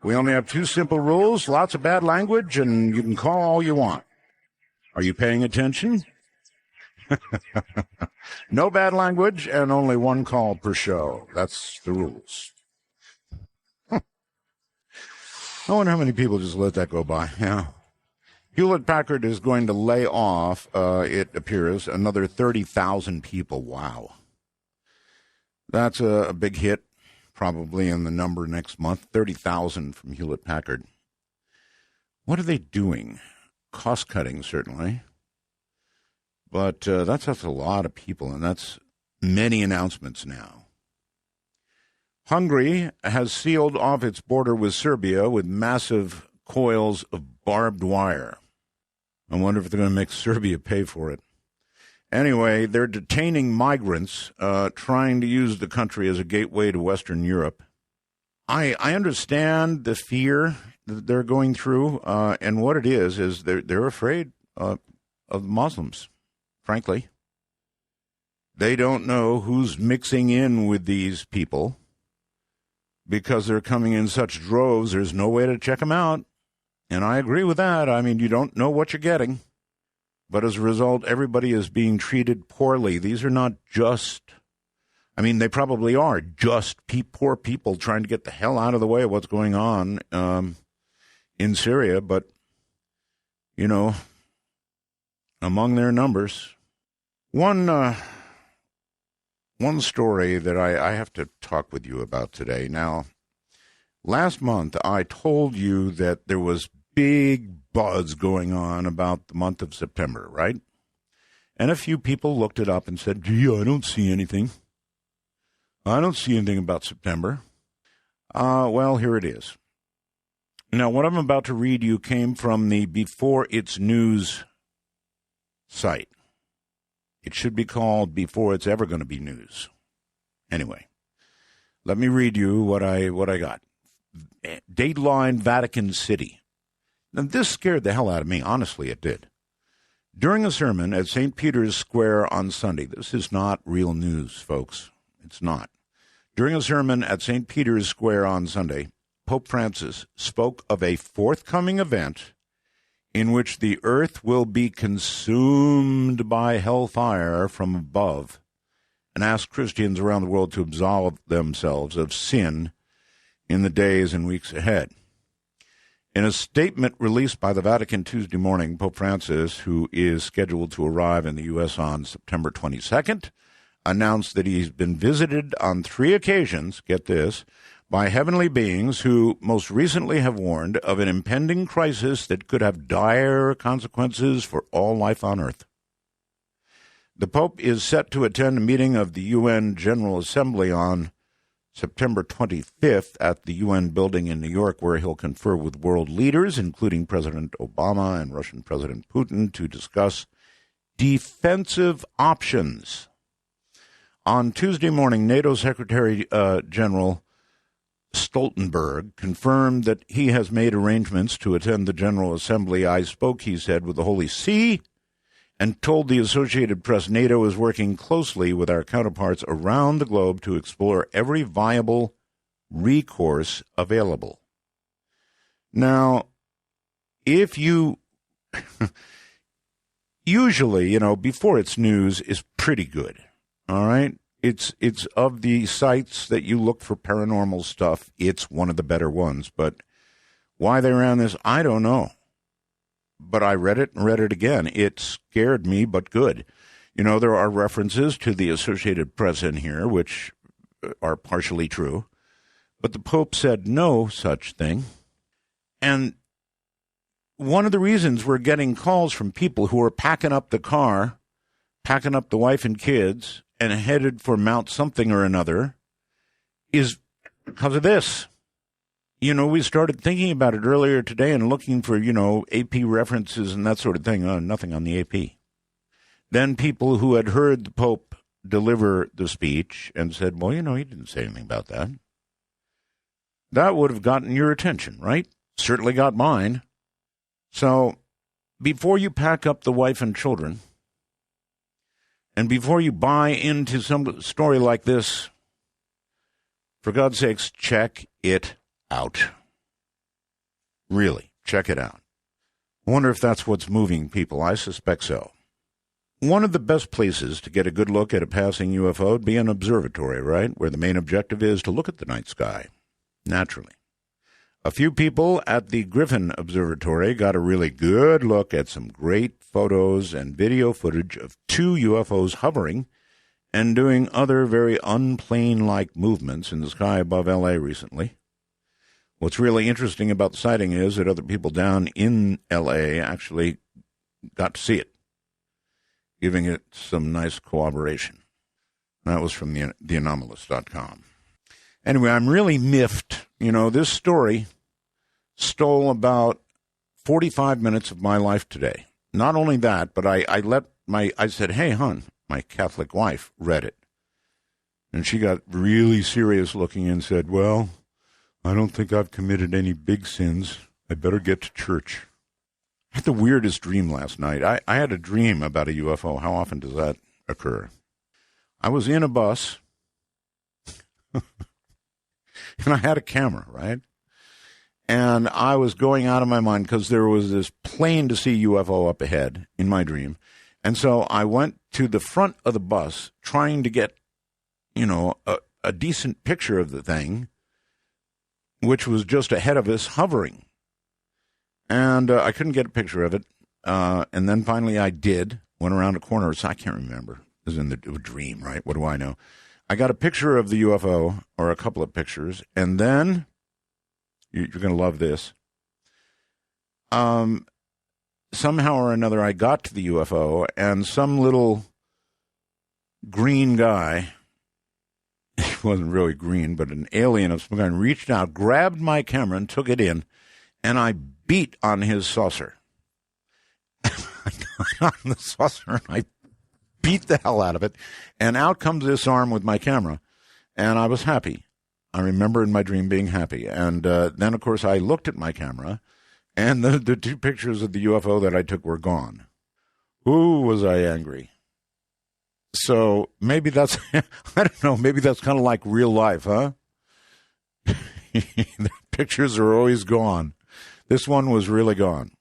We only have 2 simple rules, lots of bad language, and you can call all you want. Are you paying attention? No bad language and only 1 call per show. That's the rules. I wonder how many people just let that go by. Yeah. Hewlett-Packard is going to lay off, it appears, another 30,000 people. Wow. That's a big hit, probably in the number next month. 30,000 from Hewlett-Packard. What are they doing? Cost-cutting, certainly. But that's a lot of people, and that's many announcements now. Hungary has sealed off its border with Serbia with massive coils of barbed wire. I wonder if they're going to make Serbia pay for it. Anyway, they're detaining migrants trying to use the country as a gateway to Western Europe. I understand the fear that they're going through, and what it is they're afraid of Muslims, frankly. They don't know who's mixing in with these people because they're coming in such droves. There's no way to check them out, and I agree with that. I mean, you don't know what you're getting. But as a result, everybody is being treated poorly. These are not just, I mean, they probably are just poor people trying to get the hell out of the way of what's going on in Syria. But, you know, among their numbers, one story that I have to talk with you about today. Now, last month I told you that there was big buzz going on about the month of September, right? And a few people looked it up and said, gee, I don't see anything. I don't see anything about September. Well, here it is. Now, what I'm about to read you came from the Before It's News site. It should be called Before It's Ever Going to Be News. Anyway, let me read you what I got. Dateline Vatican City. Now, this scared the hell out of me. Honestly, it did. During a sermon at St. Peter's Square on Sunday, this is not real news, folks. It's not. During a sermon at St. Peter's Square on Sunday, Pope Francis spoke of a forthcoming event in which the earth will be consumed by hellfire from above, and asked Christians around the world to absolve themselves of sin in the days and weeks ahead. In a statement released by the Vatican Tuesday morning, Pope Francis, who is scheduled to arrive in the U.S. on September 22nd, announced that he's been visited on 3 occasions, get this, by heavenly beings who most recently have warned of an impending crisis that could have dire consequences for all life on earth. The Pope is set to attend a meeting of the UN General Assembly on September 25th at the UN building in New York, where he'll confer with world leaders, including President Obama and Russian President Putin, to discuss defensive options. On Tuesday morning, NATO Secretary General Stoltenberg confirmed that he has made arrangements to attend the General Assembly. I spoke, he said, with the Holy See and told the Associated Press NATO is working closely with our counterparts around the globe to explore every viable recourse available. Now, if you usually, Before It's News is pretty good, all right? It's of the sites that you look for paranormal stuff, it's one of the better ones. But why they ran this, I don't know. But I read it and read it again. It scared me, but good. There are references to the Associated Press in here, which are partially true. But the Pope said no such thing. And one of the reasons we're getting calls from people who are packing up the car, packing up the wife and kids, and headed for Mount something or another is because of this. We started thinking about it earlier today and looking for, AP references and that sort of thing. Nothing on the AP. Then people who had heard the Pope deliver the speech and said, well, he didn't say anything about that. That would have gotten your attention, right? Certainly got mine. So before you pack up the wife and children, and before you buy into some story like this, for God's sakes, check it out. Really, check it out. I wonder if that's what's moving people. I suspect so. One of the best places to get a good look at a passing UFO would be an observatory, right? Where the main objective is to look at the night sky, naturally. A few people at the Griffin Observatory got a really good look at some great photos and video footage of two UFOs hovering and doing other very unplane-like movements in the sky above L.A. recently. What's really interesting about the sighting is that other people down in L.A. actually got to see it, giving it some nice corroboration. That was from the anomalist.com. Anyway, I'm really miffed. You know, this story stole about 45 minutes of my life today. Not only that, but I said, hey, hon, my Catholic wife read it. And she got really serious looking and said, well, I don't think I've committed any big sins. I better get to church. I had the weirdest dream last night. I had a dream about a UFO. How often does that occur? I was in a bus, and I had a camera, right? And I was going out of my mind because there was this plain to see UFO up ahead in my dream. And so I went to the front of the bus trying to get, a decent picture of the thing, which was just ahead of us hovering. And I couldn't get a picture of it. And then finally I did, went around a corner. So I can't remember. It was in the dream, right? What do I know? I got a picture of the UFO, or a couple of pictures, and then, you're going to love this. Somehow or another, I got to the UFO, and some little green guy, he wasn't really green, but an alien of some kind, reached out, grabbed my camera, and took it in, and I beat on his saucer. I got on the saucer, and I beat the hell out of it, and out comes this arm with my camera, and I was happy. I remember in my dream being happy. And then, of course, I looked at my camera, and the two pictures of the UFO that I took were gone. Ooh, was I angry. So maybe that's, I don't know, maybe that's kind of like real life, huh? The pictures are always gone. This one was really gone.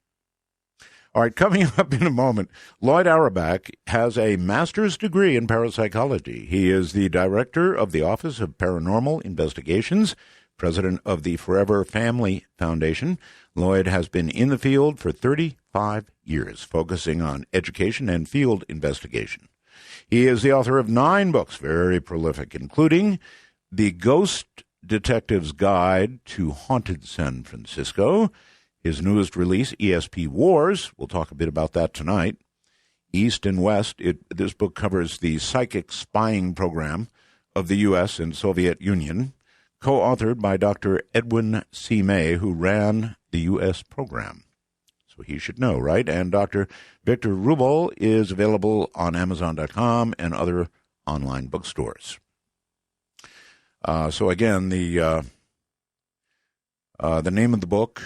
All right, coming up in a moment, Loyd Auerbach has a master's degree in parapsychology. He is the director of the Office of Paranormal Investigations, president of the Forever Family Foundation. Loyd has been in the field for 35 years, focusing on education and field investigation. He is the author of 9 books, very prolific, including The Ghost Detective's Guide to Haunted San Francisco, his newest release, ESP Wars. We'll talk a bit about that tonight. East and West. This book covers the psychic spying program of the U.S. and Soviet Union, co-authored by Dr. Edwin C. May, who ran the U.S. program. So he should know, right? And Dr. Victor Rubel is available on Amazon.com and other online bookstores. So again, the name of the book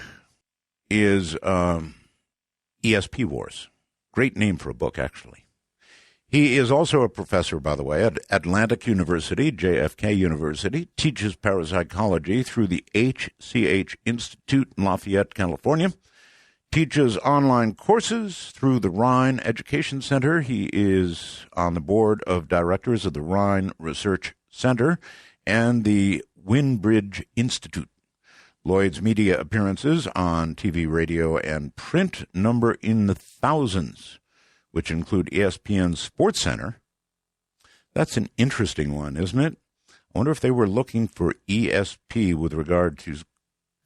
is ESP Wars. Great name for a book, actually. He is also a professor, by the way, at Atlantic University, JFK University, teaches parapsychology through the HCH Institute in Lafayette, California, teaches online courses through the Rhine Education Center. He is on the board of directors of the Rhine Research Center and the Winbridge Institute. Loyd's media appearances on TV, radio, and print number in the thousands, which include ESPN's Sports Center. That's an interesting one, isn't it? I wonder if they were looking for ESP with regard to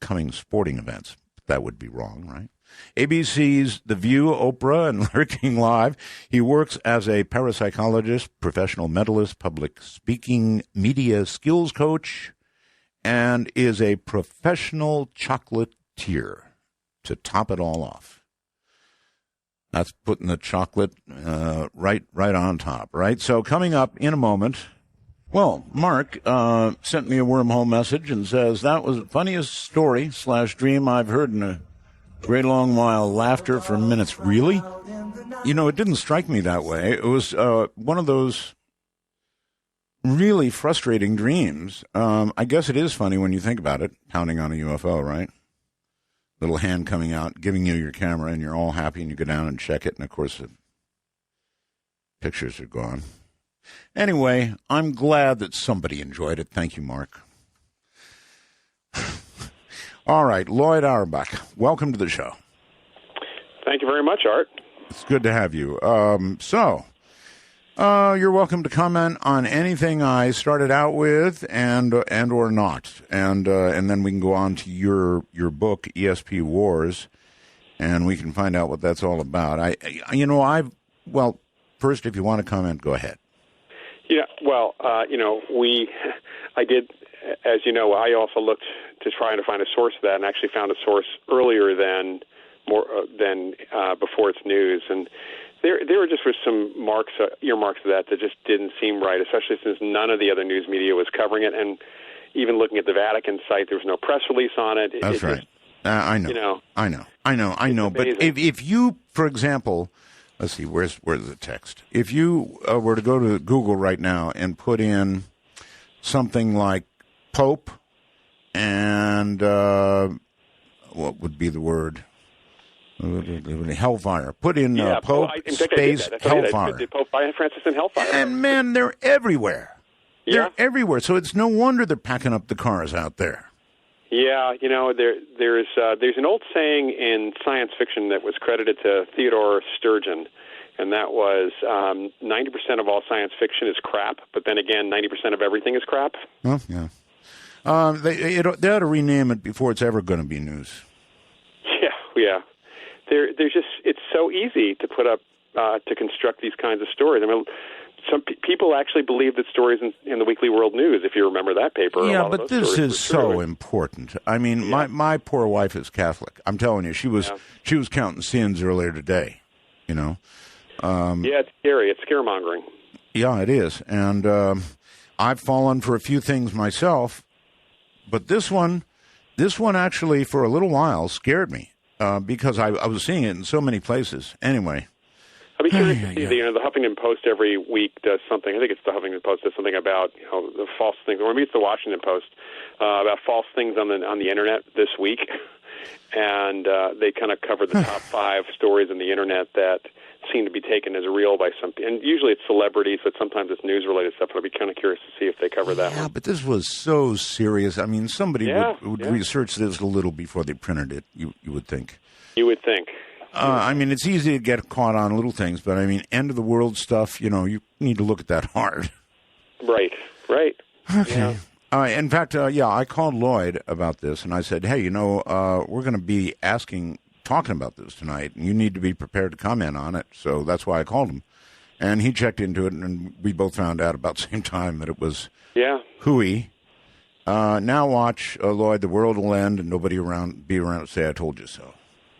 coming sporting events. That would be wrong, right? ABC's The View, Oprah, and Larry King Live. He works as a parapsychologist, professional mentalist, public speaking, media skills coach, and is a professional chocolatier to top it all off. That's putting the chocolate right on top, right? So coming up in a moment, well, Mark sent me a wormhole message and says, that was the funniest story / dream I've heard in a great long while. Laughter for minutes. Really? You know, it didn't strike me that way. It was one of those really frustrating dreams. I guess it is funny when you think about it, pounding on a UFO, right? little hand coming out, giving you your camera, and you're all happy, and you go down and check it, and of course the pictures are gone. Anyway, I'm glad that somebody enjoyed it. Thank you, Mark. All right, Loyd Auerbach, welcome to the show. Thank you very much, Art. It's good to have you. You're welcome to comment on anything I started out with and or not, and then we can go on to your book, ESP Wars, and we can find out what that's all about. First, if you want to comment, go ahead. Yeah, well, I did, as you know, I also looked to try to find a source of that, and actually found a source earlier than before its news, and there were just some earmarks of that just didn't seem right, especially since none of the other news media was covering it, and even looking at the Vatican site, there was no press release on it. That's right. I know. I know. But Amazing. if you, for example, let's see, where's the text? If you were to go to Google right now and put in something like Pope and what would be the word? Hellfire. Put in Pope space Hellfire. Pope Francis and Hellfire. And man, they're everywhere. Yeah. They're everywhere. So it's no wonder they're packing up the cars out there. Yeah, there's an old saying in science fiction that was credited to Theodore Sturgeon, and that was 90% of all science fiction is crap, but then again, 90% of everything is crap. Oh, yeah. They ought to rename it before it's ever going to be news. Yeah. There's just, it's so easy to put up, to construct these kinds of stories. I mean, some people actually believe that stories in the Weekly World News, if you remember that paper. Yeah, but this is so important. I mean, my poor wife is Catholic. I'm telling you, she was counting sins earlier today, you know. It's scary. It's scaremongering. Yeah, it is. And I've fallen for a few things myself, but this one actually, for a little while, scared me. Because I was seeing it in so many places. Anyway. I'd be curious to see the Huffington Post every week does something. I think it's the Huffington Post does something about the false things, or maybe it's the Washington Post about false things on the internet this week, and they kind of cover the top 5 stories on the internet that seem to be taken as real by some, and usually it's celebrities, but sometimes it's news-related stuff. I'd be kind of curious to see if they cover that one. Yeah, but this was so serious. I mean, somebody would research this a little before they printed it, you would think. You would think. I mean, it's easy to get caught on little things, but I mean, end-of-the-world stuff, you need to look at that hard. Right. Okay. Yeah. In fact, I called Loyd about this, and I said, hey, we're going to be talking about this tonight, and you need to be prepared to comment on it. So that's why I called him. And he checked into it, and we both found out about the same time that it was hooey. Now watch, Loyd, the world will end, and nobody be around to say, I told you so.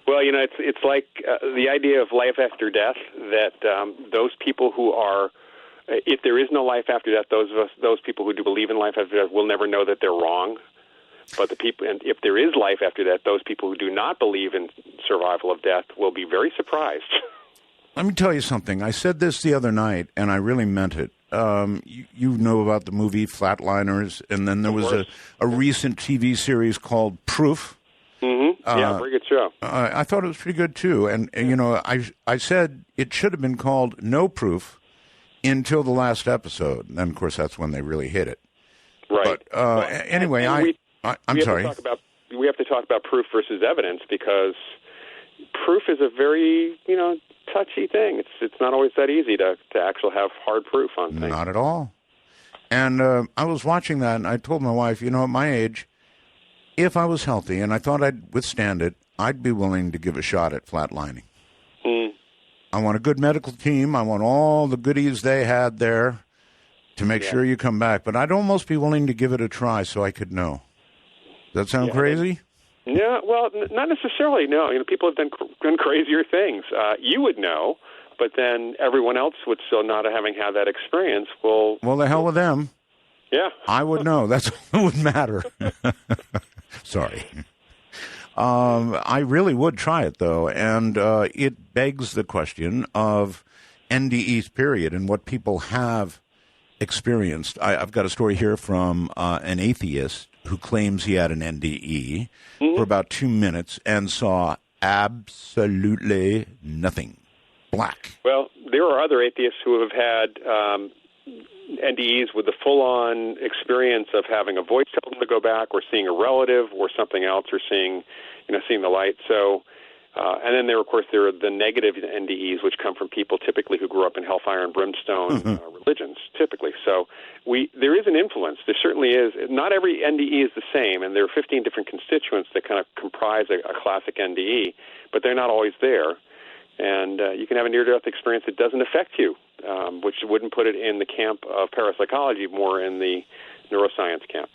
Well, it's like the idea of life after death, that those people who are, if there is no life after death, those people who do believe in life after death will never know that they're wrong. But and if there is life after death, those people who do not believe in survival of death will be very surprised. Let me tell you something. I said this the other night, and I really meant it. You know about the movie Flatliners, and then there was a recent TV series called Proof. Mm-hmm. Yeah, very good show. I thought it was pretty good, too. And I said it should have been called No Proof until the last episode. And then, of course, that's when they really hit it. Right. But anyway, I'm sorry. We have to talk about proof versus evidence, because proof is a very, touchy thing. It's not always that easy to actually have hard proof on things. Not at all. And I was watching that, and I told my wife, at my age, if I was healthy and I thought I'd withstand it, I'd be willing to give a shot at flatlining. I want a good medical team. I want all the goodies they had there to make sure you come back. But I'd almost be willing to give it a try so I could know. Does that sound crazy? Yeah, well, not necessarily, no. People have done crazier things. You would know, but then everyone else would still not having had that experience. Well, the hell with them. Yeah. I would know. That's what would matter. Sorry. I really would try it, though, and it begs the question of NDEs, period, and what people have experienced. I've got a story here from an atheist who claims he had an NDE for about 2 minutes and saw absolutely nothing. Black. Well, there are other atheists who have had NDEs with the full-on experience of having a voice tell them to go back, or seeing a relative, or something else, or seeing the light. So, and then there are the negative NDEs, which come from people typically who grew up in hellfire and brimstone religions, typically. So, there is an influence. There certainly is. Not every NDE is the same, and there are 15 different constituents that kind of comprise a classic NDE, but they're not always there. And you can have a near-death experience that doesn't affect you, which wouldn't put it in the camp of parapsychology, more in the neuroscience camp.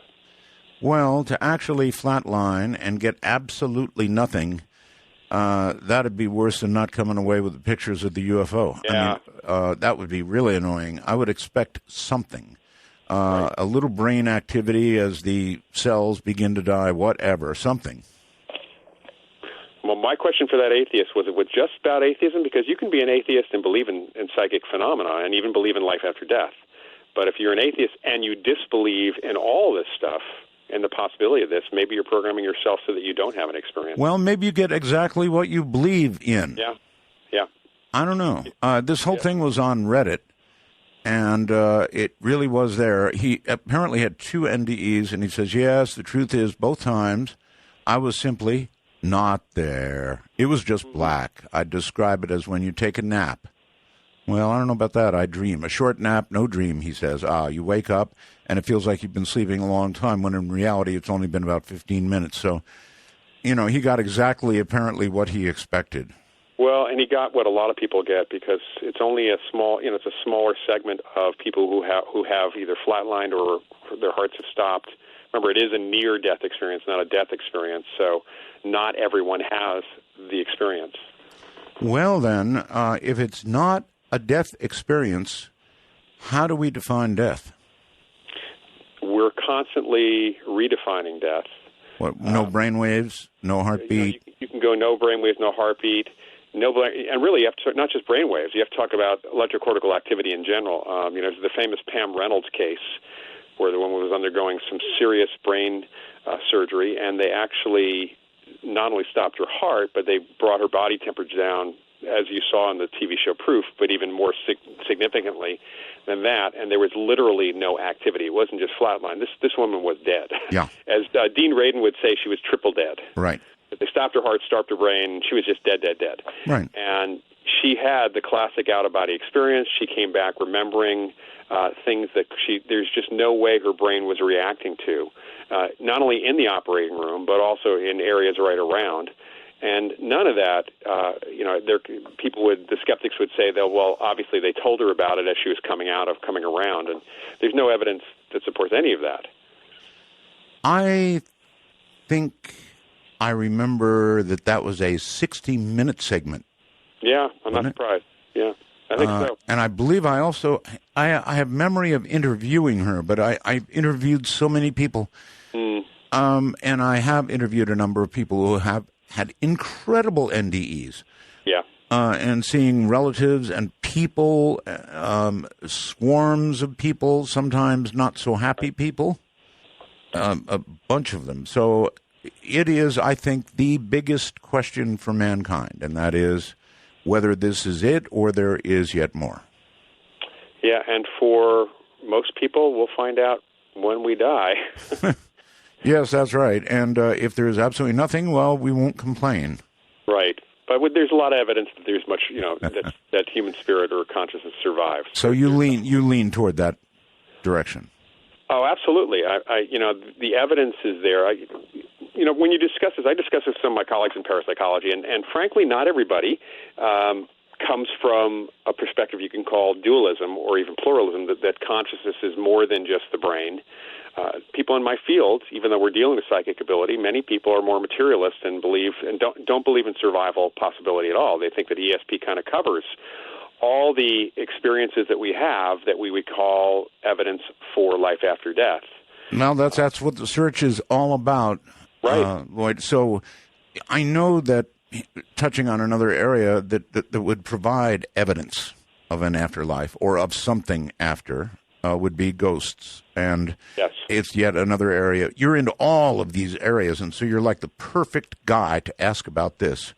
Well, to actually flatline and get absolutely nothing, that'd be worse than not coming away with the pictures of the UFO. Yeah. I mean, that would be really annoying. I would expect something, right. A little brain activity as the cells begin to die, whatever, something. Well, my question for that atheist was just about atheism? Because you can be an atheist and believe in psychic phenomena and even believe in life after death. But if you're an atheist and you disbelieve in all this stuff and the possibility of this, maybe you're programming yourself so that you don't have an experience. Well, maybe you get exactly what you believe in. Yeah. I don't know. This whole thing was on Reddit, and it really was there. He apparently had 2 NDEs, and he says, yes, the truth is both times I was simply not there. It was just black. I'd describe it as when you take a nap. Well, I don't know about that. I dream. A short nap, no dream, he says. You wake up, and it feels like you've been sleeping a long time, when in reality it's only been about 15 minutes. So, he got exactly, apparently, what he expected. Well, and he got what a lot of people get, because it's only a small, it's a smaller segment of people who have either flatlined or their hearts have stopped. Remember, it is a near-death experience, not a death experience, so not everyone has the experience. Well, then, if it's not a death experience, how do we define death? We're constantly redefining death. What, no brainwaves, no heartbeat? You can go no brainwaves, no heartbeat, and really you have to, not just brainwaves, you have to talk about electrocortical activity in general. The famous Pam Reynolds case, where the woman was undergoing some serious brain surgery, and they actually not only stopped her heart, but they brought her body temperature down, as you saw on the TV show Proof, but even more significantly than that, and there was literally no activity. It wasn't just flatline. This woman was dead. Yeah. As Dean Radin would say, she was triple dead. Right. They stopped her heart, stopped her brain, she was just dead. Right. And she had the classic out-of-body experience. She came back remembering things that there's just no way her brain was reacting to, not only in the operating room, but also in areas right around. And none of that, the skeptics would say that, well, obviously they told her about it as she was coming around, and there's no evidence that supports any of that. I think I remember that was a 60-minute segment. Yeah, I'm not surprised. Yeah, I think so. And I believe I have memory of interviewing her, but I interviewed so many people. And I have interviewed a number of people who have had incredible NDEs. Yeah. And seeing relatives and people, swarms of people, sometimes not so happy people, a bunch of them. So it is, I think, the biggest question for mankind, and that is whether this is it or there is yet more. Yeah, and for most people, we'll find out when we die. Yes, that's right. And if there is absolutely nothing, well, we won't complain. Right. But there's a lot of evidence that there's much, that human spirit or consciousness survives. So you lean toward that direction. Oh, absolutely. The evidence is there. When you discuss this, I discuss this with some of my colleagues in parapsychology, and frankly, not everybody comes from a perspective you can call dualism or even pluralism, that consciousness is more than just the brain. People in my field, even though we're dealing with psychic ability, many people are more materialist and don't believe in survival possibility at all. They think that ESP kind of covers all the experiences that we have that we would call evidence for life after death. Well, that's what the search is all about, right, Loyd. So I know that, touching on another area, that would provide evidence of an afterlife or of something after, would be ghosts. And yes, it's yet another area. You're into all of these areas, and so you're like the perfect guy to ask about this.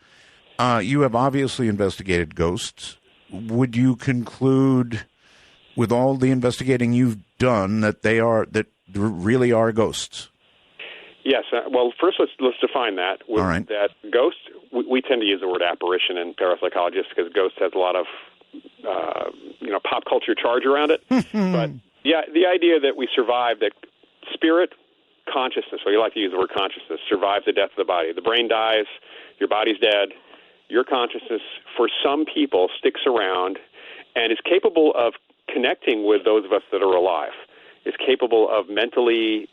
You have obviously investigated ghosts. Would you conclude, with all the investigating you've done, that there really are ghosts? Yes. Well, first let's define that. All right. That ghost, we tend to use the word apparition in parapsychology because ghost has a lot of pop culture charge around it. But yeah, the idea that we survive, that spirit consciousness, well, you like to use the word consciousness, survives the death of the body. The brain dies, your body's dead, your consciousness, for some people, sticks around and is capable of connecting with those of us that are alive, is capable of mentally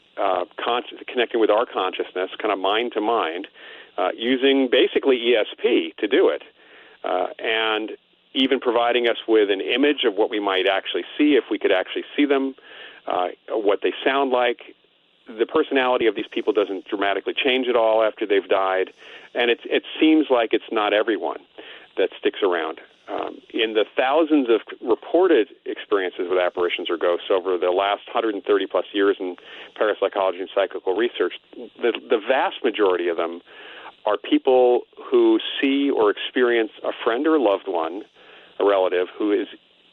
connecting with our consciousness, kind of mind to mind, using basically ESP to do it, and even providing us with an image of what we might actually see if we could actually see them, what they sound like. The personality of these people doesn't dramatically change at all after they've died, and it seems like it's not everyone that sticks around. In the thousands of reported experiences with apparitions or ghosts over the last 130-plus years in parapsychology and psychical research, the vast majority of them are people who see or experience a friend or a loved one, a relative, who is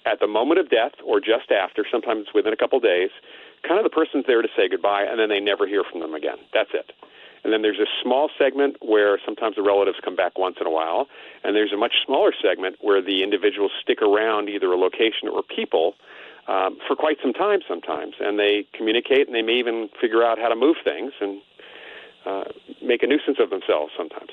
at the moment of death or just after, sometimes within a couple days, kind of the person's there to say goodbye, and then they never hear from them again. That's it. And then there's a small segment where sometimes the relatives come back once in a while, and there's a much smaller segment where the individuals stick around either a location or people for quite some time sometimes, and they communicate, and they may even figure out how to move things and make a nuisance of themselves sometimes.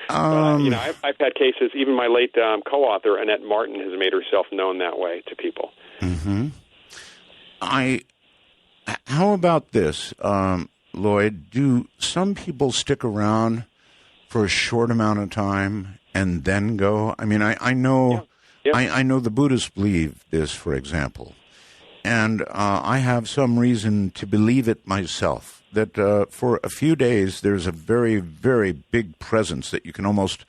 I've had cases, even my late co-author, Annette Martin, has made herself known that way to people. Mm-hmm. How about this, Loyd? Do some people stick around for a short amount of time and then go? I mean, I know, yeah. I know the Buddhists believe this, for example, and I have some reason to believe it myself, that for a few days there's a very, very big presence that you can almost,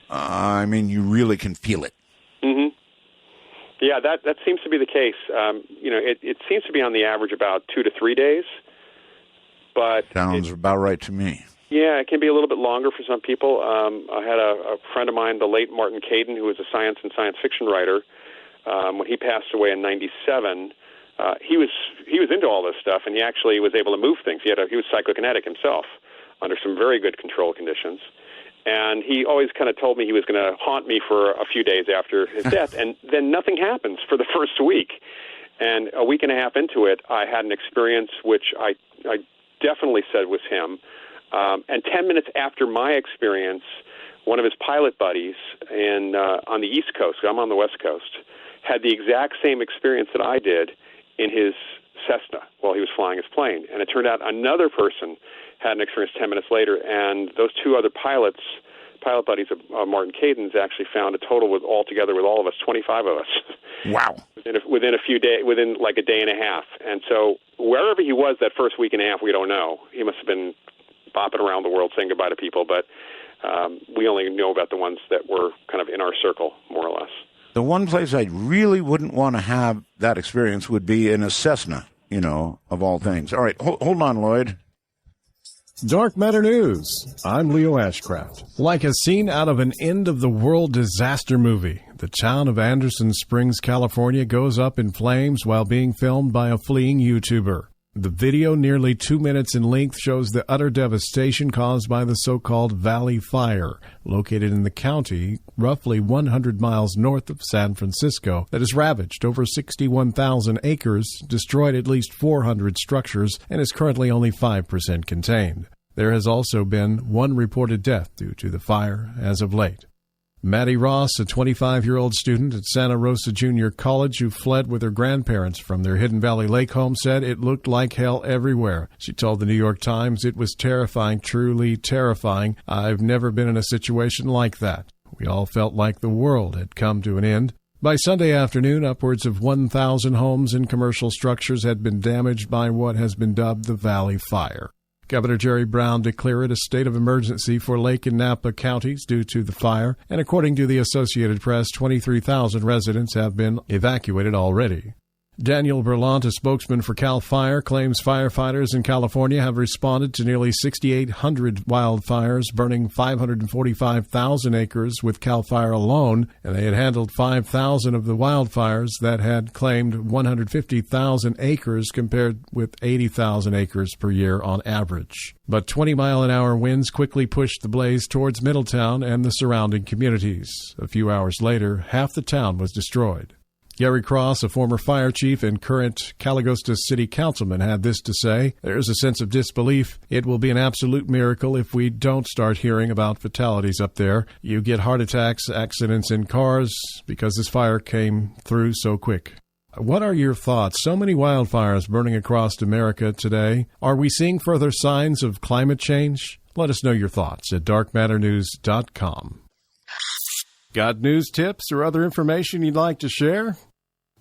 you really can feel it. Mm-hmm. Yeah, that seems to be the case. It seems to be on the average about 2 to 3 days. But sounds about right to me. Yeah, it can be a little bit longer for some people. I had a friend of mine, the late Martin Caden, who was a science and science fiction writer. When he passed away in '97, he was into all this stuff, and he actually was able to move things. He was psychokinetic himself under some very good control conditions. And he always kind of told me he was going to haunt me for a few days after his death, and then nothing happens for the first week. And a week and a half into it, I had an experience which I definitely said was him. And 10 minutes after my experience, one of his pilot buddies on the East Coast, I'm on the West Coast, had the exact same experience that I did in his Cessna while he was flying his plane. And it turned out another person had an experience 10 minutes later, and those two other pilot buddies of Martin Caden's actually found a total altogether with all of us, 25 of us. Wow. Within a few days, within like a day and a half. And so wherever he was that first week and a half, we don't know. He must have been bopping around the world saying goodbye to people, but we only know about the ones that were kind of in our circle, more or less. The one place I really wouldn't want to have that experience would be in a Cessna, of all things. All right, hold on, Loyd. Dark Matter News. I'm Leo Ashcraft. Like a scene out of an end-of-the-world disaster movie, the town of Anderson Springs, California goes up in flames while being filmed by a fleeing YouTuber. The video, nearly 2 minutes in length, shows the utter devastation caused by the so-called Valley Fire, located in the county roughly 100 miles north of San Francisco, that has ravaged over 61,000 acres, destroyed at least 400 structures, and is currently only 5% contained. There has also been one reported death due to the fire as of late. Maddie Ross, a 25-year-old student at Santa Rosa Junior College who fled with her grandparents from their Hidden Valley Lake home, said it looked like hell everywhere. She told the New York Times, "It was terrifying, truly terrifying. I've never been in a situation like that. We all felt like the world had come to an end." By Sunday afternoon, upwards of 1,000 homes and commercial structures had been damaged by what has been dubbed the Valley Fire. Governor Jerry Brown declared a state of emergency for Lake and Napa counties due to the fire, and according to the Associated Press, 23,000 residents have been evacuated already. Daniel Berlant, a spokesman for CAL FIRE, claims firefighters in California have responded to nearly 6,800 wildfires, burning 545,000 acres with CAL FIRE alone, and they had handled 5,000 of the wildfires that had claimed 150,000 acres compared with 80,000 acres per year on average. But 20-mile-an-hour winds quickly pushed the blaze towards Middletown and the surrounding communities. A few hours later, half the town was destroyed. Gary Cross, a former fire chief and current Calagostas city councilman, had this to say: "There's a sense of disbelief. It will be an absolute miracle if we don't start hearing about fatalities up there. You get heart attacks, accidents in cars, because this fire came through so quick." What are your thoughts? So many wildfires burning across America today. Are we seeing further signs of climate change? Let us know your thoughts at darkmatternews.com. Got news tips or other information you'd like to share?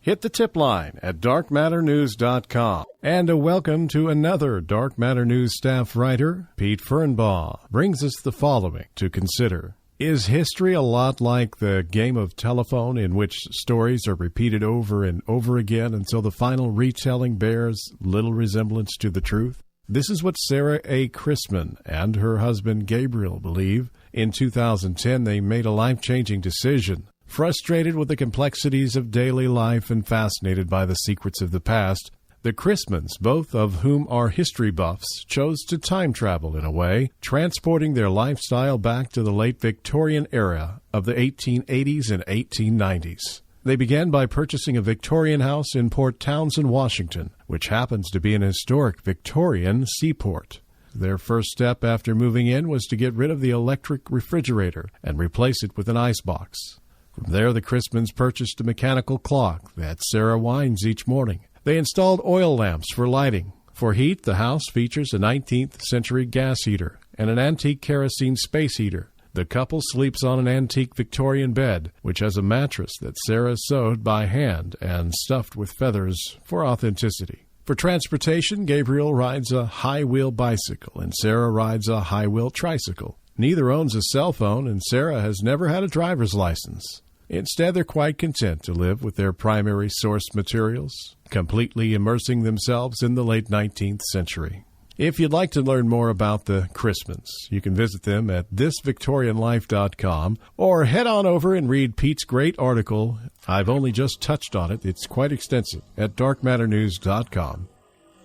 Hit the tip line at darkmatternews.com. And a welcome to another Dark Matter News staff writer. Pete Fernbaugh brings us the following to consider. Is history a lot like the game of telephone in which stories are repeated over and over again until the final retelling bears little resemblance to the truth? This is what Sarah A. Chrisman and her husband Gabriel believe. In 2010, they made a life-changing decision. Frustrated with the complexities of daily life and fascinated by the secrets of the past, the Chrismans, both of whom are history buffs, chose to time travel in a way, transporting their lifestyle back to the late Victorian era of the 1880s and 1890s. They began by purchasing a Victorian house in Port Townsend, Washington, which happens to be an historic Victorian seaport. Their first step after moving in was to get rid of the electric refrigerator and replace it with an icebox. From there, the Chrismans purchased a mechanical clock that Sarah winds each morning. They installed oil lamps for lighting. For heat, the house features a 19th century gas heater and an antique kerosene space heater. The couple sleeps on an antique Victorian bed, which has a mattress that Sarah sewed by hand and stuffed with feathers for authenticity. For transportation, Gabriel rides a high-wheel bicycle and Sarah rides a high-wheel tricycle. Neither owns a cell phone and Sarah has never had a driver's license. Instead, they're quite content to live with their primary source materials, completely immersing themselves in the late 19th century. If you'd like to learn more about the Chrismans, you can visit them at thisvictorianlife.com or head on over and read Pete's great article. I've only just touched on it. It's quite extensive at darkmatternews.com.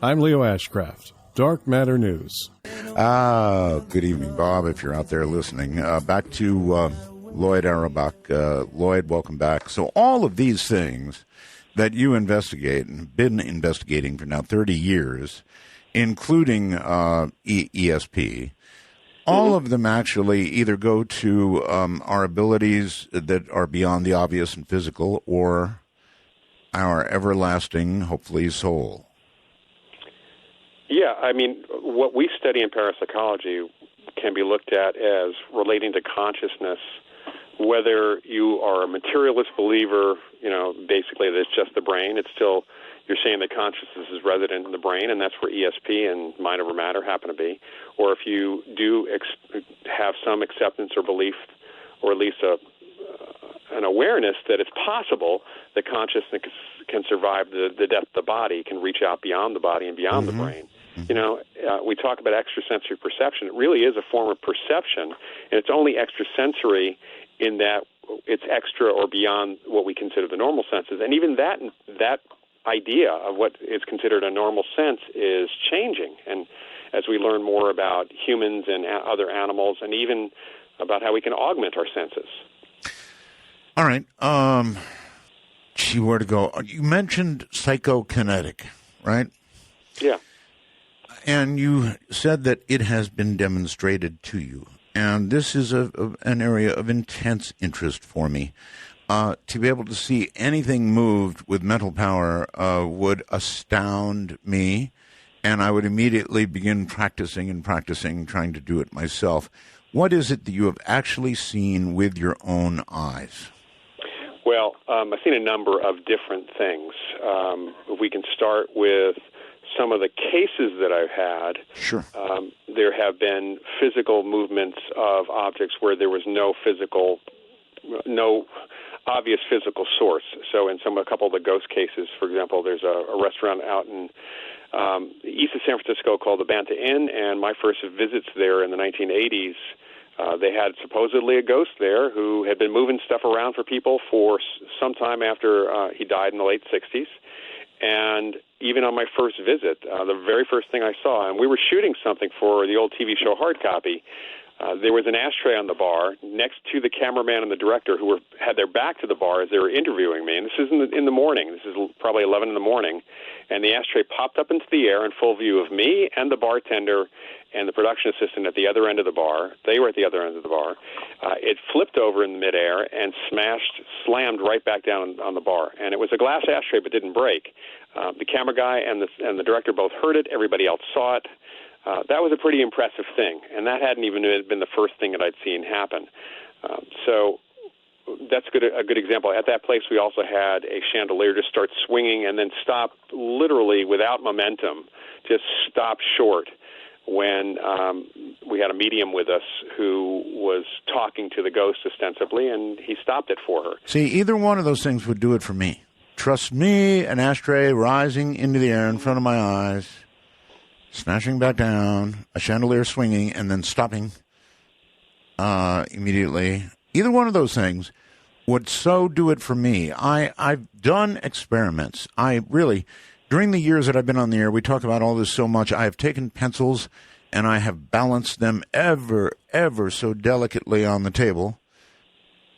I'm Leo Ashcraft, Dark Matter News. Good evening, Bob, if you're out there listening. Back to Loyd Auerbach. Loyd, welcome back. So all of these things that you investigate and have been investigating for now 30 years, including ESP, all of them actually either go to our abilities that are beyond the obvious and physical or our everlasting, hopefully, soul. Yeah, I mean, what we study in parapsychology can be looked at as relating to consciousness. Whether you are a materialist believer, basically that it's just the brain, it's still, you're saying that consciousness is resident in the brain, and that's where ESP and mind over matter happen to be. Or if you do have some acceptance or belief, or at least an awareness that it's possible that consciousness can survive the death of the body, can reach out beyond the body and beyond the brain. We talk about extrasensory perception. It really is a form of perception, and it's only extrasensory in that it's extra or beyond what we consider the normal senses. And even that idea of what is considered a normal sense is changing. And as we learn more about humans and other animals, and even about how we can augment our senses. All right. Where to go? You mentioned psychokinetic, right? Yeah. And you said that it has been demonstrated to you. And this is an area of intense interest for me. To be able to see anything moved with mental power would astound me, and I would immediately begin practicing, trying to do it myself. What is it that you have actually seen with your own eyes? Well, I've seen a number of different things. If we can start with some of the cases that I've had, sure. There have been physical movements of objects where there was no obvious physical source. So in a couple of the ghost cases, for example, there's a restaurant out in east of San Francisco called the Banta Inn, and my first visits there in the 1980s, they had supposedly a ghost there who had been moving stuff around for people for some time after he died in the late 60s. And even on my first visit, the very first thing I saw, and we were shooting something for the old TV show Hard Copy, there was an ashtray on the bar next to the cameraman and the director who had their back to the bar as they were interviewing me. And this is in the morning. This is probably 11 in the morning. And the ashtray popped up into the air in full view of me and the bartender and the production assistant at the other end of the bar. They were at the other end of the bar. It flipped over in midair and slammed right back down on the bar. And it was a glass ashtray but didn't break. The camera guy and the director both heard it. Everybody else saw it. That was a pretty impressive thing, and that hadn't even been the first thing that I'd seen happen. So that's a good example. At that place, we also had a chandelier just start swinging and then stop literally without momentum, just stop short when we had a medium with us who was talking to the ghost ostensibly, and he stopped it for her. See, either one of those things would do it for me. Trust me, an ashtray rising into the air in front of my eyes, smashing back down, a chandelier swinging, and then stopping immediately. Either one of those things would so do it for me. I've done experiments. During the years that I've been on the air, we talk about all this so much. I have taken pencils and I have balanced them ever so delicately on the table.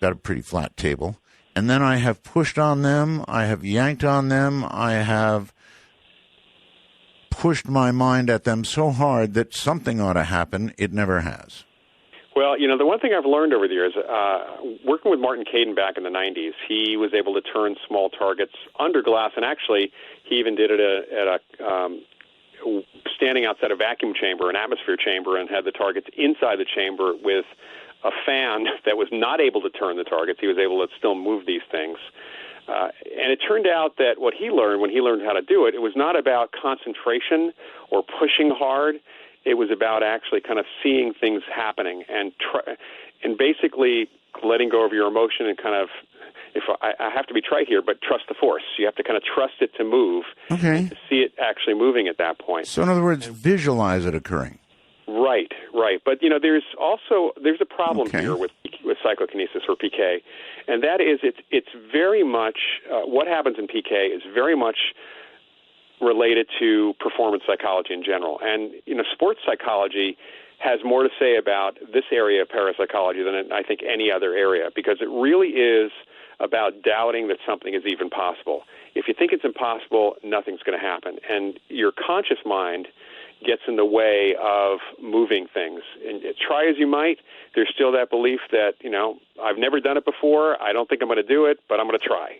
Got a pretty flat table. And then I have pushed on them. I have yanked on them. I have pushed my mind at them so hard that something ought to happen. It never has. Well, the one thing I've learned over the years, working with Martin Caden back in the 90s, he was able to turn small targets under glass, and actually he even did it at a standing outside a vacuum chamber, an atmosphere chamber, and had the targets inside the chamber with a fan that was not able to turn the targets. He was able to still move these things. And it turned out that what he learned when he learned how to do it, it was not about concentration or pushing hard. It was about actually kind of seeing things happening and basically letting go of your emotion and kind of, I have to be trite here, but trust the force. You have to kind of trust it to move, okay, to see it actually moving at that point. So in other words, visualize it occurring. Right. But there's a problem here with psychokinesis or PK, and that is it's very much what happens in PK is very much related to performance psychology in general. And sports psychology has more to say about this area of parapsychology than I think any other area, because it really is about doubting that something is even possible. If you think it's impossible, nothing's going to happen, and your conscious mind gets in the way of moving things. And try as you might, there's still that belief that, I've never done it before, I don't think I'm going to do it, but I'm going to try.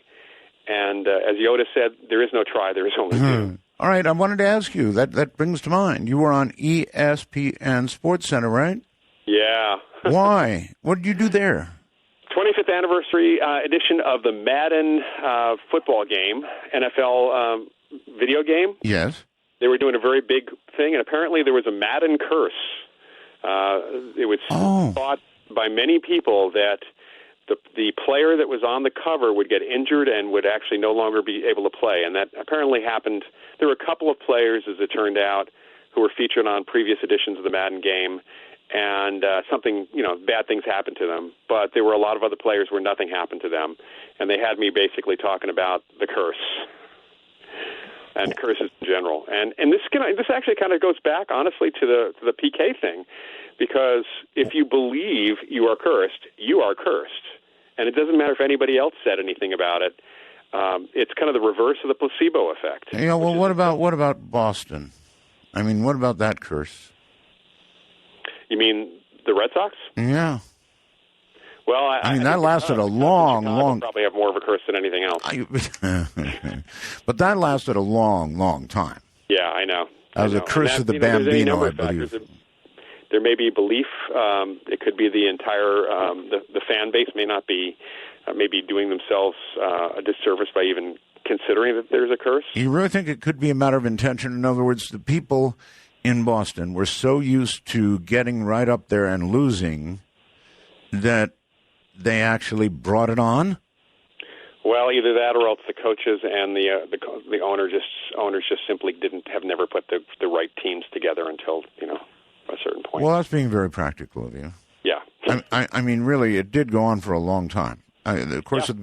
And as Yoda said, there is no try, there is only do. All right, I wanted to ask you, that brings to mind, you were on ESPN Sports Center, right? Yeah. Why? What did you do there? 25th anniversary edition of the Madden football game, NFL video game. Yes. They were doing a very big thing, and apparently there was a Madden curse. It was thought by many people that the player that was on the cover would get injured and would actually no longer be able to play, and that apparently happened. There were a couple of players, as it turned out, who were featured on previous editions of the Madden game, and bad things happened to them. But there were a lot of other players where nothing happened to them, and they had me basically talking about the curse and curses in general. And this actually kind of goes back, honestly, to the PK thing, because if you believe you are cursed, you are cursed. And it doesn't matter if anybody else said anything about it. It's kind of the reverse of the placebo effect. Yeah, well, what about Boston? I mean, what about that curse? You mean the Red Sox? Yeah. Well, I mean, that lasted a long... Probably have more of a curse than anything else. But that lasted a long time. Yeah, I know. That was a curse of the Bambino, I believe. There may be belief. It could be the entire the fan base may not be maybe doing themselves a disservice by even considering that there's a curse. You really think it could be a matter of intention? In other words, the people in Boston were so used to getting right up there and losing that they actually brought it on? Well, either that, or else the coaches and the owners just simply have never put the right teams together until a certain point. Well, that's being very practical of you. Yeah. I mean, really, it did go on for a long time. Of course, with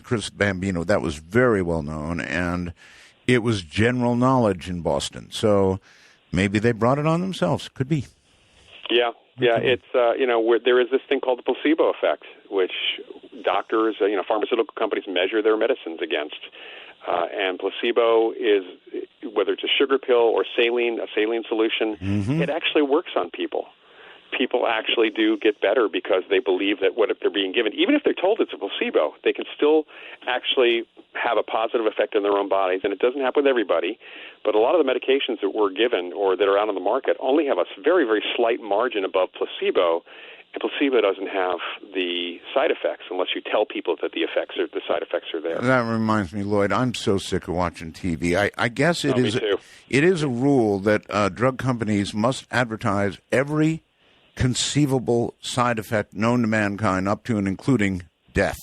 Chris Bambino, that was very well known, and it was general knowledge in Boston. So maybe they brought it on themselves. Could be. Yeah. It's where there is this thing called the placebo effect, which doctors, pharmaceutical companies measure their medicines against, and placebo is, whether it's a sugar pill or a saline solution, it actually works on people. People actually do get better because they believe that what if they're being given, even if they're told it's a placebo, they can still actually have a positive effect on their own bodies. And it doesn't happen with everybody, but a lot of the medications that we're given or that are out on the market only have a very, very slight margin above placebo. And placebo doesn't have the side effects unless you tell people that the side effects are there. That reminds me, Loyd, I'm so sick of watching TV. I guess it is. Me too. It is a rule that drug companies must advertise every conceivable side effect known to mankind, up to and including death.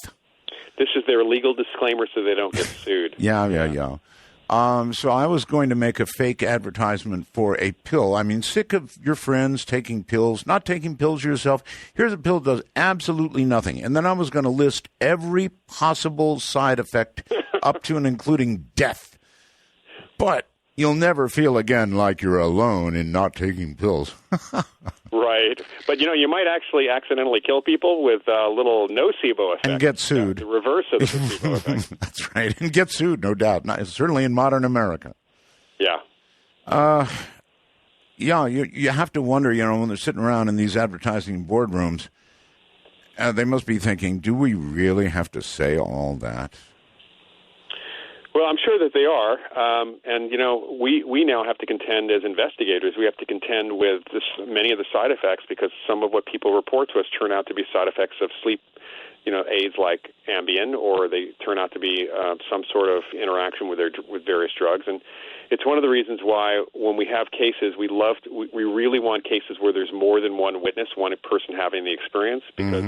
This is their legal disclaimer so they don't get sued. Yeah. So I was going to make a fake advertisement for a pill. I mean, sick of your friends taking pills, not taking pills yourself. Here's a pill that does absolutely nothing. And then I was going to list every possible side effect up to and including death. But you'll never feel again like you're alone in not taking pills. Right. But, you might actually accidentally kill people with a little nocebo effect. And get sued. The reverse of the placebo effect. That's right. And get sued, no doubt. Certainly in modern America. Yeah. You have to wonder, when they're sitting around in these advertising boardrooms, they must be thinking, do we really have to say all that? Well, I'm sure that they are, and we now have to contend as investigators. We have to contend with many of the side effects because some of what people report to us turn out to be side effects of sleep, aids like Ambien, or they turn out to be some sort of interaction with various drugs. And it's one of the reasons why when we have cases, we really want cases where there's more than one witness, one person having the experience, because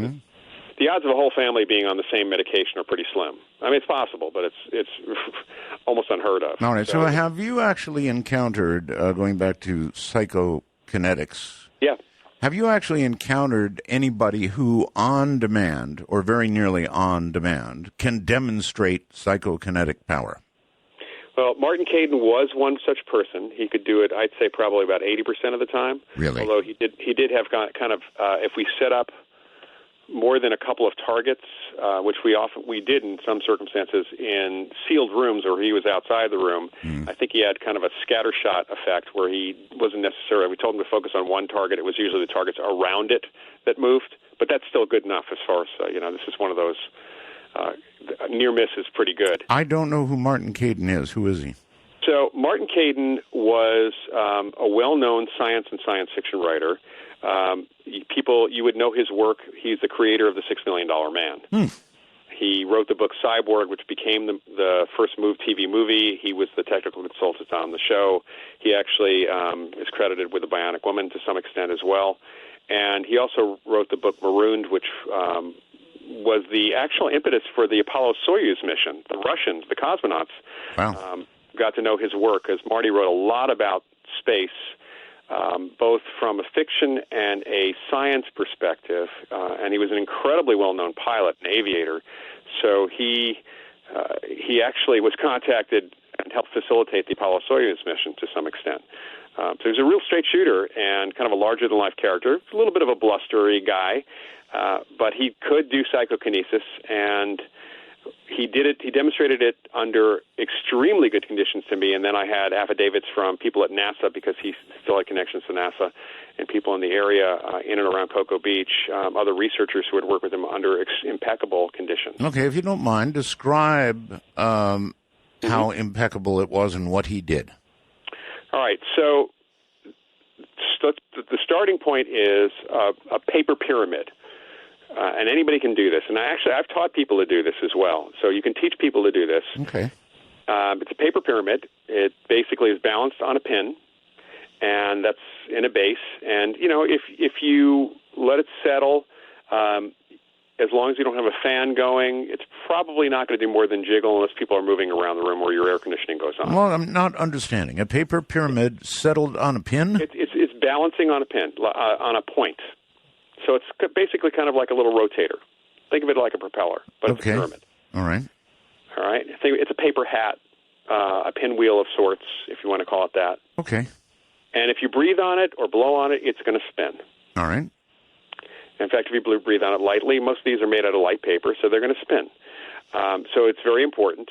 the odds of a whole family being on the same medication are pretty slim. I mean, it's possible, but it's almost unheard of. All right. So have you actually encountered, going back to psychokinetics? Yeah. Have you actually encountered anybody who, on demand, or very nearly on demand, can demonstrate psychokinetic power? Well, Martin Caidin was one such person. He could do it, I'd say, probably about 80% of the time. Really? Although he did have kind of, if we set up more than a couple of targets, which we did in some circumstances in sealed rooms or he was outside the room. I think he had kind of a scattershot effect where he wasn't necessarily, we told him to focus on one target. It was usually the targets around it that moved, but that's still good enough as far as, this is one of those, near miss is pretty good. I don't know who Martin Caidin is. Who is he? So Martin Caidin was a well-known science and science fiction writer. You would know his work. He's the creator of the $6 Million Man. He wrote the book Cyborg, which became the first TV movie. He was the technical consultant on the show. He actually is credited with The Bionic Woman to some extent as well. And he also wrote the book Marooned, which was the actual impetus for the Apollo-Soyuz mission. The Russians, the cosmonauts, got to know his work, because Marty wrote a lot about space, both from a fiction and a science perspective, and he was an incredibly well-known pilot and aviator. So he actually was contacted and helped facilitate the Apollo-Soyuz mission to some extent. So he was a real straight shooter and kind of a larger-than-life character, a little bit of a blustery guy, but he could do psychokinesis, and he did it. He demonstrated it under extremely good conditions to me, and then I had affidavits from people at NASA, because he still had connections to NASA, and people in the area in and around Cocoa Beach, other researchers who had worked with him under impeccable conditions. Okay, if you don't mind, describe how impeccable it was and what he did. All right, so the starting point is a paper pyramid. And anybody can do this. And I've taught people to do this as well. So you can teach people to do this. Okay. It's a paper pyramid. It basically is balanced on a pin, and that's in a base. And, if you let it settle, as long as you don't have a fan going, it's probably not going to do more than jiggle unless people are moving around the room or your air conditioning goes on. Well, I'm not understanding. A paper pyramid settled on a pin? It's balancing on a pin, on a point. So it's basically kind of like a little rotator. Think of it like a propeller, but it's a pyramid. All right. All right. Think it's a paper hat, a pinwheel of sorts, if you want to call it that. Okay. And if you breathe on it or blow on it, it's going to spin. All right. In fact, if you breathe on it lightly, most of these are made out of light paper, so they're going to spin. So it's very important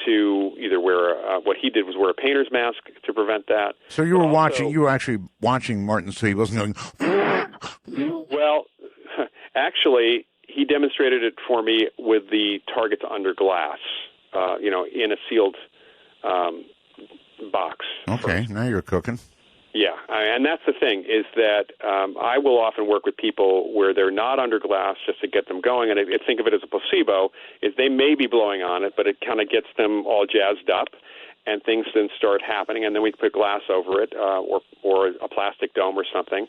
to either wear what he did was wear a painter's mask to prevent that. So you were actually watching Martin, so he wasn't going. Well, actually, he demonstrated it for me with the targets under glass, in a sealed box. Okay, now you're cooking. Yeah, and that's the thing, is that I will often work with people where they're not under glass just to get them going, and I think of it as a placebo, is they may be blowing on it, but it kind of gets them all jazzed up, and things then start happening, and then we put glass over it, or a plastic dome or something,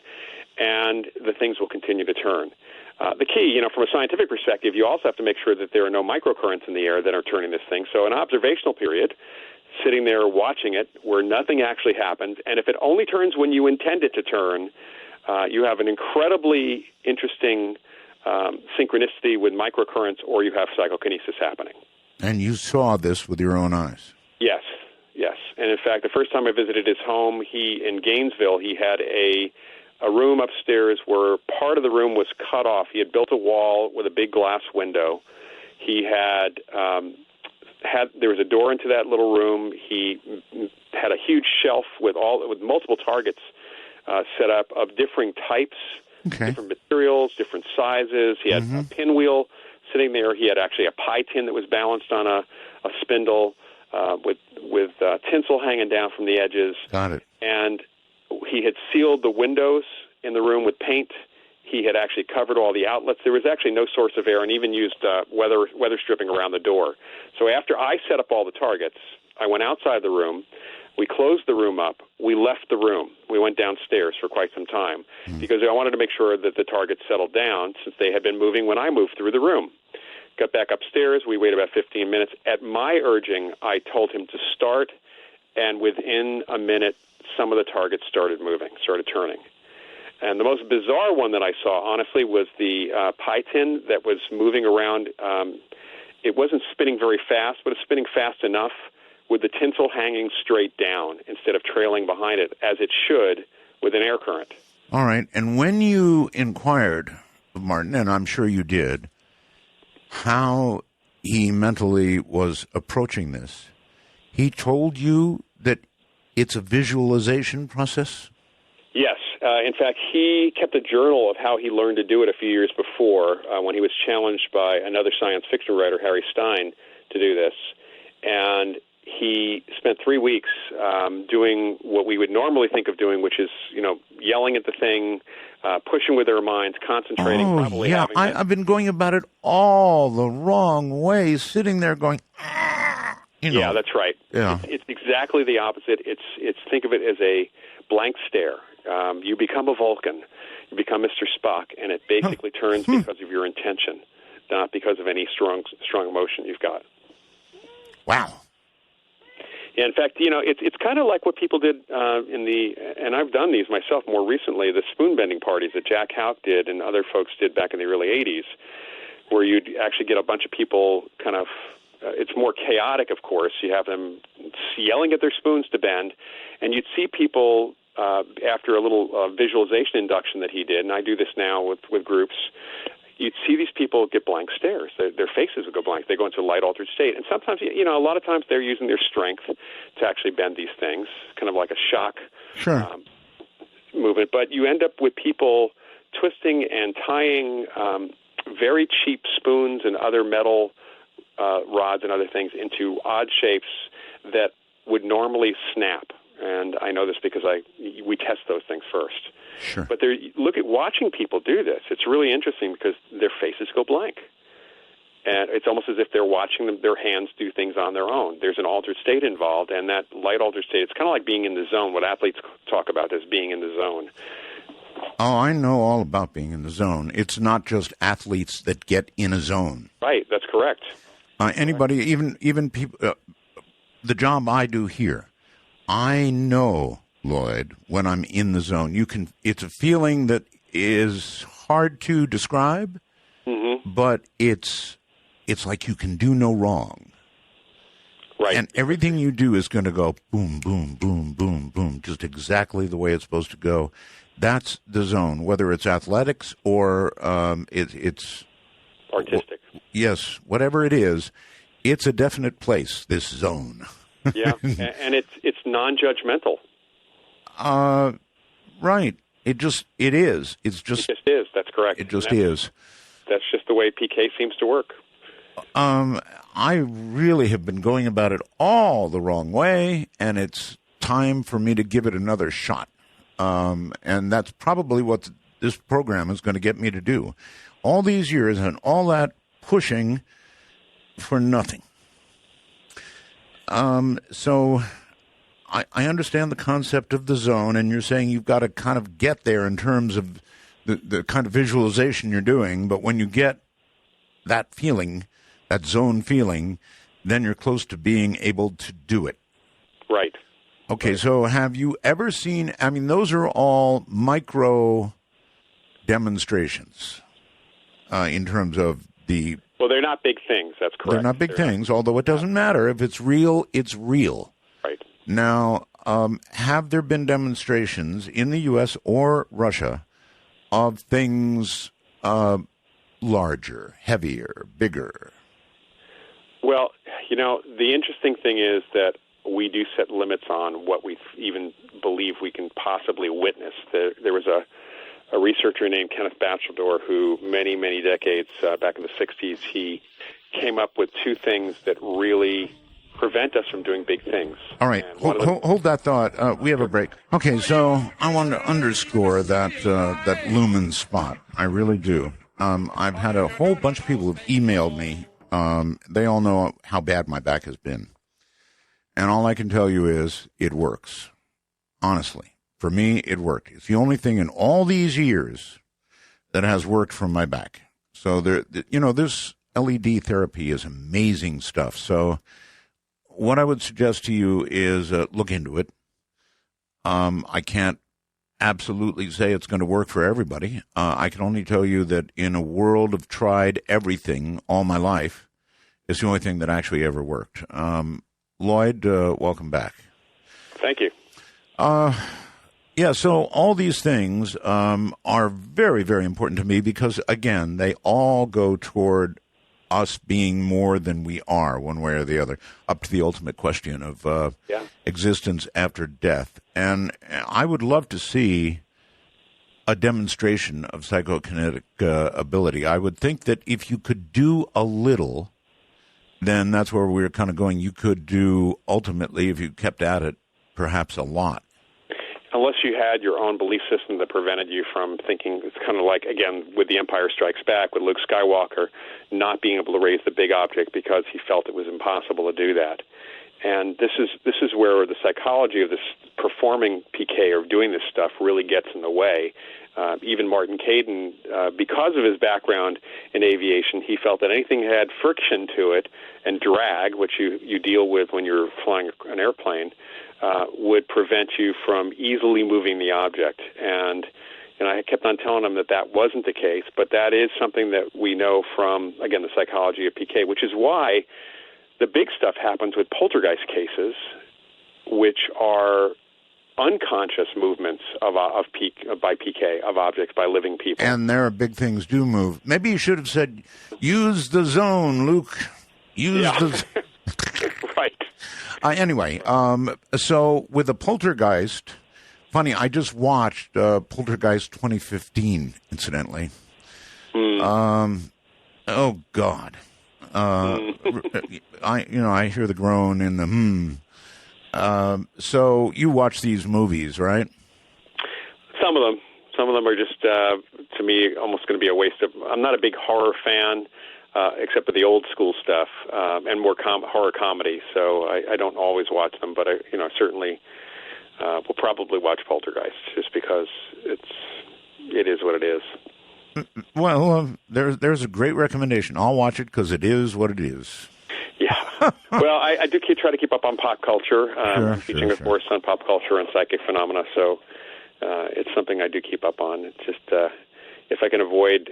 and the things will continue to turn. The key, from a scientific perspective, you also have to make sure that there are no microcurrents in the air that are turning this thing. So an observational period, sitting there watching it where nothing actually happens, and if it only turns when you intend it to turn, you have an incredibly interesting synchronicity with microcurrents, or you have psychokinesis happening. And you saw this with your own eyes? Yes. And in fact, the first time I visited his home, in Gainesville, he had a room upstairs where part of the room was cut off. He had built a wall with a big glass window. He had there was a door into that little room. He had a huge shelf with multiple targets set up of different types, different materials, different sizes. He had a pinwheel sitting there. He had actually a pie tin that was balanced on a spindle with tinsel hanging down from the edges. Got it. And he had sealed the windows in the room with paint. He had actually covered all the outlets. There was actually no source of air, and even used weather stripping around the door. So after I set up all the targets, I went outside the room. We closed the room up. We left the room. We went downstairs for quite some time because I wanted to make sure that the targets settled down, since they had been moving when I moved through the room. Got back upstairs. We waited about 15 minutes. At my urging, I told him to start, and within a minute, some of the targets started moving, started turning. And the most bizarre one that I saw, honestly, was the pie tin that was moving around. It wasn't spinning very fast, but it's spinning fast enough with the tinsel hanging straight down instead of trailing behind it, as it should with an air current. All right. And when you inquired of Martin, and I'm sure you did, how he mentally was approaching this, he told you that it's a visualization process? Yes. In fact, he kept a journal of how he learned to do it a few years before, when he was challenged by another science fiction writer, Harry Stein, to do this. And he spent 3 weeks doing what we would normally think of doing, which is, yelling at the thing, pushing with their minds, concentrating. Oh, yeah. I've been going about it all the wrong way, sitting there going, Yeah, that's right. Yeah. It's exactly the opposite. It's think of it as a blank stare. You become a Vulcan. You become Mr. Spock, and it basically turns because of your intention, not because of any strong emotion you've got. Wow. Yeah, in fact, it's kind of like what people did and I've done these myself more recently, the spoon bending parties that Jack Houck did and other folks did back in the early 80s, where you'd actually get a bunch of people kind of, it's more chaotic, of course. You have them yelling at their spoons to bend, and you'd see people after a little visualization induction that he did, and I do this now with groups, you'd see these people get blank stares. Their faces would go blank. They go into a light-altered state. And sometimes, a lot of times they're using their strength to actually bend these things, kind of like a shock movement. But you end up with people twisting and tying very cheap spoons and other metal rods and other things into odd shapes that would normally snap. And I know this because we test those things first. Sure. But look at watching people do this. It's really interesting because their faces go blank. And it's almost as if they're watching their hands do things on their own. There's an altered state involved, and that light altered state, it's kind of like being in the zone, what athletes talk about as being in the zone. Oh, I know all about being in the zone. It's not just athletes that get in a zone. Right, that's correct. Anybody, even people, the job I do here, I know, Loyd, when I'm in the zone. It's a feeling that is hard to describe, but it's like you can do no wrong. Right. And everything you do is going to go boom, boom, boom, boom, boom, just exactly the way it's supposed to go. That's the zone, whether it's athletics or it's artistic. Yes, whatever it is, it's a definite place, this zone. Yeah, and it's non-judgmental. Right. It is. It just is. That's correct. It just is. That's just the way PK seems to work. I really have been going about it all the wrong way, and it's time for me to give it another shot. And that's probably what this program is going to get me to do. All these years and all that pushing for nothing. So I understand the concept of the zone, and you're saying you've got to kind of get there in terms of the kind of visualization you're doing. But when you get that feeling, that zone feeling, then you're close to being able to do it. Right. Okay, so have you ever seen, I mean, those are all micro demonstrations in terms of the... Well, they're not big things, that's correct. They're not big things, although it doesn't matter. If it's real, it's real. Right. Now, have there been demonstrations in the U.S. or Russia of things larger, heavier, bigger? Well, the interesting thing is that we do set limits on what we even believe we can possibly witness. There was a researcher named Kenneth Batcheldor who many, many decades back in the 60s, he came up with two things that really prevent us from doing big things. All right, hold that thought. We have a break. Okay, so I want to underscore that lumen spot. I really do. I've had a whole bunch of people who've emailed me. They all know how bad my back has been. And all I can tell you is it works. Honestly, for me, it worked. It's the only thing in all these years that has worked for my back. So this LED therapy is amazing stuff. So what I would suggest to you is look into it. I can't absolutely say it's going to work for everybody. I can only tell you that in a world of tried everything all my life, it's the only thing that actually ever worked. Loyd, welcome back. Thank you. Yeah, so all these things are very, very important to me because, again, they all go toward us being more than we are, one way or the other, up to the ultimate question of existence after death. And I would love to see a demonstration of psychokinetic ability. I would think that if you could do a little, then that's where we're kind of going. You could do, ultimately, if you kept at it, perhaps a lot. Unless you had your own belief system that prevented you from thinking, it's kind of like, again, with The Empire Strikes Back, with Luke Skywalker not being able to raise the big object because he felt it was impossible to do that. And this is where the psychology of this performing PK or doing this stuff really gets in the way. Even Martin Caidin, because of his background in aviation, he felt that anything that had friction to it and drag, which you deal with when you're flying an airplane, would prevent you from easily moving the object. And I kept on telling him that wasn't the case, but that is something that we know from, again, the psychology of PK, which is why the big stuff happens with poltergeist cases, which are unconscious movements by PK of objects by living people. And there are big things do move. Maybe you should have said, use the zone, Luke. Use the Right. Anyway, so with the Poltergeist, funny, I just watched Poltergeist 2015, incidentally. Oh, God. I hear the groan in the So you watch these movies, right? Some of them. Some of them are just, to me, almost going to be a waste of... I'm not a big horror fan, except for the old school stuff, and more horror comedy. So I don't always watch them, but I certainly will probably watch Poltergeist just because it is what it is. Well, there's a great recommendation. I'll watch it because it is what it is. Well, I do try to keep up on pop culture. I'm teaching a course on pop culture and psychic phenomena, so it's something I do keep up on. It's just if I can avoid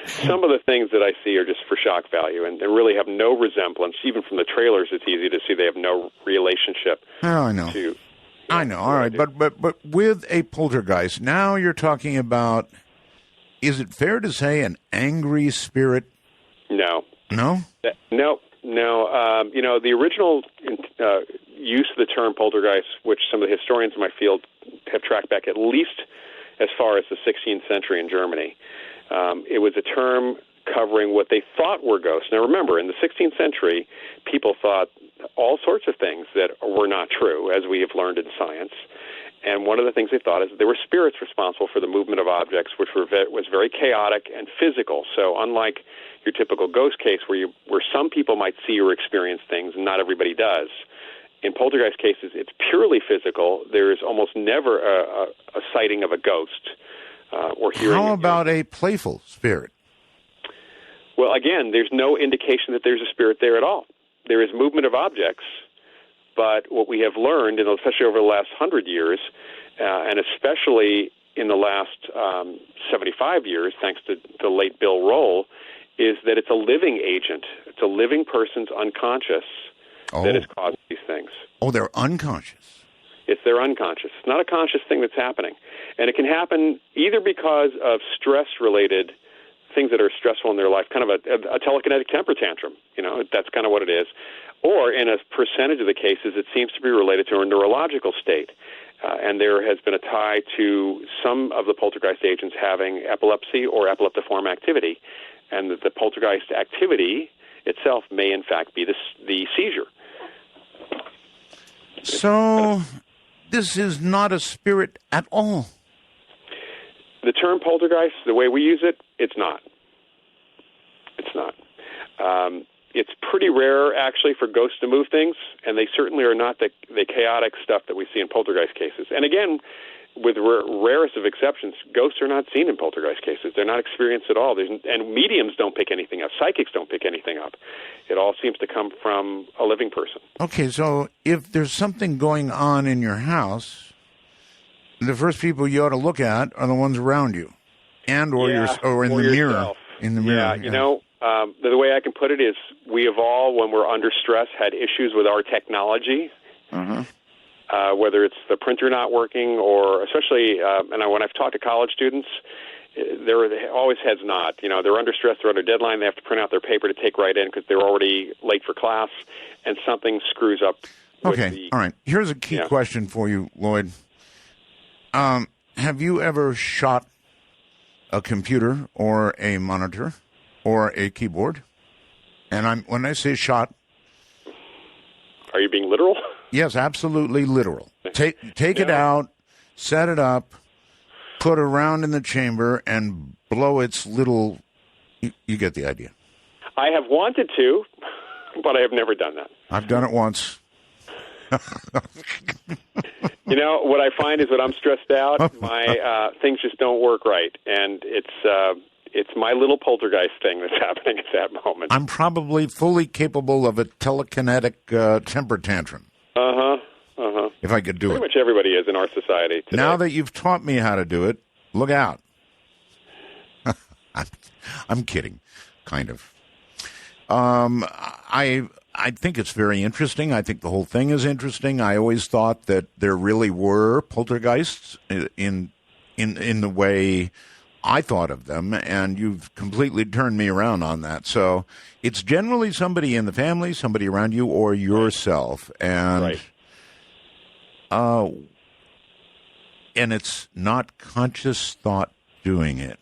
some of the things that I see are just for shock value and really have no resemblance. Even from the trailers, it's easy to see they have no relationship. Oh, I know. I know. All right, but with a poltergeist, now you're talking about. Is it fair to say an angry spirit? No. No. No. The original use of the term poltergeist, which some of the historians in my field have tracked back at least as far as the 16th century in Germany. It was a term covering what they thought were ghosts. Now, remember, in the 16th century, people thought all sorts of things that were not true, as we have learned in science. And one of the things they thought is that there were spirits responsible for the movement of objects, which was very chaotic and physical. So unlike your typical ghost case where some people might see or experience things and not everybody does, in poltergeist cases, it's purely physical. There is almost never a sighting of a ghost or hearing. How about a playful spirit? Well, again, there's no indication that there's a spirit there at all. There is movement of objects, but what we have learned, and especially over the last 100 years, and especially in the last 75 years, thanks to the late Bill Roll, is that it's a living agent. It's a living person's unconscious that has caused these things. Oh, they're unconscious. It's their unconscious. It's not a conscious thing that's happening. And it can happen either because of stress-related things that are stressful in their life, kind of a telekinetic temper tantrum. That's kind of what it is. Or in a percentage of the cases, it seems to be related to a neurological state. And there has been a tie to some of the poltergeist agents having epilepsy or epileptiform activity, and that the poltergeist activity itself may, in fact, be the seizure. So this is not a spirit at all. The term poltergeist, the way we use it, it's not. It's not. It's pretty rare, actually, for ghosts to move things, and they certainly are not the chaotic stuff that we see in poltergeist cases. And again, with rarest of exceptions, ghosts are not seen in poltergeist cases. They're not experienced at all. And mediums don't pick anything up. Psychics don't pick anything up. It all seems to come from a living person. Okay, so if there's something going on in your house, the first people you ought to look at are the ones around you, and or in the mirror. Yourself. In the mirror. Yeah, the way I can put it is we have all, when we're under stress, had issues with our technology. Uh-huh. Whether it's the printer not working or especially, when I've talked to college students, there always heads nod. They're under stress, they're under deadline, they have to print out their paper to take right in because they're already late for class, and something screws up. Okay, all right. Here's a key question for you, Loyd. Have you ever shot a computer or a monitor or a keyboard? And when I say shot... Are you being literal? Yes, absolutely literal. Take it out, set it up, put it around in the chamber, and blow its little... You get the idea. I have wanted to, but I have never done that. I've done it once. What I find is when I'm stressed out, my things just don't work right, and it's my little poltergeist thing that's happening at that moment. I'm probably fully capable of a telekinetic temper tantrum. If I could do Pretty much everybody is in our society today. Now that you've taught me how to do it, look out. I'm kidding, kind of. I think it's very interesting. I think the whole thing is interesting. I always thought that there really were poltergeists in the way I thought of them, and you've completely turned me around on that. So it's generally somebody in the family, somebody around you, or yourself, and and it's not conscious thought doing it.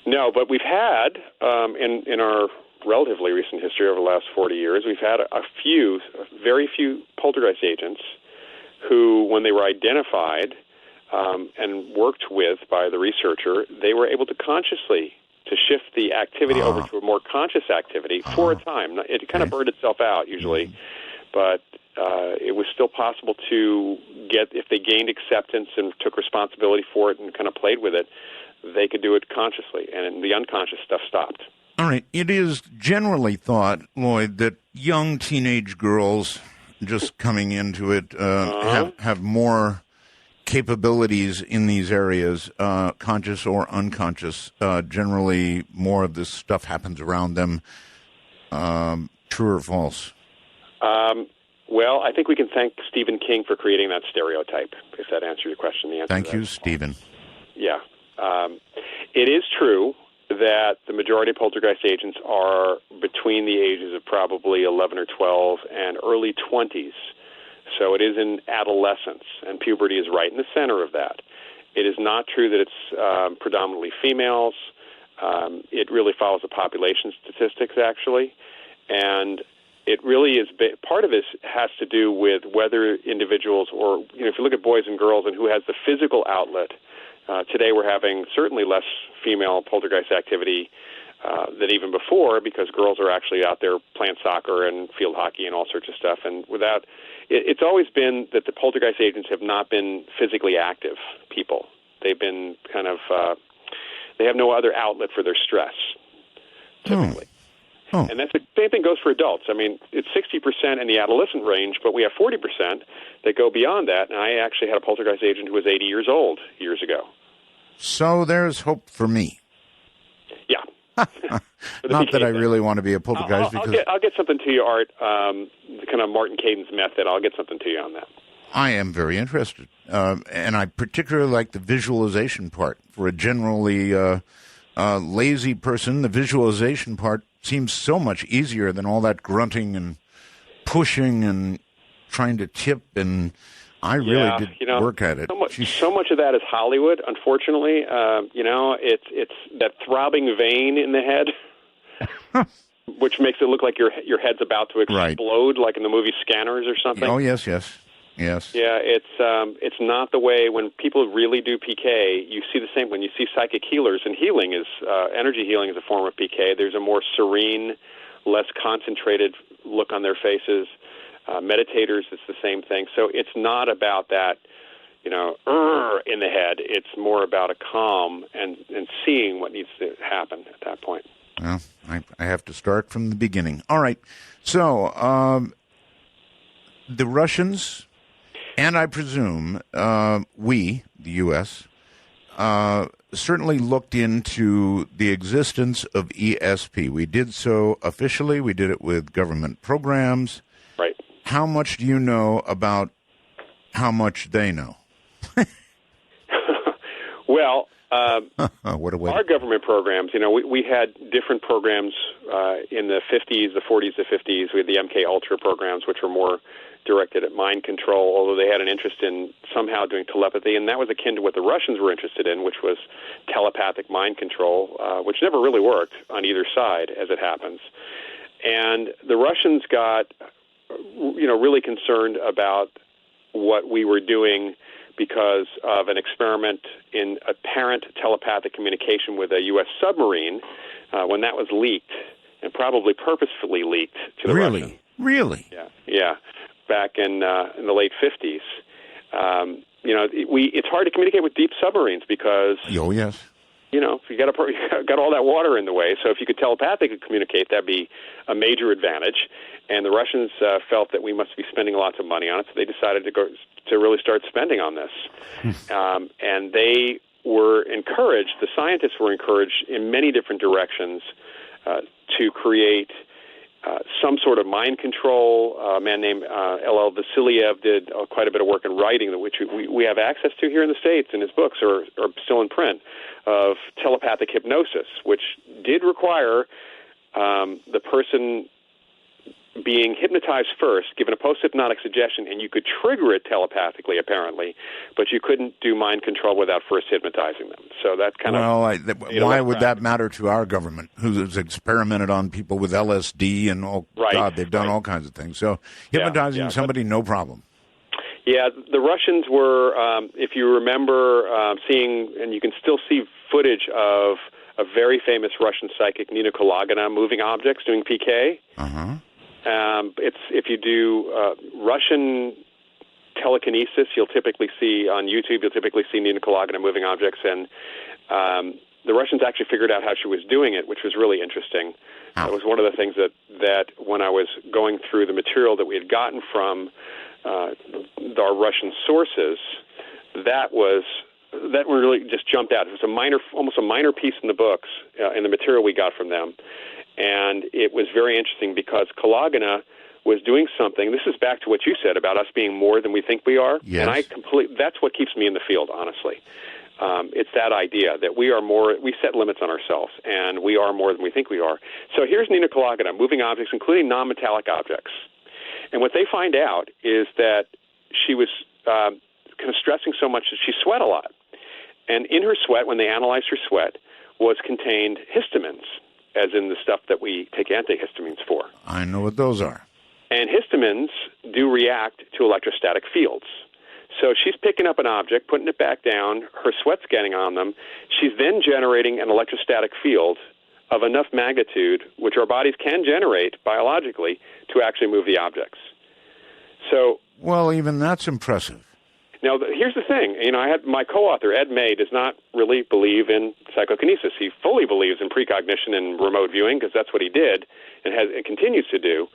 No, but we've had in our relatively recent history over the last 40 years, we've had very few poltergeist agents who, when they were identified and worked with by the researcher, they were able to consciously shift the activity over to a more conscious activity for a time. It kind of burned itself out usually, but it was still possible to get, if they gained acceptance and took responsibility for it and kind of played with it, they could do it consciously, and the unconscious stuff stopped. All right. It is generally thought, Loyd, that young teenage girls just coming into it have more capabilities in these areas, conscious or unconscious. Generally, more of this stuff happens around them. True or false? Well, I think we can thank Stephen King for creating that stereotype, if that answers your question. The answer Thank you, Stephen. Yeah. It is true that the majority of poltergeist agents are between the ages of probably 11 or 12 and early 20s. So it is in adolescence, and puberty is right in the center of that. It is not true that it's predominantly females. It really follows the population statistics, actually. And it really is, part of this has to do with whether individuals, or if you look at boys and girls and who has the physical outlet. Today we're having certainly less female poltergeist activity than even before, because girls are actually out there playing soccer and field hockey and all sorts of stuff. And it's always been that the poltergeist agents have not been physically active people. They've been kind of, they have no other outlet for their stress, typically. Oh. And that's the same thing goes for adults. I mean, it's 60% in the adolescent range, but we have 40% that go beyond that. And I actually had a poltergeist agent who was 80 years old years ago. So there's hope for me. Yeah. Not that I really want to be a poltergeist. I'll get something to you, Art, the kind of Martin Caden's method. I'll get something to you on that. I am very interested. And I particularly like the visualization part. For a generally lazy person, the visualization part seems so much easier than all that grunting and pushing and trying to tip, and I really did work at it. So much of that is Hollywood, unfortunately. It's that throbbing vein in the head, which makes it look like your head's about to explode, like in the movie Scanners or something. Oh, yes. Yeah, it's not the way when people really do PK. You see the same when you see psychic healers, and healing is energy healing is a form of PK. There's a more serene, less concentrated look on their faces. Meditators, it's the same thing. So it's not about that, in the head. It's more about a calm and seeing what needs to happen at that point. Well, I have to start from the beginning. All right. So the Russians, and I presume we, the U.S., certainly looked into the existence of ESP. We did so officially. We did it with government programs. Right. How much do you know about how much they know? Well, what a way our government programs, we had different programs in the 50s, the 40s, the 50s. We had the MK Ultra programs, which were more directed at mind control, although they had an interest in somehow doing telepathy, and that was akin to what the Russians were interested in, which was telepathic mind control, which never really worked on either side, as it happens. And the Russians got, really concerned about what we were doing because of an experiment in apparent telepathic communication with a U.S. submarine when that was leaked, and probably purposefully leaked to the Russians. Really? Yeah. Back in the late 50s. It's hard to communicate with deep submarines because... Oh, yes. You got all that water in the way, so if you could telepathically communicate, that'd be a major advantage. And the Russians felt that we must be spending lots of money on it, so they decided to really start spending on this. And they were encouraged, the scientists were encouraged in many different directions to create some sort of mind control. A man named L.L. Vasiliev did quite a bit of work in writing, which we have access to here in the States, and his books are still in print, of telepathic hypnosis, which did require the person being hypnotized first, given a post-hypnotic suggestion, and you could trigger it telepathically, apparently, but you couldn't do mind control without first hypnotizing them. So that kind of... why would that matter to our government, who's experimented on people with LSD and, they've done all kinds of things. So hypnotizing somebody, no problem. Yeah, the Russians were, if you remember, seeing, and you can still see footage of a very famous Russian psychic, Nina Kolagina, moving objects, doing PK. Uh-huh. If you do Russian telekinesis, you'll typically see on YouTube. You'll typically see Nina Kolagina moving objects, and the Russians actually figured out how she was doing it, which was really interesting. It was one of the things that when I was going through the material that we had gotten from our Russian sources, that really just jumped out. It was almost a minor piece in the books, in the material we got from them. And it was very interesting because Kalagina was doing something. This is back to what you said about us being more than we think we are. Yes. And that's what keeps me in the field, honestly. It's that idea that we set limits on ourselves, and we are more than we think we are. So here's Nina Kalagina, moving objects, including non-metallic objects. And what they find out is that she was kind of stressing so much that she sweat a lot. And in her sweat, when they analyzed her sweat, was contained histamines, as in the stuff that we take antihistamines for. I know what those are. And histamines do react to electrostatic fields. So she's picking up an object, putting it back down, her sweat's getting on them. She's then generating an electrostatic field of enough magnitude, which our bodies can generate biologically, to actually move the objects. So, well, even that's impressive. Now, here's the thing. I had my co-author, Ed May, does not really believe in psychokinesis. He fully believes in precognition and remote viewing because that's what he did and continues to do.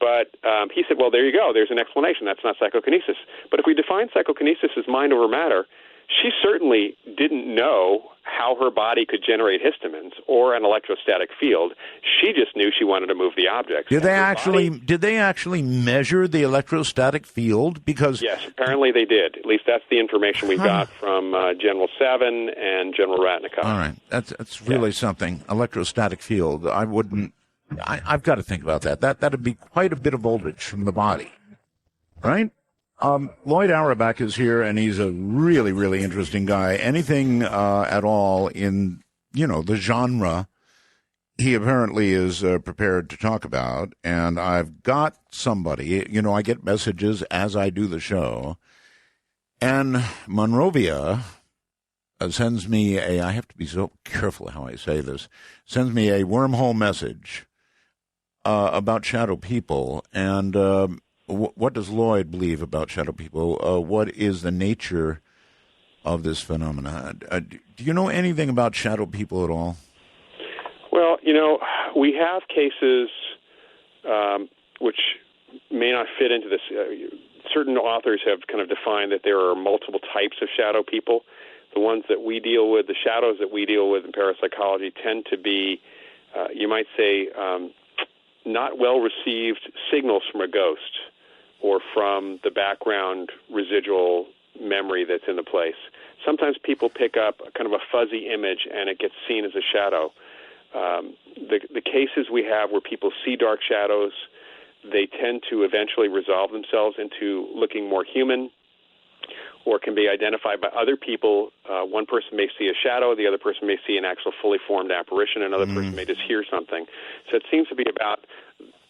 But he said, well, there you go. There's an explanation. That's not psychokinesis. But if we define psychokinesis as mind over matter, she certainly didn't know how her body could generate histamines or an electrostatic field. She just knew she wanted to move the objects. Did they actually measure the electrostatic field? Because yes, apparently they did. At least that's the information we got from General Savin and General Ratnikov. All right, that's really something. Electrostatic field. I've got to think about that. That'd be quite a bit of voltage from the body, right? Loyd Auerbach is here, and he's a really, really interesting guy. Anything at all in, the genre, he apparently is prepared to talk about. And I've got somebody, I get messages as I do the show, and Monrovia sends me I have to be so careful how I say this, sends me a wormhole message about shadow people. And what does Loyd believe about shadow people? What is the nature of this phenomenon? Do you know anything about shadow people at all? Well, we have cases which may not fit into this. Certain authors have kind of defined that there are multiple types of shadow people. The ones that we deal with, the shadows that we deal with in parapsychology tend to be, you might say, not well-received signals from a ghost or from the background residual memory that's in the place. Sometimes people pick up a kind of a fuzzy image and it gets seen as a shadow. The cases we have where people see dark shadows, they tend to eventually resolve themselves into looking more human or can be identified by other people. One person may see a shadow, the other person may see an actual fully formed apparition, another person may just hear something. So it seems to be about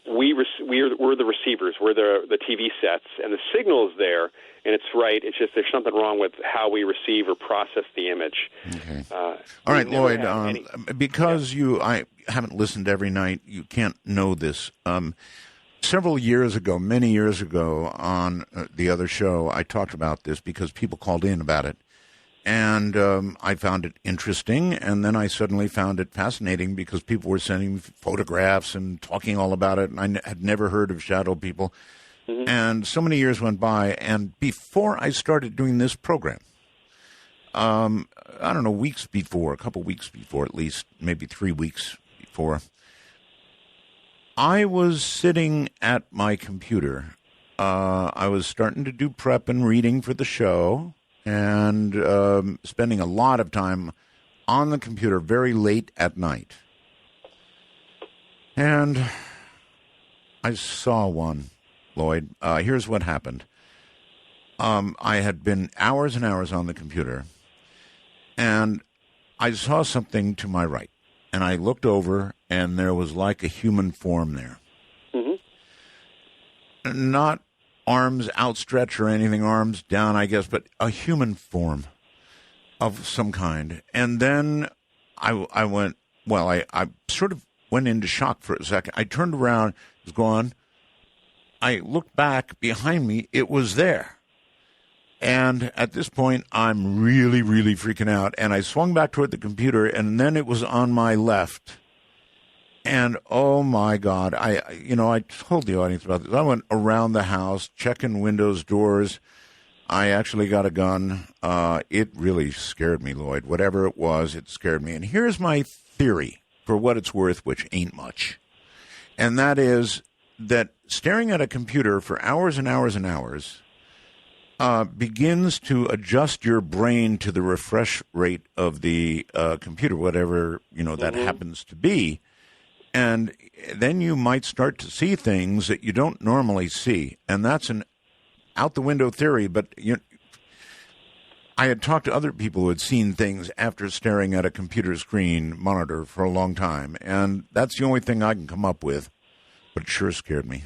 we're the receivers, we're the TV sets, and the signal is there, and it's right. It's just there's something wrong with how we receive or process the image. Okay. All right, Loyd, because I haven't listened every night, you can't know this. Several years ago, many years ago, on the other show, I talked about this because people called in about it. And I found it interesting, and then I suddenly found it fascinating because people were sending photographs and talking all about it, and I had never heard of shadow people. Mm-hmm. And so many years went by, and before I started doing this program, I don't know, a couple weeks before at least, maybe 3 weeks before, I was sitting at my computer. I was starting to do prep and reading for the show, and spending a lot of time on the computer very late at night. And I saw one, Loyd. Here's what happened. I had been hours and hours on the computer, and I saw something to my right. And I looked over, and there was like a human form there. Mm-hmm. Not arms outstretched or anything, arms down, I guess, but a human form of some kind. And then I went, I sort of went into shock for a second. I turned around, it was gone. I looked back behind me, it was there. And at this point, I'm really, really freaking out. And I swung back toward the computer, and then it was on my left. And, oh, my God, I told the audience about this. I went around the house, checking windows, doors. I actually got a gun. It really scared me, Loyd. Whatever it was, it scared me. And here's my theory, for what it's worth, which ain't much. And that is that staring at a computer for hours and hours and hours begins to adjust your brain to the refresh rate of the computer, whatever, that happens to be. And then you might start to see things that you don't normally see. And that's an out-the-window theory, but I had talked to other people who had seen things after staring at a computer screen monitor for a long time. And that's the only thing I can come up with. But it sure scared me.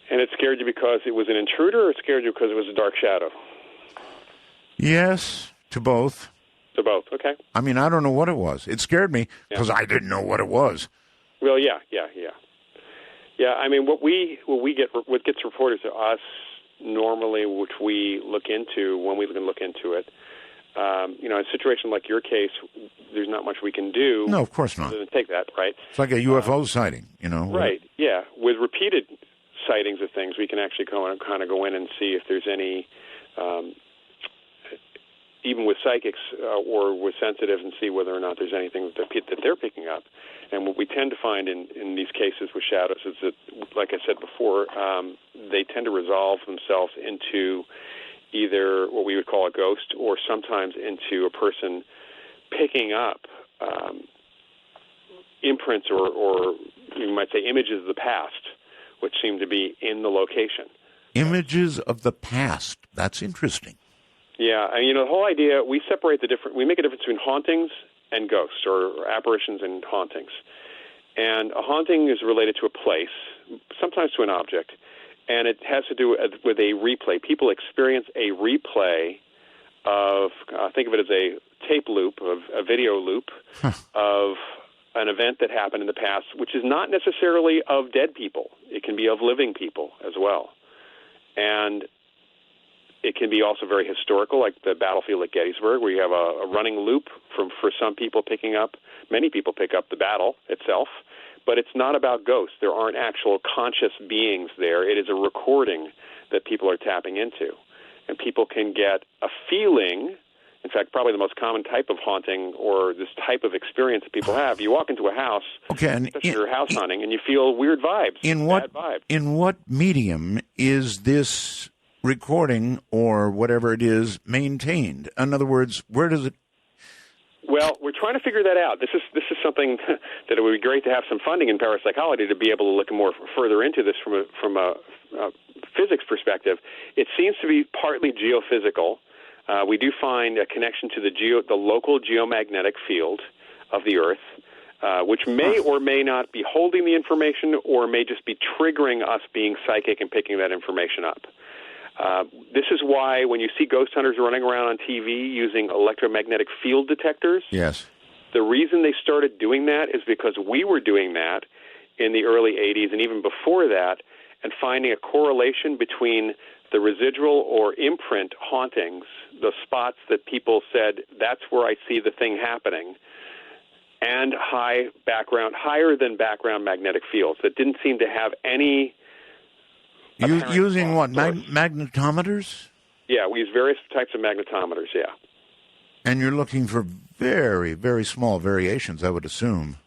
And it scared you because it was an intruder, or it scared you because it was a dark shadow? Yes, to both. To both, okay. I mean, I don't know what it was. It scared me because I didn't know what it was. Well, yeah. Yeah, I mean, what gets reported to us normally, which we look into when we can look into it, in a situation like your case, there's not much we can do. No, of course not. Other than take that, right? It's like a UFO sighting, Right, yeah. With repeated sightings of things, we can actually kind of go in and see if there's any, even with psychics or with sensitives, and see whether or not there's anything that they're picking up. And what we tend to find in these cases with shadows is that, like I said before, they tend to resolve themselves into either what we would call a ghost, or sometimes into a person picking up imprints or you might say images of the past, which seem to be in the location. Images of the past. That's interesting. Yeah, and the whole idea, we make a difference between hauntings and ghosts, or apparitions and hauntings. And a haunting is related to a place, sometimes to an object, and it has to do with a replay. People experience a replay of, think of it as a tape loop, of a video loop of an event that happened in the past, which is not necessarily of dead people. It can be of living people as well. And it can be also very historical, like the battlefield at Gettysburg, where you have a running loop for some people picking up. Many people pick up the battle itself, but it's not about ghosts. There aren't actual conscious beings there. It is a recording that people are tapping into. And people can get a feeling, in fact, probably the most common type of haunting or this type of experience that people have. You walk into a house, especially you're house hunting, and you feel weird vibes, bad vibes. In what medium is this recording or whatever it is maintained? In other words, where does it? Well, we're trying to figure that out. This is something that it would be great to have some funding in parapsychology to be able to look more further into this from a physics perspective. It seems to be partly geophysical. We do find a connection to the local geomagnetic field of the Earth, which may or may not be holding the information, or may just be triggering us being psychic and picking that information up. This is why when you see ghost hunters running around on TV using electromagnetic field detectors, yes, the reason they started doing that is because we were doing that in the early 80s and even before that, and finding a correlation between the residual or imprint hauntings, the spots that people said, that's where I see the thing happening, and higher than background magnetic fields that didn't seem to have any. Using what, magnetometers? Yeah, we use various types of magnetometers, yeah. And you're looking for very, very small variations, I would assume.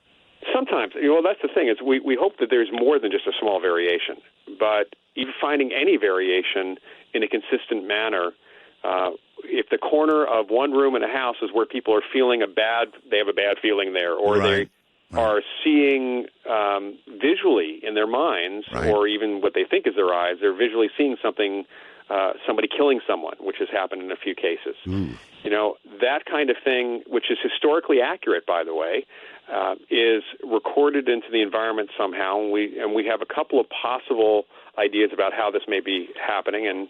Sometimes. That's the thing. Is we hope that there's more than just a small variation. But even finding any variation in a consistent manner, if the corner of one room in a house is where people are feeling they have a bad feeling there, or right. They are seeing visually in their minds, right. or even what they think is their eyes, they're visually seeing something, somebody killing someone, which has happened in a few cases. That kind of thing, which is historically accurate, by the way, is recorded into the environment somehow, and we have a couple of possible ideas about how this may be happening, and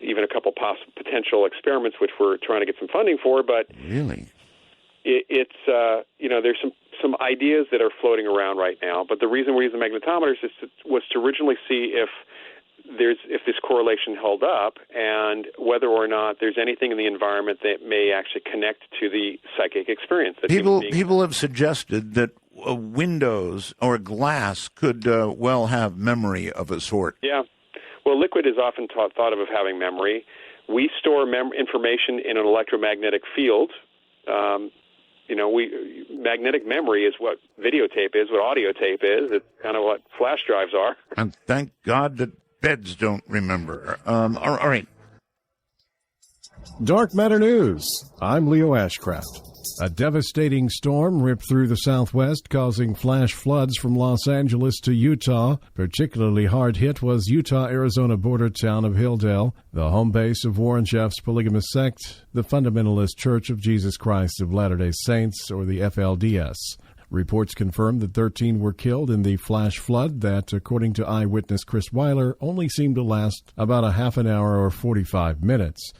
even a couple potential experiments which we're trying to get some funding for. But really, it's there's some ideas that are floating around right now. But the reason we're using magnetometers was to originally see if if this correlation held up, and whether or not there's anything in the environment that may actually connect to the psychic experience. That people have suggested that windows or glass could well have memory of a sort. Yeah. Well, liquid is often thought of having memory. We store information in an electromagnetic field. Magnetic memory is what videotape is, what audio tape is. It's kind of what flash drives are. And thank God that beds don't remember. All right. Dark Matter News. I'm Leo Ashcraft. A devastating storm ripped through the Southwest, causing flash floods from Los Angeles to Utah. Particularly hard hit was Utah-Arizona border town of Hilldale, the home base of Warren Jeff's polygamous sect, the Fundamentalist Church of Jesus Christ of Latter-day Saints, or the FLDS. Reports confirmed that 13 were killed in the flash flood that, according to eyewitness Chris Weiler, only seemed to last about a half an hour or 45 minutes.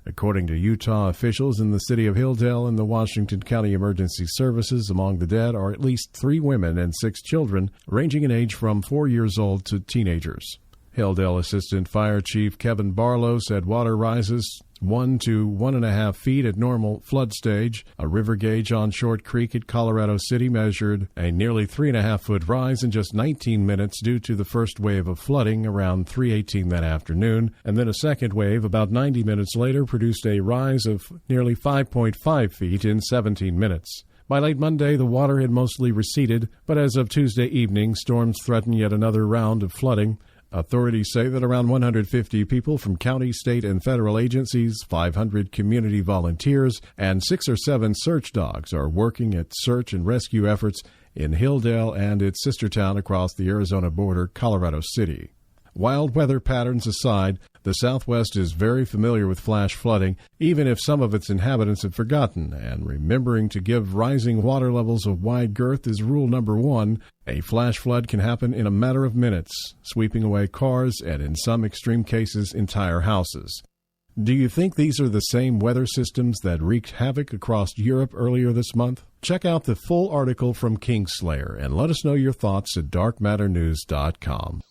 According to Utah officials in the city of Hilldale and the Washington County Emergency Services, among the dead are at least 3 women and 6 children, ranging in age from 4 years old to teenagers. Hilldale Assistant Fire Chief Kevin Barlow said water rises 1 to 1.5 feet at normal flood stage. A river gauge on Short Creek at Colorado City measured a nearly 3.5-foot rise in just 19 minutes due to the first wave of flooding around 3:18 that afternoon, and then a second wave about 90 minutes later produced a rise of nearly 5.5 feet in 17 minutes. By late Monday, the water had mostly receded, but as of Tuesday evening, storms threaten yet another round of flooding. Authorities say that around 150 people from county, state, and federal agencies, 500 community volunteers, and 6 or 7 search dogs are working at search and rescue efforts in Hilldale and its sister town across the Arizona border, Colorado City. Wild weather patterns aside, the Southwest is very familiar with flash flooding, even if some of its inhabitants have forgotten, and remembering to give rising water levels a wide girth is rule number 1. A flash flood can happen in a matter of minutes, sweeping away cars and, in some extreme cases, entire houses. Do you think these are the same weather systems that wreaked havoc across Europe earlier this month? Check out the full article from Kingslayer and let us know your thoughts at darkmatternews.com.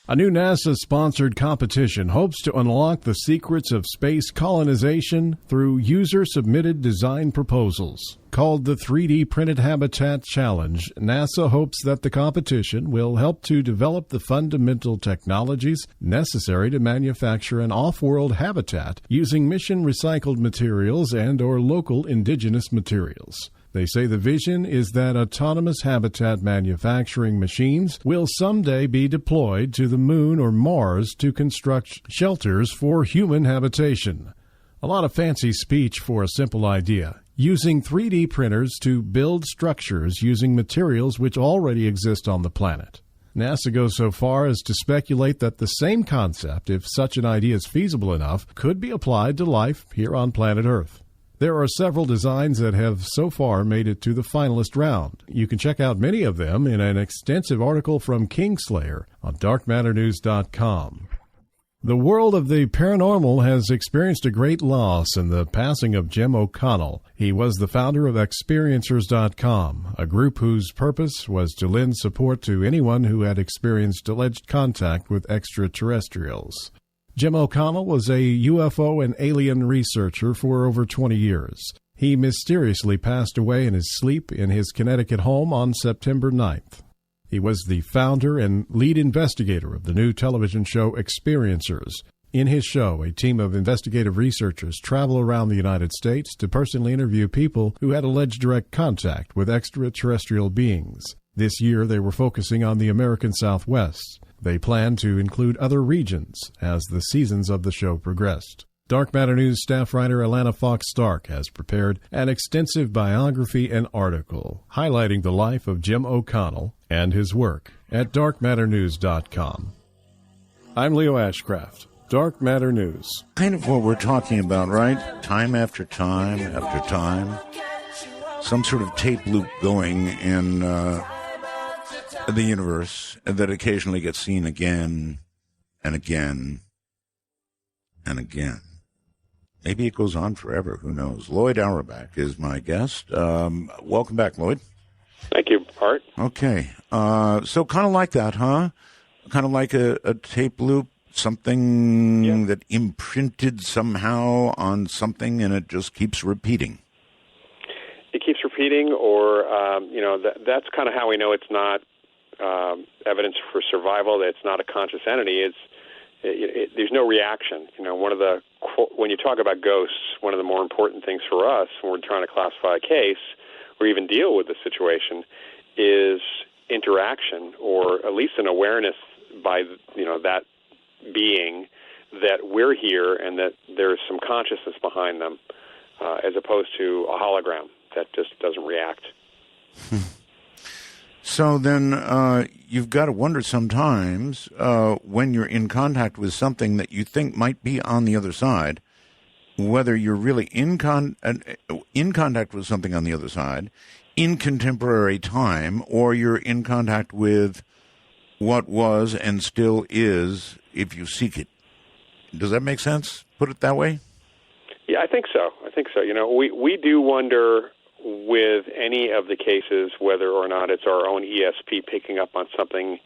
A new NASA-sponsored competition hopes to unlock the secrets of space colonization through user-submitted design proposals. Called the 3D Printed Habitat Challenge, NASA hopes that the competition will help to develop the fundamental technologies necessary to manufacture an off-world habitat using mission-recycled materials and/or local indigenous materials. They say the vision is that autonomous habitat manufacturing machines will someday be deployed to the moon or Mars to construct shelters for human habitation. A lot of fancy speech for a simple idea. Using 3D printers to build structures using materials which already exist on the planet. NASA goes so far as to speculate that the same concept, if such an idea is feasible enough, could be applied to life here on planet Earth. There are several designs that have so far made it to the finalist round. You can check out many of them in an extensive article from Kingslayer on darkmatternews.com. The world of the paranormal has experienced a great loss in the passing of Jim O'Connell. He was the founder of Experiencers.com, a group whose purpose was to lend support to anyone who had experienced alleged contact with extraterrestrials. Jim O'Connell was a UFO and alien researcher for over 20 years. He mysteriously passed away in his sleep in his Connecticut home on September 9th. He was the founder and lead investigator of the new television show Experiencers. In his show, a team of investigative researchers travel around the United States to personally interview people who had alleged direct contact with extraterrestrial beings. This year, they were focusing on the American Southwest. They plan to include other regions as the seasons of the show progressed. Dark Matter News staff writer Alana Fox Stark has prepared an extensive biography and article highlighting the life of Jim O'Connell and his work at darkmatternews.com. I'm Leo Ashcraft, Dark Matter News. Kind of what we're talking about, right? Time after time after time. Some sort of tape loop going in the universe that occasionally gets seen again and again and again. Maybe it goes on forever. Who knows? Loyd Auerbach is my guest. Welcome back, Loyd. Thank you, Art. Okay. So kind of like that, huh? kind of like a tape loop, something that imprinted somehow on something, and it just keeps repeating. It keeps repeating, or that's kind of how we know it's not evidence for survival. That it's not a conscious entity. There's no reaction. When you talk about ghosts, one of the more important things for us when we're trying to classify a case or even deal with the situation is interaction, or at least an awareness by that being that we're here and that there's some consciousness behind them, as opposed to a hologram that just doesn't react. So then you've got to wonder sometimes when you're in contact with something that you think might be on the other side, whether you're really in contact with something on the other side in contemporary time, or you're in contact with what was and still is if you seek it. Does that make sense? Put it that way? Yeah, I think so. We do wonder with any of the cases whether or not it's our own ESP picking up on something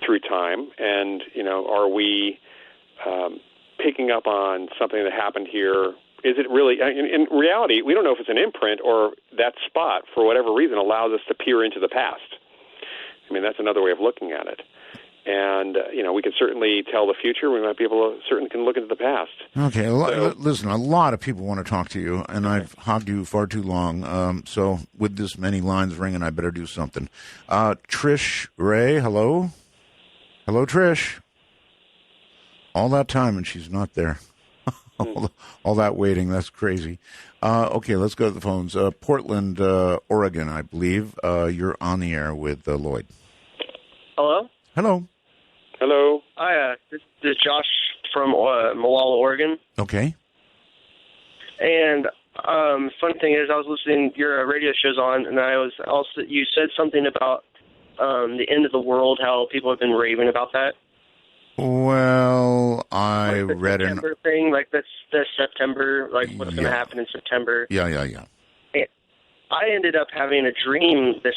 through time, and are we picking up on something that happened here? Is it really, in reality, we don't know if it's an imprint or that spot, for whatever reason, allows us to peer into the past. I mean, that's another way of looking at it. And, we can certainly tell the future. We might be able to, certainly can look into the past. Okay, listen, a lot of people want to talk to you, and I've hogged you far too long. So with this many lines ringing, I better do something. Trish Ray, hello? Hello, Trish. All that time, and she's not there. all that waiting, that's crazy. Okay, let's go to the phones. Portland, Oregon, I believe. You're on the air with Loyd. Hello? Hello. Hello. Hi, this is Josh from Molalla, Oregon. Okay. And fun thing is, I was listening, your radio show's on, and you said something about the end of the world, how people have been raving about that. Well, I read an September thing, like the September, like what's going to happen in September. Yeah. And I ended up having a dream this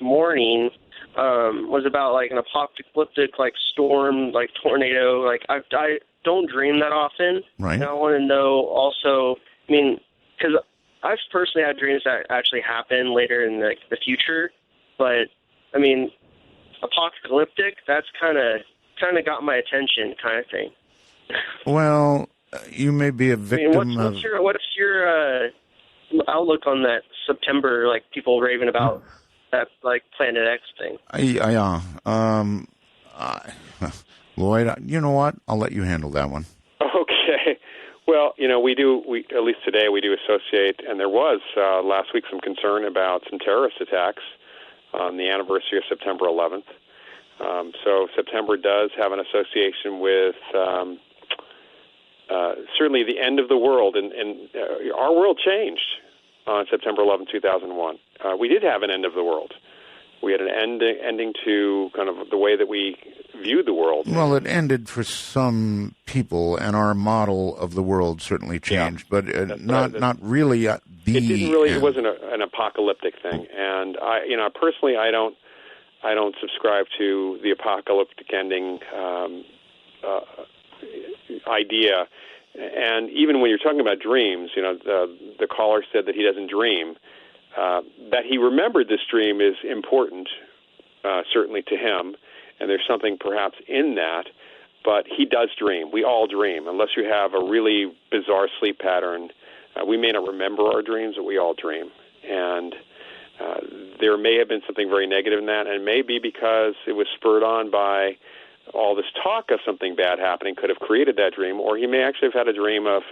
morning. Was about like an apocalyptic like storm, like tornado. Like I don't dream that often. Right. And I want to know also. I mean, because I've personally had dreams that actually happen later in the future, but I mean, apocalyptic. That's kind of got my attention, kind of thing. Well, you may be a victim what's your outlook on that September? Like people raving about. That like Planet X thing. Loyd, you know what? I'll let you handle that one. Okay. Well, we at least today we do associate, and there was last week some concern about some terrorist attacks on the anniversary of September 11th. So September does have an association with certainly the end of the world, and our world changed on September 11, 2001. We did have an end of the world. We had an ending to kind of the way that we viewed the world. Well, it ended for some people, and our model of the world certainly changed, but not really the It didn't really. end. It wasn't an apocalyptic thing, and I personally I don't subscribe to the apocalyptic ending idea. And even when you're talking about dreams, the caller said that he doesn't dream. That he remembered this dream is important, certainly to him, and there's something perhaps in that. But he does dream. We all dream. Unless you have a really bizarre sleep pattern, we may not remember our dreams, but we all dream. And there may have been something very negative in that, and it may be because it was spurred on by all this talk of something bad happening could have created that dream, or he may actually have had a dream of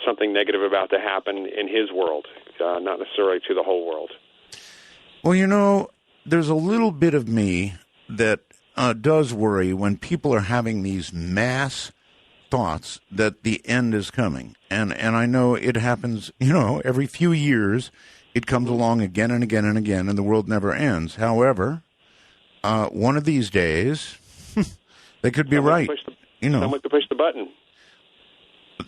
something negative about to happen in his world, not necessarily to the whole world. Well, there's a little bit of me that does worry when people are having these mass thoughts that the end is coming. And I know it happens, every few years it comes along again and again and again, and the world never ends. However, one of these days, they could be right. Someone could push the button.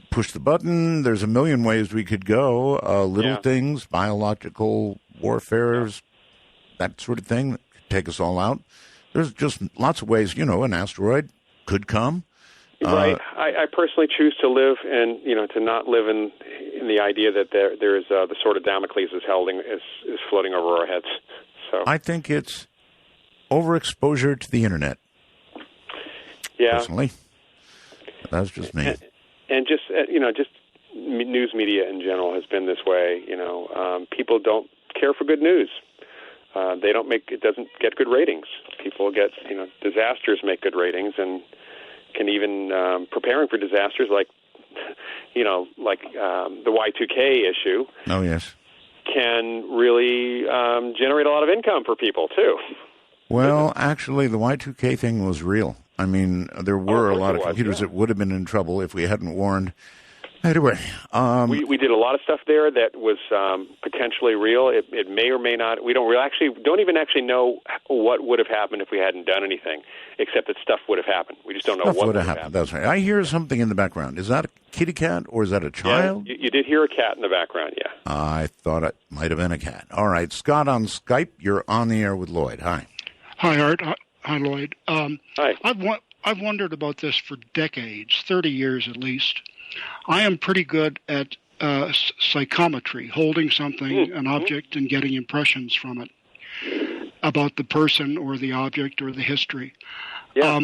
Push the button. There's a million ways we could go. Little things, biological warfares, that sort of thing, that could take us all out. There's just lots of ways, an asteroid could come. Right. I personally choose to live and, to not live in the idea that there is the sword of Damocles is floating over our heads. So I think it's overexposure to the internet. Yeah. Personally. That's just me. And just, just news media in general has been this way. People don't care for good news. It doesn't get good ratings. People get, disasters make good ratings, and can even preparing for disasters like the Y2K issue. Oh, yes. Can really generate a lot of income for people, too. Well, actually, the Y2K thing was real. I mean, there were a lot of computers that would have been in trouble if we hadn't warned. Anyway, we did a lot of stuff there that was potentially real. It may or may not. We don't even know what would have happened if we hadn't done anything, except that stuff would have happened. We just don't know what would have happened. That's right. I hear something in the background. Is that a kitty cat or is that a child? Yeah, you did hear a cat in the background. Yeah. I thought it might have been a cat. All right, Scott on Skype. You're on the air with Loyd. Hi. Hi, Art. Hi, Loyd. Hi. I've wondered about this for decades, 30 years at least. I am pretty good at psychometry, holding something, an object, and getting impressions from it about the person or the object or the history. Yeah.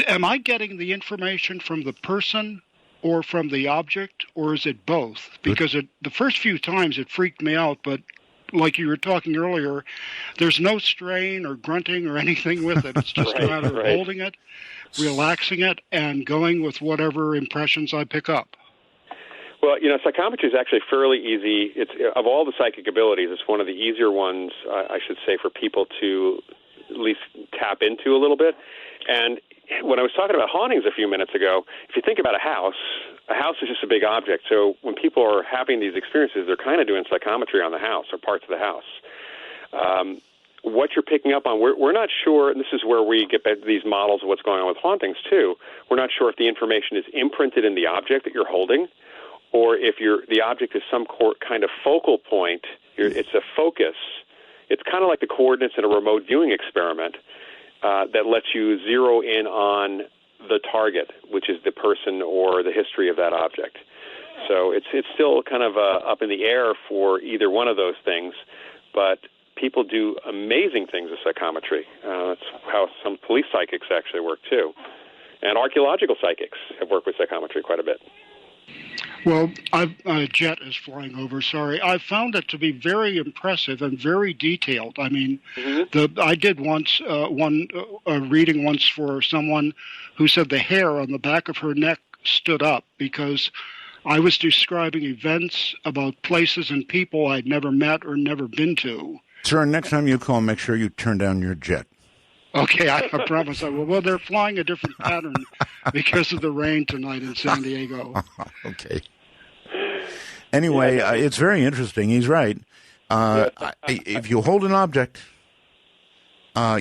Am I getting the information from the person or from the object, or is it both? Because the first few times it freaked me out, but like you were talking earlier, there's no strain or grunting or anything with it. It's just a matter of holding it, relaxing it, and going with whatever impressions I pick up. Well, psychometry is actually fairly easy. It's of all the psychic abilities, it's one of the easier ones, I should say, for people to at least tap into a little bit. And when I was talking about hauntings a few minutes ago, if you think about a house is just a big object. So when people are having these experiences, they're kind of doing psychometry on the house or parts of the house. What you're picking up on, we're not sure, and this is where we get back to these models of what's going on with hauntings too. We're not sure if the information is imprinted in the object that you're holding, or if the object is some kind of focal point. It's a focus. It's kind of like the coordinates in a remote viewing experiment that lets you zero in on the target, which is the person or the history of that object. So it's still kind of up in the air for either one of those things, but people do amazing things with psychometry. That's how some police psychics actually work too, and archaeological psychics have worked with psychometry quite a bit. Well, a jet is flying over, sorry. I found it to be very impressive and very detailed. I mean, I did once a reading once for someone who said the hair on the back of her neck stood up because I was describing events about places and people I'd never met or never been to. Sir, next time you call, make sure you turn down your jet. Okay, I promise I will. Well, they're flying a different pattern because of the rain tonight in San Diego. Okay. Anyway, it's very interesting. He's right. If you hold an object,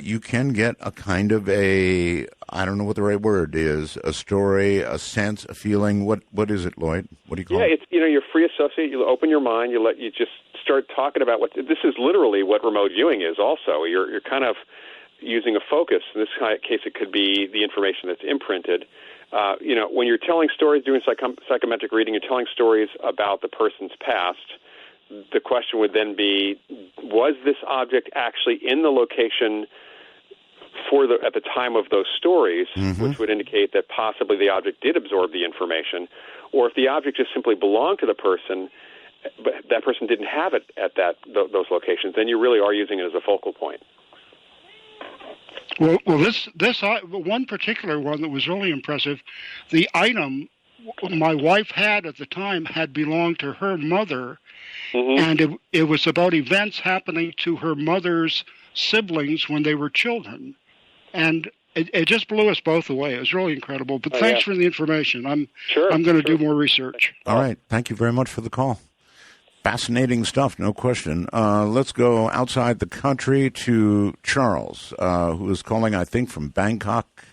you can get a kind of I don't know what the right word is, a story, a sense, a feeling. What is it, Loyd? What do you call it? Yeah, it's, you're free associate. You open your mind. You just start talking about this is literally what remote viewing is also. You're kind of using a focus. In this case, it could be the information that's imprinted. When you're telling stories, doing psychometric reading, you're telling stories about the person's past. The question would then be, was this object actually in the location at the time of those stories, which would indicate that possibly the object did absorb the information, or if the object just simply belonged to the person, but that person didn't have it at those locations, then you really are using it as a focal point. Well, this one particular one that was really impressive, the item my wife had at the time had belonged to her mother, and it was about events happening to her mother's siblings when they were children, and it just blew us both away. It was really incredible. But thanks for the information. I'm going to do more research. All right, thank you very much for the call. Fascinating stuff, no question. Let's go outside the country to Charles, who is calling, I think, from Bangkok,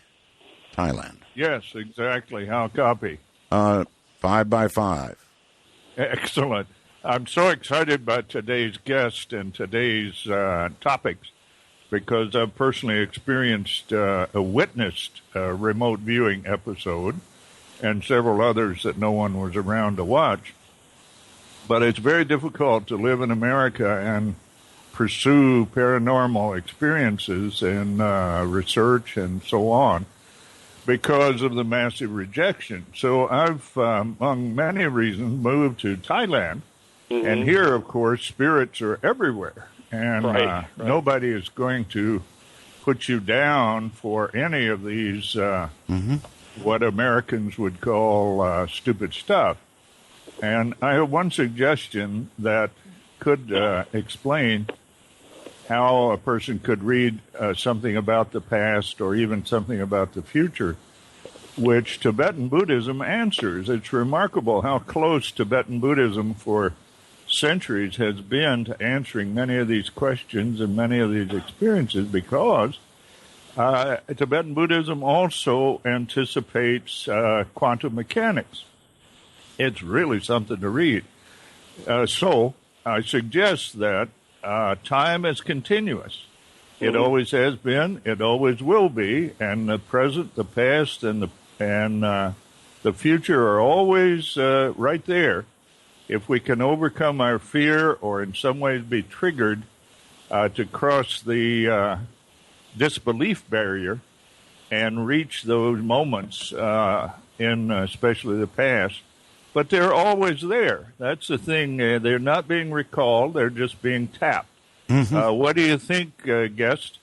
Thailand. Yes, exactly. How copy? 5x5. Excellent. I'm so excited about today's guest and today's topics because I've personally witnessed a remote viewing episode and several others that no one was around to watch. But it's very difficult to live in America and pursue paranormal experiences and research and so on because of the massive rejection. So I've, among many reasons, moved to Thailand. Mm-hmm. And here, of course, spirits are everywhere. And right. Nobody is going to put you down for any of these, what Americans would call stupid stuff. And I have one suggestion that could explain how a person could read something about the past or even something about the future, which Tibetan Buddhism answers. It's remarkable how close Tibetan Buddhism for centuries has been to answering many of these questions and many of these experiences, because Tibetan Buddhism also anticipates quantum mechanics. It's really something to read. So I suggest that time is continuous. It always has been. It always will be. And the present, the past, and the future are always right there. If we can overcome our fear or in some ways be triggered to cross the disbelief barrier and reach those moments in especially the past. But they're always there. That's the thing. They're not being recalled. They're just being tapped. Mm-hmm. What do you think, guest?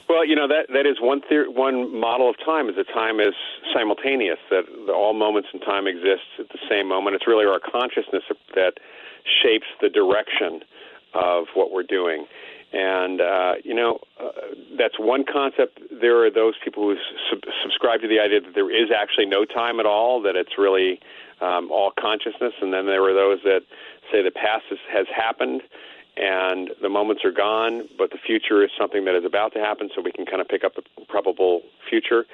Well, that is one model of time, is that time is simultaneous, that all moments in time exist at the same moment. It's really our consciousness that shapes the direction of what we're doing. And, that's one concept. There are those people who subscribe to the idea that there is actually no time at all, that it's really all consciousness. And then there are those that say the past has happened and the moments are gone, but the future is something that is about to happen, so we can kind of pick up the probable future.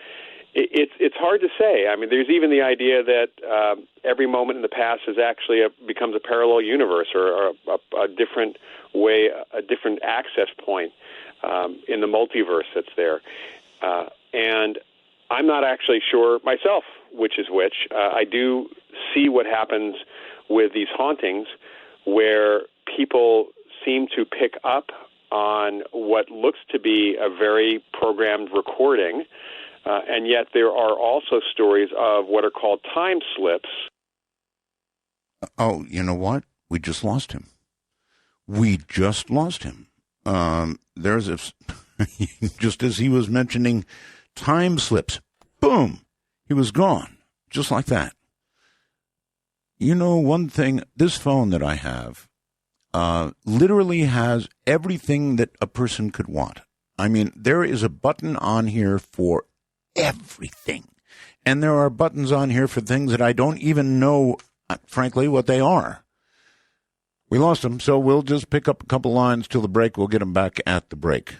It's hard to say. I mean, there's even the idea that every moment in the past is actually becomes a parallel universe, or a different way, a different access point in the multiverse that's there. And I'm not actually sure myself which is which. I do see what happens with these hauntings, where people seem to pick up on what looks to be a very programmed recording. And yet there are also stories of what are called time slips. Oh, you know what? We just lost him. There's just as he was mentioning time slips, boom, he was gone, just like that. One thing, this phone that I have literally has everything that a person could want. I mean, there is a button on here for everything. And there are buttons on here for things that I don't even know, frankly, what they are. We lost him, so we'll just pick up a couple lines till the break. We'll get him back at the break.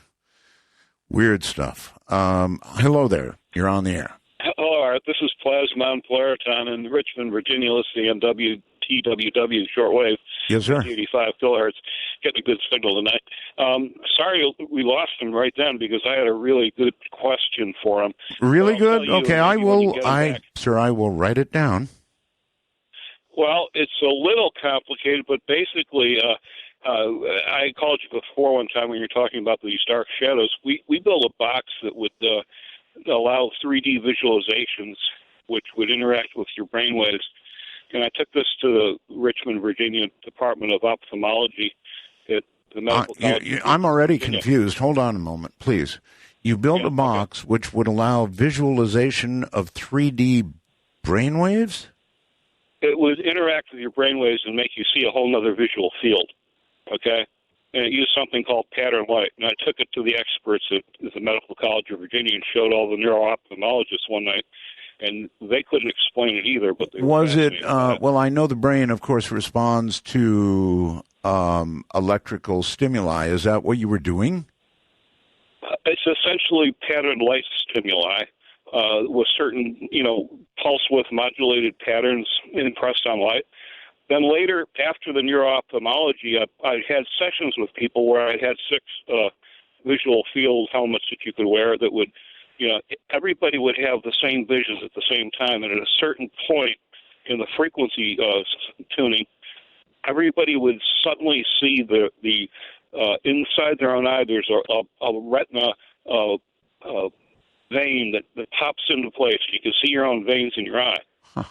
Weird stuff. Hello there. You're on the air. Hello, Art. This is Plasma and Polariton in Richmond, Virginia, listening on WTWW shortwave. Yes, sir. 85 kilohertz. Getting a good signal tonight. Sorry we lost him right then, because I had a really good question for him. Really good? Okay, I will write it down. Well, it's a little complicated, but basically, I called you before one time when you were talking about these dark shadows. We built a box that would allow 3D visualizations, which would interact with your brainwaves. And I took this to the Richmond, Virginia Department of Ophthalmology at the Medical College. I'm already confused. Hold on a moment, please. You built a box which would allow visualization of 3D brainwaves? It would interact with your brainwaves and make you see a whole other visual field, okay? And it used something called pattern light. And I took it to the experts at the Medical College of Virginia and showed all the neuro-ophthalmologists one night. And they couldn't explain it either. But was it? Well, I know the brain, of course, responds to electrical stimuli. Is that what you were doing? It's essentially pattern light stimuli with certain, pulse width modulated patterns impressed on light. Then later, after the neuro-ophthalmology, I had sessions with people where I had 6 visual field helmets that you could wear that would, everybody would have the same visions at the same time, and at a certain point in the frequency tuning, everybody would suddenly see the inside their own eye. There's a retina vein that pops into place. You can see your own veins in your eye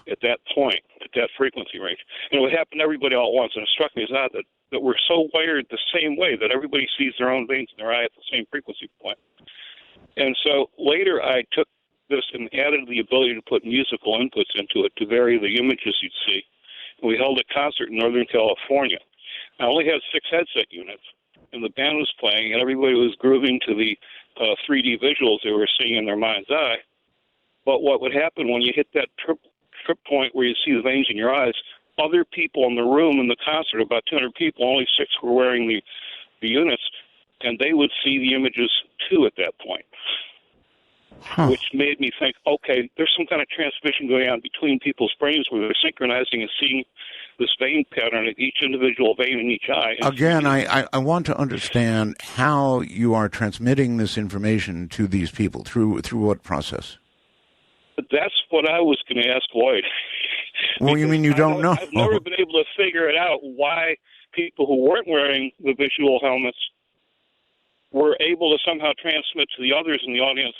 at that point, at that frequency range. And it would happen to everybody all at once. And it struck me as odd that we're so wired the same way that everybody sees their own veins in their eye at the same frequency point. And so later I took this and added the ability to put musical inputs into it to vary the images you'd see. And we held a concert in Northern California. I only had 6 headset units, and the band was playing, and everybody was grooving to the 3D visuals they were seeing in their mind's eye. But what would happen when you hit that trip point where you see the veins in your eyes, other people in the room in the concert, about 200 people, only 6 were wearing the units, and they would see the images too at that point. Which made me think, okay, there's some kind of transmission going on between people's brains where they're synchronizing and seeing this vein pattern at each individual vein in each eye. Again, I want to understand how you are transmitting this information to these people. Through what process? But that's what I was going to ask Loyd. Well, you mean you don't know? I've never been able to figure it out why people who weren't wearing the visual helmets were able to somehow transmit to the others in the audience,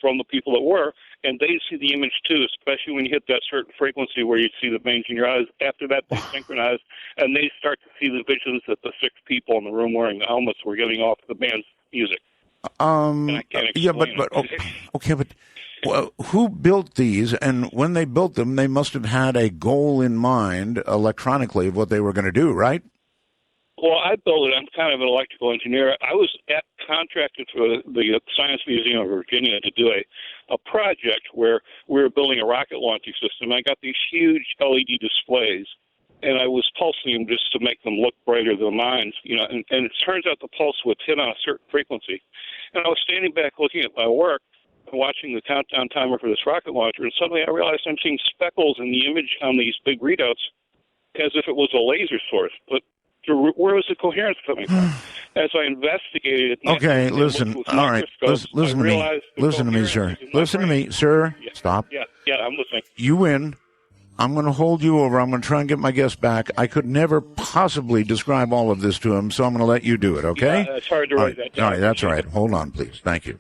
from the people that were, and they see the image too, especially when you hit that certain frequency where you see the veins in your eyes. After that, they synchronize, and they start to see the visions that the 6 people in the room wearing the helmets were getting off the band's music. And I can't explain but well, who built these? And when they built them, they must have had a goal in mind electronically of what they were going to do, right? Well, I built it. I'm kind of an electrical engineer. I was contracted for the Science Museum of Virginia to do a project where we were building a rocket launching system. I got these huge LED displays, and I was pulsing them just to make them look brighter than mine. And it turns out the pulse would hit on a certain frequency. And I was standing back looking at my work, watching the countdown timer for this rocket launcher, and suddenly I realized I'm seeing speckles in the image on these big readouts as if it was a laser source. But where was the coherence coming from? As I investigated it, okay, listen. All right, listen to me. Listen to me, sir. Listen to me, sir. Yeah. Stop. Yeah, I'm listening. You win. I'm going to hold you over. I'm going to try and get my guest back. I could never possibly describe all of this to him, so I'm going to let you do it, okay? Yeah, it's hard to write that down. All right, that's all right. Hold on, please. Thank you.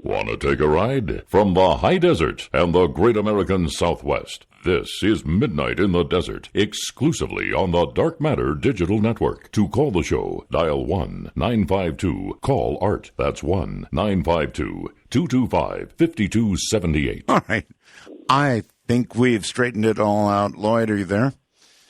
Want to take a ride? From the high desert and the great American Southwest, this is Midnight in the Desert, exclusively on the Dark Matter Digital Network. To call the show, dial 1-952-CALL-ART. That's 1-952-225-5278. All right. I think we've straightened it all out. Loyd, are you there?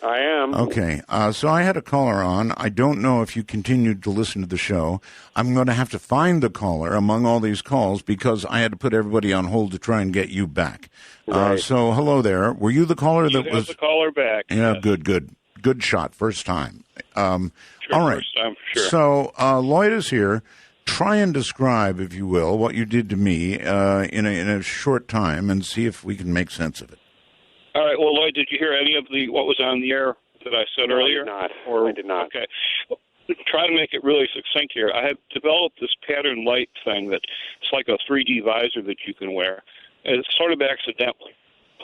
I am. Okay. So I had a caller on. I don't know if you continued to listen to the show. I'm going to have to find the caller among all these calls because I had to put everybody on hold to try and get you back. Right. So hello there. Were you the caller that was? The caller back. Yeah, yes. Good shot. First time. Sure, all right. First time, for sure. So Loyd is here. Try and describe, if you will, what you did to me in a short time and see if we can make sense of it. All right. Well, Loyd, did you hear any of what was on the air that I said earlier? I did not. Okay. Try to make it really succinct here. I had developed this pattern light thing that it's like a 3D visor that you can wear. And it's sort of accidentally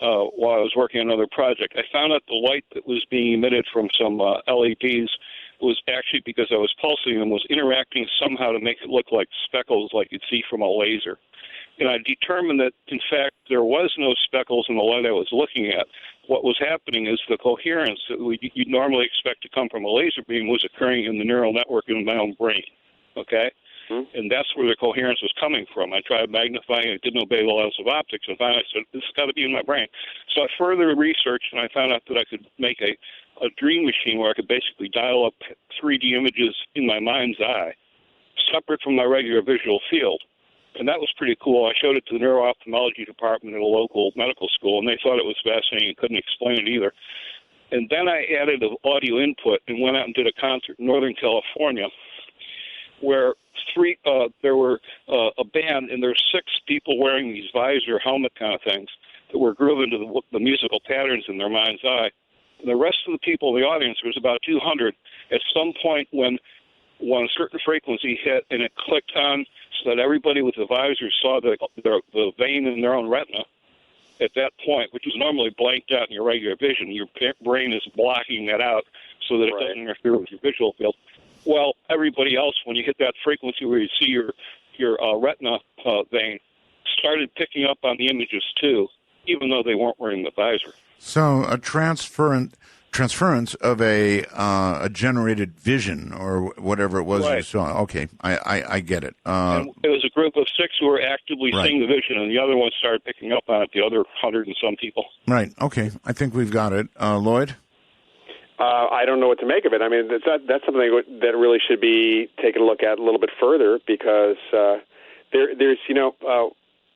while I was working on another project. I found out the light that was being emitted from some LEDs was actually, because I was pulsing them, was interacting somehow to make it look like speckles like you'd see from a laser. And I determined that, in fact, there was no speckles in the light I was looking at. What was happening is the coherence that you'd normally expect to come from a laser beam was occurring in the neural network in my own brain, okay? Mm-hmm. And that's where the coherence was coming from. I tried magnifying it, didn't obey the laws of optics, and finally I said, this has got to be in my brain. So I further researched, and I found out that I could make a dream machine where I could basically dial up 3D images in my mind's eye, separate from my regular visual field. And that was pretty cool. I showed it to the neuro-ophthalmology department at a local medical school, and they thought it was fascinating and couldn't explain it either. And then I added an audio input and went out and did a concert in Northern California where there were a band, and there's 6 people wearing these visor helmet kind of things that were grooving to the musical patterns in their mind's eye. And the rest of the people in the audience, there was about 200, at some point when when a certain frequency hit and it clicked on so that everybody with the visors saw the vein in their own retina at that point, which is normally blanked out in your regular vision. Your brain is blocking that out so that it doesn't interfere with your visual field. Well, everybody else, when you hit that frequency where you see your retina vein, started picking up on the images too, even though they weren't wearing the visor. So a transference of a generated vision or whatever it was you saw. Okay, I get it. And it was a group of 6 who were actively seeing the vision, and the other ones started picking up on it, the other 100 and some people. Right, okay. I think we've got it. Loyd? I don't know what to make of it. I mean, that's something that really should be taken a look at a little bit further because there's,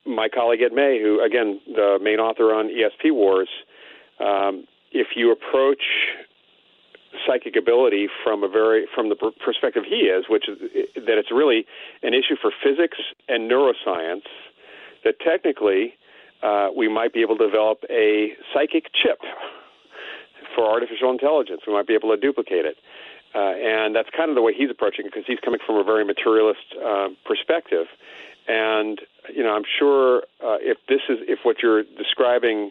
my colleague Ed May, who, again, the main author on ESP Wars, if you approach psychic ability from the perspective he is, which is that it's really an issue for physics and neuroscience, that technically we might be able to develop a psychic chip for artificial intelligence. We might be able to duplicate it. And that's kind of the way he's approaching it because he's coming from a very materialist perspective. And, I'm sure if what you're describing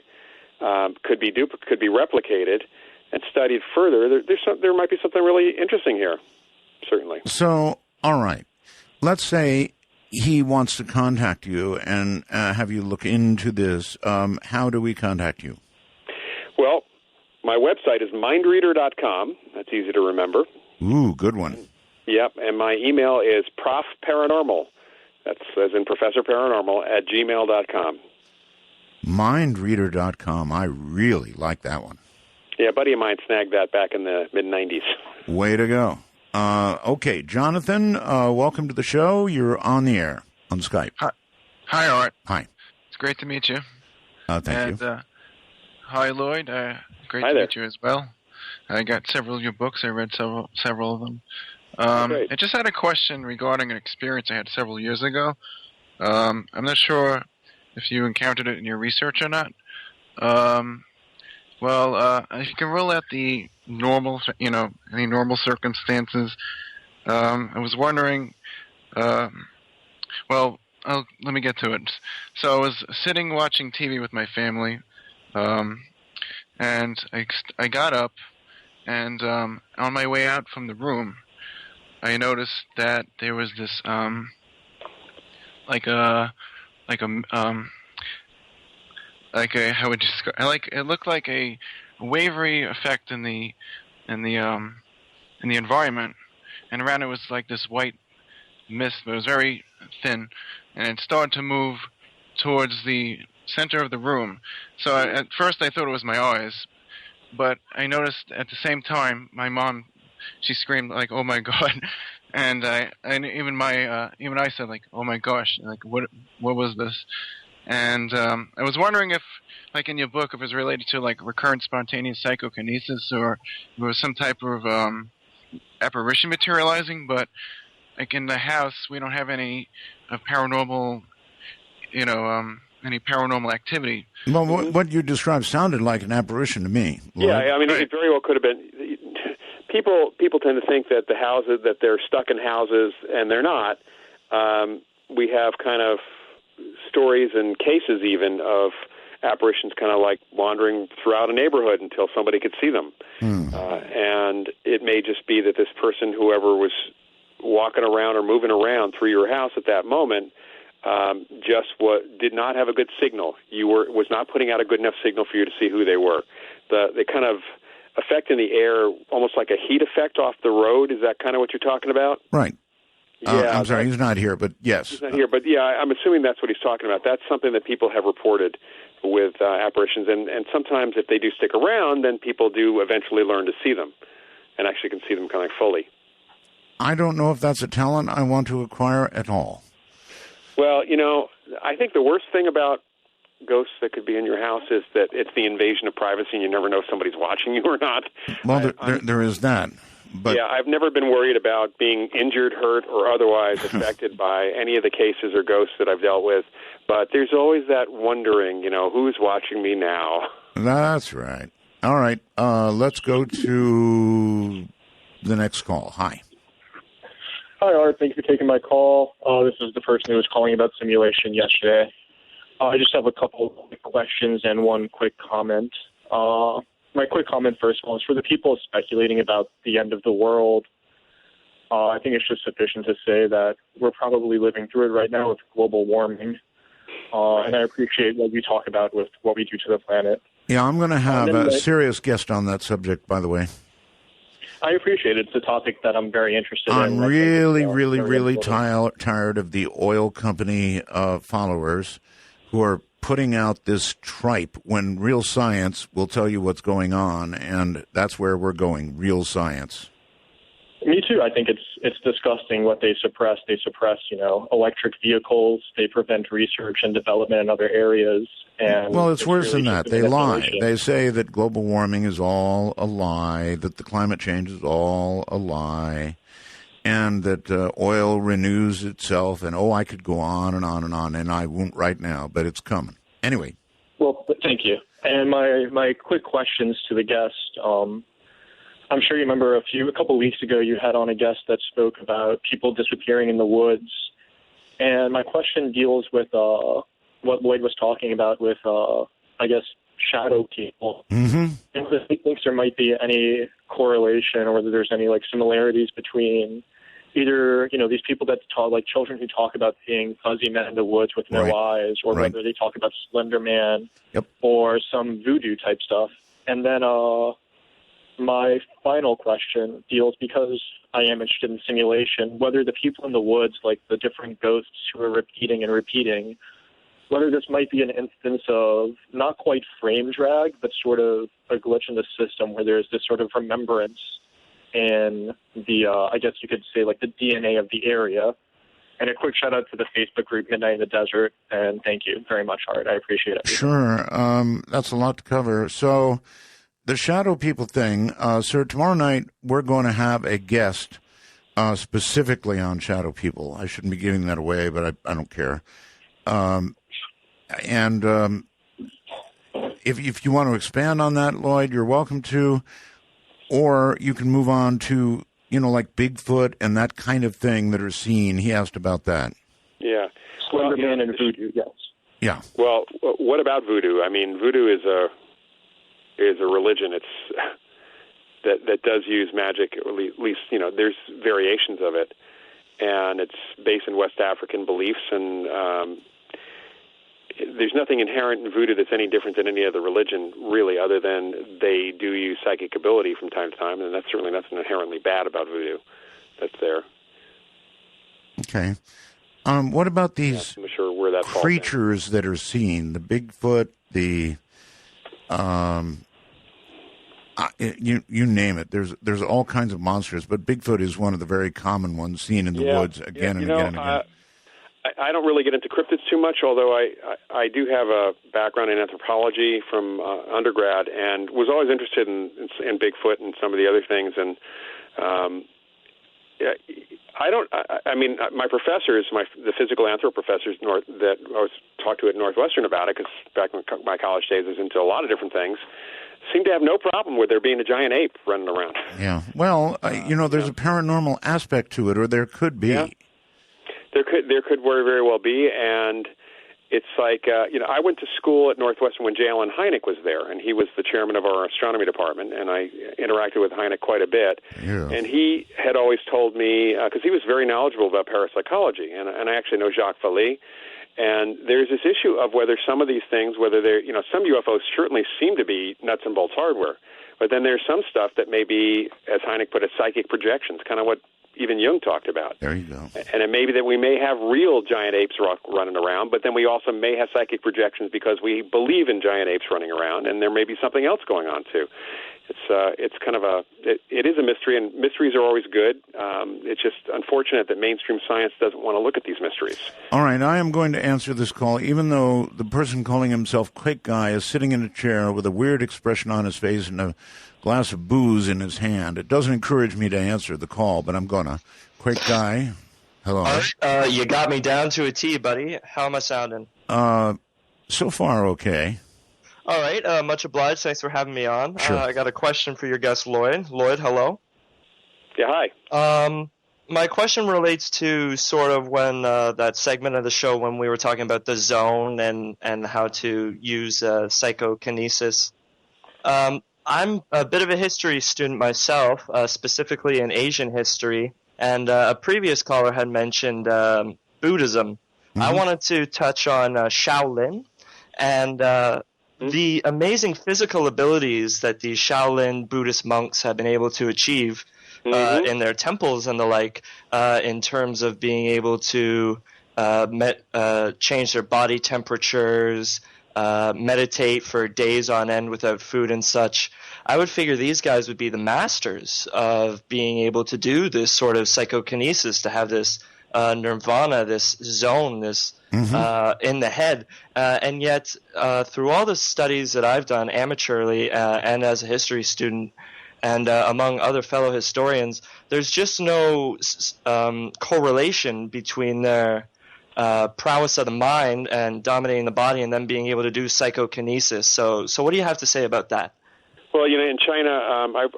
could be replicated and studied further, there might be something really interesting here, certainly. So, all right. Let's say he wants to contact you and have you look into this. How do we contact you? Well, my website is mindreader.com. That's easy to remember. Ooh, good one. Yep, and my email is profparanormal. That's as in Professor Paranormal @gmail.com. Mindreader.com. I really like that one. Yeah, a buddy of mine snagged that back in the mid-'90s. Way to go. Okay, Jonathan, welcome to the show. You're on the air on Skype. Hi, Art. Hi. It's great to meet you. Thank you. Hi, Loyd. Great to meet you as well. I got several of your books. I read several of them. I just had a question regarding an experience I had several years ago. I'm not sure if you encountered it in your research or not. If you can rule out the normal, any normal circumstances, I was wondering, let me get to it. So I was sitting watching TV with my family, and I got up, and on my way out from the room, I noticed that there was this, how would you describe? It looked like a wavery effect in the environment, and around it was like this white mist, but it was very thin, and it started to move towards the center of the room. So at first I thought it was my eyes, but I noticed at the same time my mom, she screamed like, "Oh my God!" And even I said like, "Oh my gosh!" Like what was this? And I was wondering if, like in your book, if it was related to like recurrent spontaneous psychokinesis or if it was some type of apparition materializing. But like in the house, we don't have any paranormal, any paranormal activity. Well, what you described sounded like an apparition to me. Yeah, I mean, it very well could have been. People tend to think that that they're stuck in houses, and they're not. We have kind of stories and cases even of apparitions kind of like wandering throughout a neighborhood until somebody could see them. And it may just be that this person, whoever was walking around or moving around through your house at that moment, did not have a good signal. Was not putting out a good enough signal for you to see who they were. The kind of effect in the air, almost like a heat effect off the road, is that kind of what you're talking about? Right. Yeah, I'm sorry, he's not here, but yes. He's not here, but yeah, I'm assuming that's what he's talking about. That's something that people have reported with apparitions, and sometimes if they do stick around, then people do eventually learn to see them and actually can see them kind of fully. I don't know if that's a talent I want to acquire at all. Well, I think the worst thing about ghosts that could be in your house is that it's the invasion of privacy, and you never know if somebody's watching you or not. Well, there is that. But yeah, I've never been worried about being injured, hurt, or otherwise affected by any of the cases or ghosts that I've dealt with. But there's always that wondering, who's watching me now? That's right. All right, let's go to the next call. Hi. Hi, Art. Thank you for taking my call. This is the person who was calling about simulation yesterday. I just have a couple of quick questions and one quick comment. My quick comment, first of all, is for the people speculating about the end of the world. I think it's just sufficient to say that we're probably living through it right now with global warming. And I appreciate what you talk about with what we do to the planet. Yeah, I'm going to have a serious guest on that subject, by the way. I appreciate it. It's a topic that I'm very interested in. I'm really tired of the oil company followers who are putting out this tripe when real science will tell you what's going on, and that's where we're going, real science. Me too. I think it's disgusting what they suppress. They suppress, electric vehicles. They prevent research and development in other areas. And well, it's worse than that. They lie. They say that global warming is all a lie, that the climate change is all a lie, and that oil renews itself. And, I could go on and on and on, and I won't right now, but it's coming. Anyway. Well, thank you. And my quick questions to the guest. I'm sure you remember a couple of weeks ago you had on a guest that spoke about people disappearing in the woods. And my question deals with what Loyd was talking about with, shadow people. Mm-hmm. And whether he thinks there might be any correlation or whether there's any, similarities between either, these people that talk, like children who talk about seeing fuzzy men in the woods with no eyes, or whether they talk about Slender Man or some voodoo type stuff. And then my final question deals, because I am interested in simulation, whether the people in the woods, like the different ghosts who are repeating and repeating, whether this might be an instance of not quite frame drag, but sort of a glitch in the system where there's this sort of remembrance in the, I guess you could say, like the DNA of the area. And a quick shout out to the Facebook group Midnight in the Desert. And thank you very much, Art. I appreciate it. Sure. That's a lot to cover. So the shadow people thing, sir, tomorrow night we're going to have a guest specifically on shadow people. I shouldn't be giving that away, but I don't care. If you want to expand on that, Loyd, you're welcome to, or you can move on to, like Bigfoot and that kind of thing that are seen. He asked about that. Yeah. Slender Man and voodoo, yes. Yeah. Well, what about voodoo? I mean, voodoo is a religion. It's that does use magic, or at least there's variations of it, and it's based in West African beliefs, and there's nothing inherent in voodoo that's any different than any other religion, really, other than they do use psychic ability from time to time, and that's certainly nothing inherently bad about voodoo that's there. Okay. What about these creatures that are seen? The Bigfoot, the you name it. There's all kinds of monsters, but Bigfoot is one of the very common ones seen in the woods again and again and again. I don't really get into cryptids too much, although I do have a background in anthropology from undergrad, and was always interested in Bigfoot and some of the other things. And my professors, the physical anthro professors that I was talked to at Northwestern about it, because back in my college days I was into a lot of different things, seem to have no problem with there being a giant ape running around. Yeah. Well, there's a paranormal aspect to it, or there could be. Yeah. There could very, very well be, and it's like, I went to school at Northwestern when J. Allen Hynek was there, and he was the chairman of our astronomy department, and I interacted with Hynek quite a bit. Yeah. And he had always told me, because he was very knowledgeable about parapsychology, and I actually know Jacques Vallée, and there's this issue of whether some of these things, whether they're, some UFOs certainly seem to be nuts and bolts hardware, but then there's some stuff that may be, as Hynek put it, psychic projections, kind of what even Jung talked about. There you go. And it may be that we may have real giant apes running around, but then we also may have psychic projections because we believe in giant apes running around, and there may be something else going on too. It's kind of it is a mystery, and mysteries are always good. It's just unfortunate that mainstream science doesn't want to look at these mysteries. All right, I am going to answer this call, even though the person calling himself Quake Guy is sitting in a chair with a weird expression on his face and a glass of booze in his hand. It doesn't encourage me to answer the call, but I'm gonna. Quake Guy, hello. You got me down to a T, buddy. How am I sounding? So far, okay. All right, much obliged. Thanks for having me on. Sure. I got a question for your guest, Loyd. Loyd, hello. Yeah, hi. my question relates to sort of when that segment of the show when we were talking about the zone and how to use psychokinesis. I'm a bit of a history student myself, specifically in Asian history, and a previous caller had mentioned Buddhism. Mm-hmm. I wanted to touch on Shaolin and the amazing physical abilities that these Shaolin Buddhist monks have been able to achieve in their temples and the like, in terms of being able to change their body temperatures, meditate for days on end without food and such. I would figure these guys would be the masters of being able to do this sort of psychokinesis, to have this nirvana, this zone, this in the head. And yet, through all the studies that I've done amateurly and as a history student, and among other fellow historians, there's just no correlation between their prowess of the mind and dominating the body and then being able to do psychokinesis. So what do you have to say about that? Well, in China,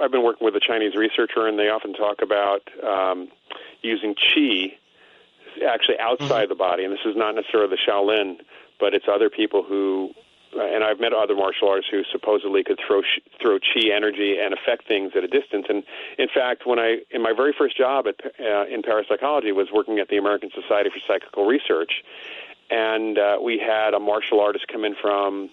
I've been working with a Chinese researcher, and they often talk about using qi actually outside the body. And this is not necessarily the Shaolin, but it's other people who, and I've met other martial artists who supposedly could throw qi energy and affect things at a distance. And in fact, in my very first job in parapsychology was working at the American Society for Psychical Research, and we had a martial artist come in from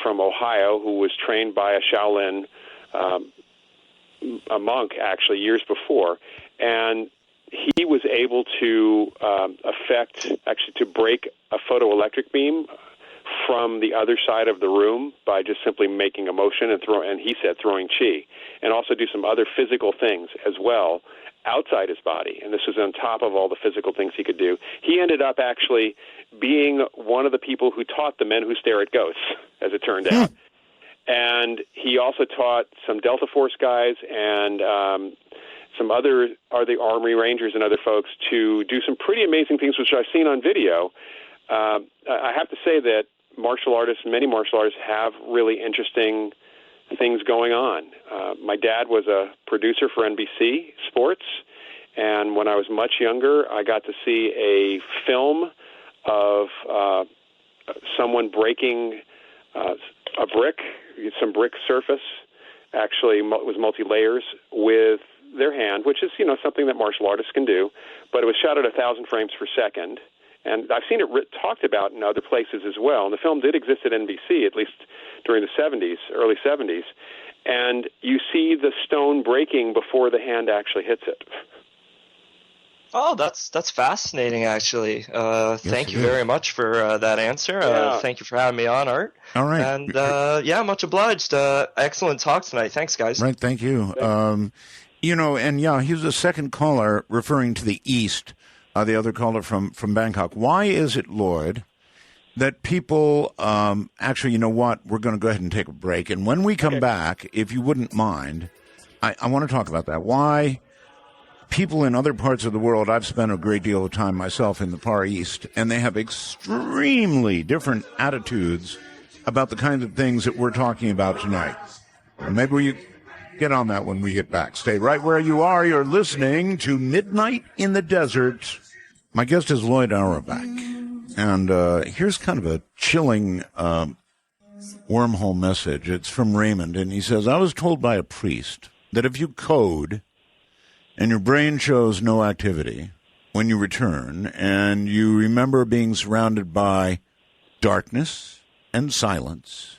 Ohio who was trained by a Shaolin, a monk actually, years before, and he was able to to break a photoelectric beam from the other side of the room by just simply making a motion and he said throwing qi, and also do some other physical things as well outside his body. And this was on top of all the physical things he could do. He ended up actually being one of the people who taught the men who stare at ghosts, as it turned out. And he also taught some Delta Force guys and some other the Army Rangers and other folks to do some pretty amazing things, which I've seen on video. I have to say that many martial artists have really interesting things going on. My dad was a producer for NBC Sports, and when I was much younger, I got to see a film of someone breaking a brick, some brick surface, actually was multi-layers, with their hand, which is, something that martial artists can do, but it was shot at 1,000 frames per second. And I've seen it talked about in other places as well. And the film did exist at NBC, at least during the 70s, early 70s. And you see the stone breaking before the hand actually hits it. Oh, that's fascinating, actually. Thank you very much for that answer. Thank you for having me on, Art. All right. And, much obliged. Excellent talk tonight. Thanks, guys. Right, thank you. He was the second caller referring to the East. The other caller from Bangkok. Why is it, Loyd, that people actually, you know what, we're going to go ahead and take a break. And when we come back, if you wouldn't mind, I want to talk about that. Why people in other parts of the world, I've spent a great deal of time myself in the Far East, and they have extremely different attitudes about the kinds of things that we're talking about tonight. And maybe we get on that when we get back. Stay right where you are. You're listening to Midnight in the Desert. My guest is Loyd Auerbach, and here's kind of a chilling wormhole message. It's from Raymond, and he says, I was told by a priest that if you code and your brain shows no activity when you return and you remember being surrounded by darkness and silence,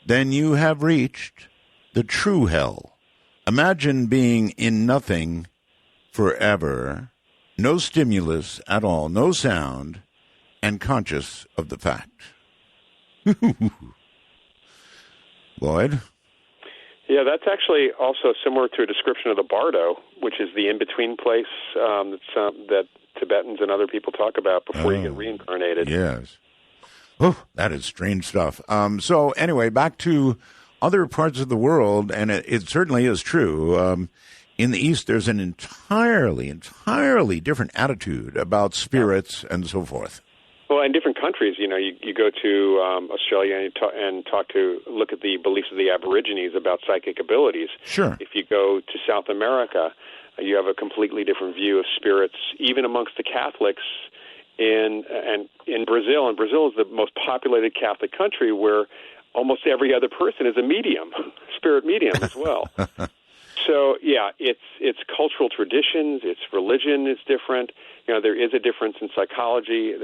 then you have reached the true hell. Imagine being in nothing forever, no stimulus at all, no sound, and conscious of the fact. Loyd? Yeah, that's actually also similar to a description of the bardo, which is the in-between place that Tibetans and other people talk about before you get reincarnated. Yes. Oh, that is strange stuff. So anyway, back to other parts of the world, and it certainly is true. In the East, there's an entirely different attitude about spirits and so forth. Well, in different countries, you go to Australia and look at the beliefs of the Aborigines about psychic abilities. Sure. If you go to South America, You have a completely different view of spirits, even amongst the Catholics in Brazil. And Brazil is the most populated Catholic country where almost every other person is a medium, spirit medium as well. So, yeah, it's cultural traditions, it's religion is different. There is a difference in psychology.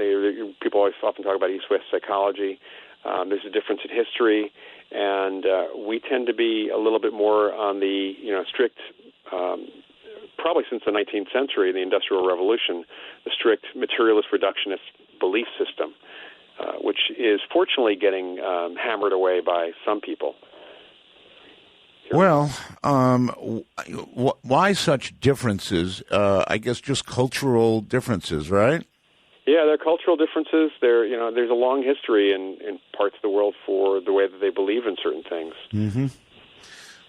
People always often talk about East-West psychology. There's a difference in history, and we tend to be a little bit more on the strict, probably since the 19th century, the Industrial Revolution, the strict materialist reductionist belief system, which is fortunately getting hammered away by some people. Well, why such differences? I guess just cultural differences, right? Yeah, there are cultural differences. There's a long history in parts of the world for the way that they believe in certain things. Mm-hmm.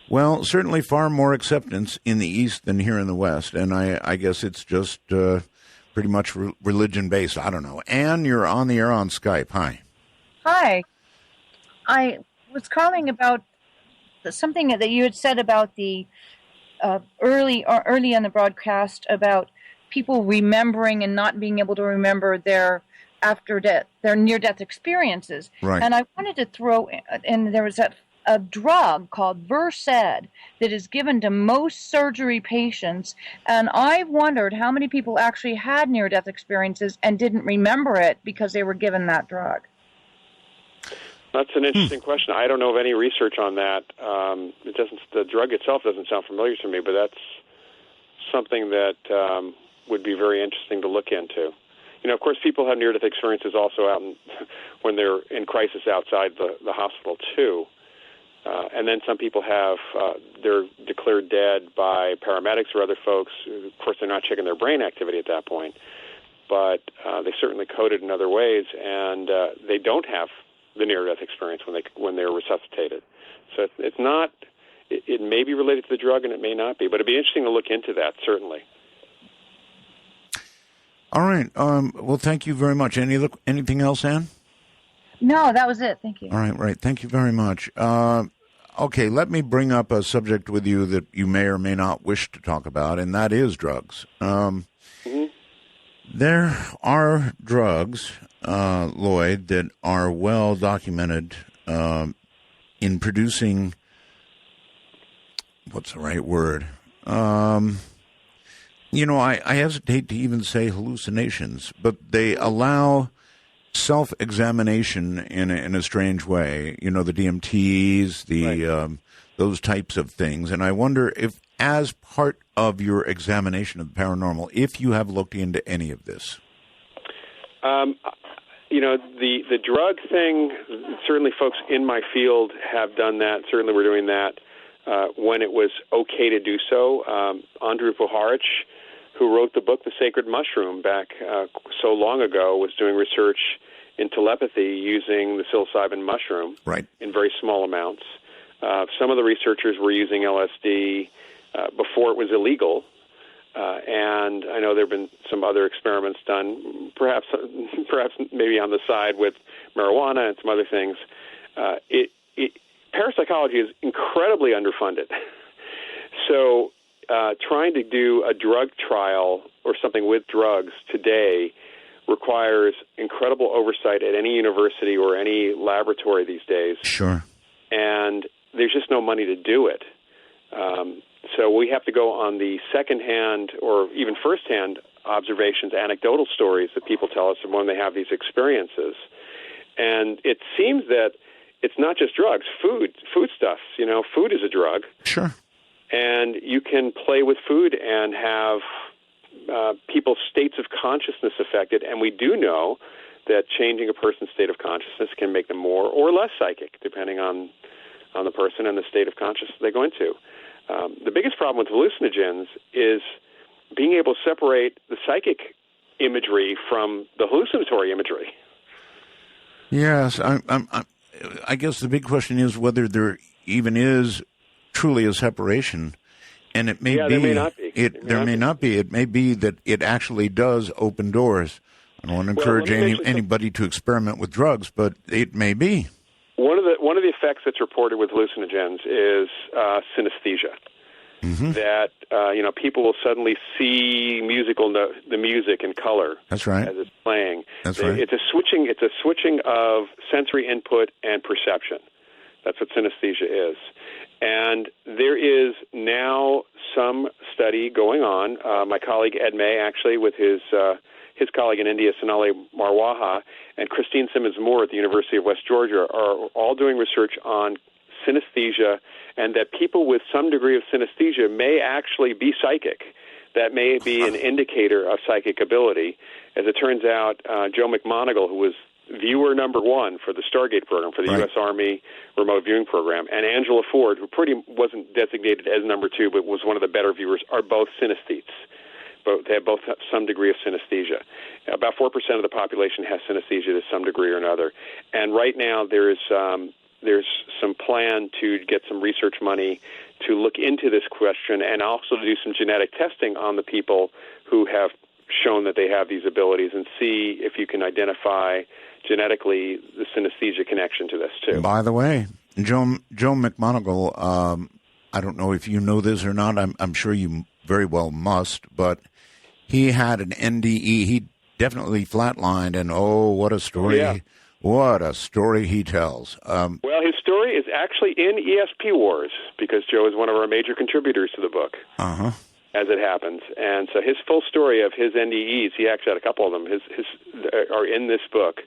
Well, certainly far more acceptance in the East than here in the West, and I guess it's just pretty much religion-based. I don't know. Anne, you're on the air on Skype. Hi. Hi. I was calling about something that you had said about the early on the broadcast about people remembering and not being able to remember their near-death experiences. Right. And I wanted to throw in there was a drug called Versed that is given to most surgery patients, and I wondered how many people actually had near-death experiences and didn't remember it because they were given that drug. That's an interesting question. I don't know of any research on that. The drug itself doesn't sound familiar to me, but that's something that would be very interesting to look into. Of course, people have near-death experiences also when they're in crisis outside the hospital too. And then some people they're declared dead by paramedics or other folks. Of course, they're not checking their brain activity at that point, but they certainly coded in other ways, and they don't have the near-death experience when they're resuscitated. So it's not. It may be related to the drug, and it may not be. But it'd be interesting to look into that, certainly. All right. Well, thank you very much. Anything else, Anne? No, that was it. Thank you. All right. Thank you very much. Okay, let me bring up a subject with you that you may or may not wish to talk about, and that is drugs. There are drugs, Loyd, that are well documented in producing, what's the right word? I hesitate to even say hallucinations, but they allow self-examination in a strange way. The DMTs, those types of things. And I wonder if, as part of your examination of the paranormal, if you have looked into any of this. The drug thing, certainly folks in my field have done that. Certainly we're doing that when it was okay to do so. Andrew Puharich, who wrote the book The Sacred Mushroom back so long ago, was doing research in telepathy using the psilocybin mushroom in very small amounts. Some of the researchers were using LSD before it was illegal, and I know there have been some other experiments done, perhaps maybe on the side with marijuana and some other things. Parapsychology is incredibly underfunded. So trying to do a drug trial or something with drugs today requires incredible oversight at any university or any laboratory these days. Sure. And there's just no money to do it. So we have to go on the second-hand or even first-hand observations, anecdotal stories that people tell us when they have these experiences. And it seems that it's not just drugs, foodstuffs. Food is a drug. Sure. And you can play with food and have people's states of consciousness affected, and we do know that changing a person's state of consciousness can make them more or less psychic, depending on the person and the state of consciousness they go into. The biggest problem with hallucinogens is being able to separate the psychic imagery from the hallucinatory imagery. Yes, I guess the big question is whether there even is truly a separation. And it may be. There may not be. There may not be. It may be that it actually does open doors. I don't want to encourage anybody to experiment with drugs, but it may be. One of the effects that's reported with hallucinogens is synesthesia. that people will suddenly see the music in color. That's right. As it's playing. That's right. It's a switching of sensory input and perception. That's what synesthesia is. And there is now some study going on. My colleague Ed May, actually, with his colleague in India, Sonali Marwaha, and Christine Simmons-Moore at the University of West Georgia are all doing research on synesthesia, and that people with some degree of synesthesia may actually be psychic. That may be an indicator of psychic ability. As it turns out, Joe McMoneagle, who was viewer number one for the Stargate program, for the U.S. Army remote viewing program, and Angela Ford, who wasn't designated as number two, but was one of the better viewers, are both synesthetes. They have both some degree of synesthesia. About 4% of the population has synesthesia to some degree or another. And right now there's some plan to get some research money to look into this question and also to do some genetic testing on the people who have shown that they have these abilities and see if you can identify genetically the synesthesia connection to this too. By the way, Joe McMoneagle, I don't know if you know this or not. I'm sure you very well must, but he had an NDE. He definitely flatlined, and what a story! Yeah. What a story he tells. Well, his story is actually in ESP Wars because Joe is one of our major contributors to the book. As it happens, and so his full story of his NDEs, he actually had a couple of them. His are in this book,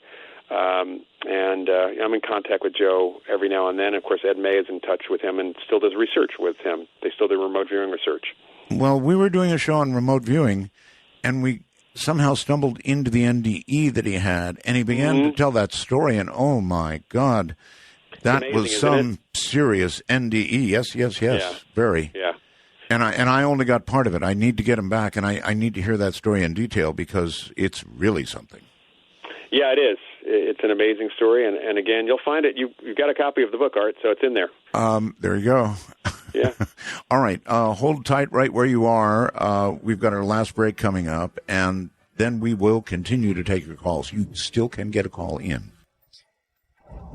and I'm in contact with Joe every now and then. Of course, Ed May is in touch with him and still does research with him. They still do remote viewing research. Well, we were doing a show on remote viewing, and we somehow stumbled into the NDE that he had, and he began to tell that story, and oh my God, that amazing, was some serious NDE. Yes, Yeah. Very. Yeah. And I only got part of it. I need to get him back, and I need to hear that story in detail because it's really something. Yeah, it is. It's an amazing story, and again, you'll find it. You've got a copy of the book, Art, so it's in there. There you go. Yeah. All right. Hold tight right where you are. We've got our last break coming up, and then we will continue to take your calls. You still can get a call in.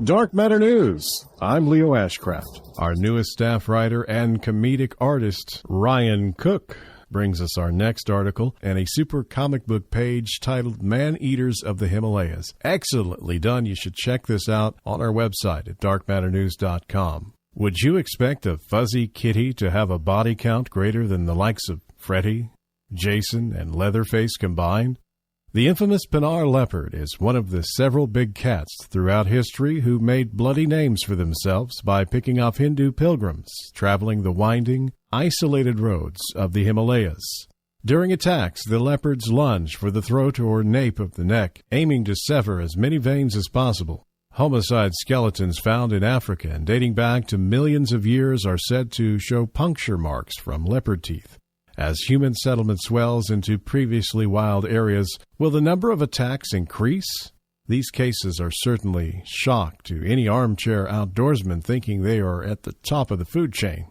Dark Matter News. I'm Leo Ashcraft. Our newest staff writer and comedic artist, Ryan Cook, brings us our next article and a super comic book page titled Man-Eaters of the Himalayas. Excellently done. You should check this out on our website at darkmatternews.com. Would you expect a fuzzy kitty to have a body count greater than the likes of Freddy, Jason, and Leatherface combined? The infamous Pinar leopard is one of the several big cats throughout history who made bloody names for themselves by picking off Hindu pilgrims traveling the winding, isolated roads of the Himalayas. During attacks, the leopards lunge for the throat or nape of the neck, aiming to sever as many veins as possible. Homicide skeletons found in Africa and dating back to millions of years are said to show puncture marks from leopard teeth. As human settlement swells into previously wild areas, will the number of attacks increase? These cases are certainly shock to any armchair outdoorsman thinking they are at the top of the food chain.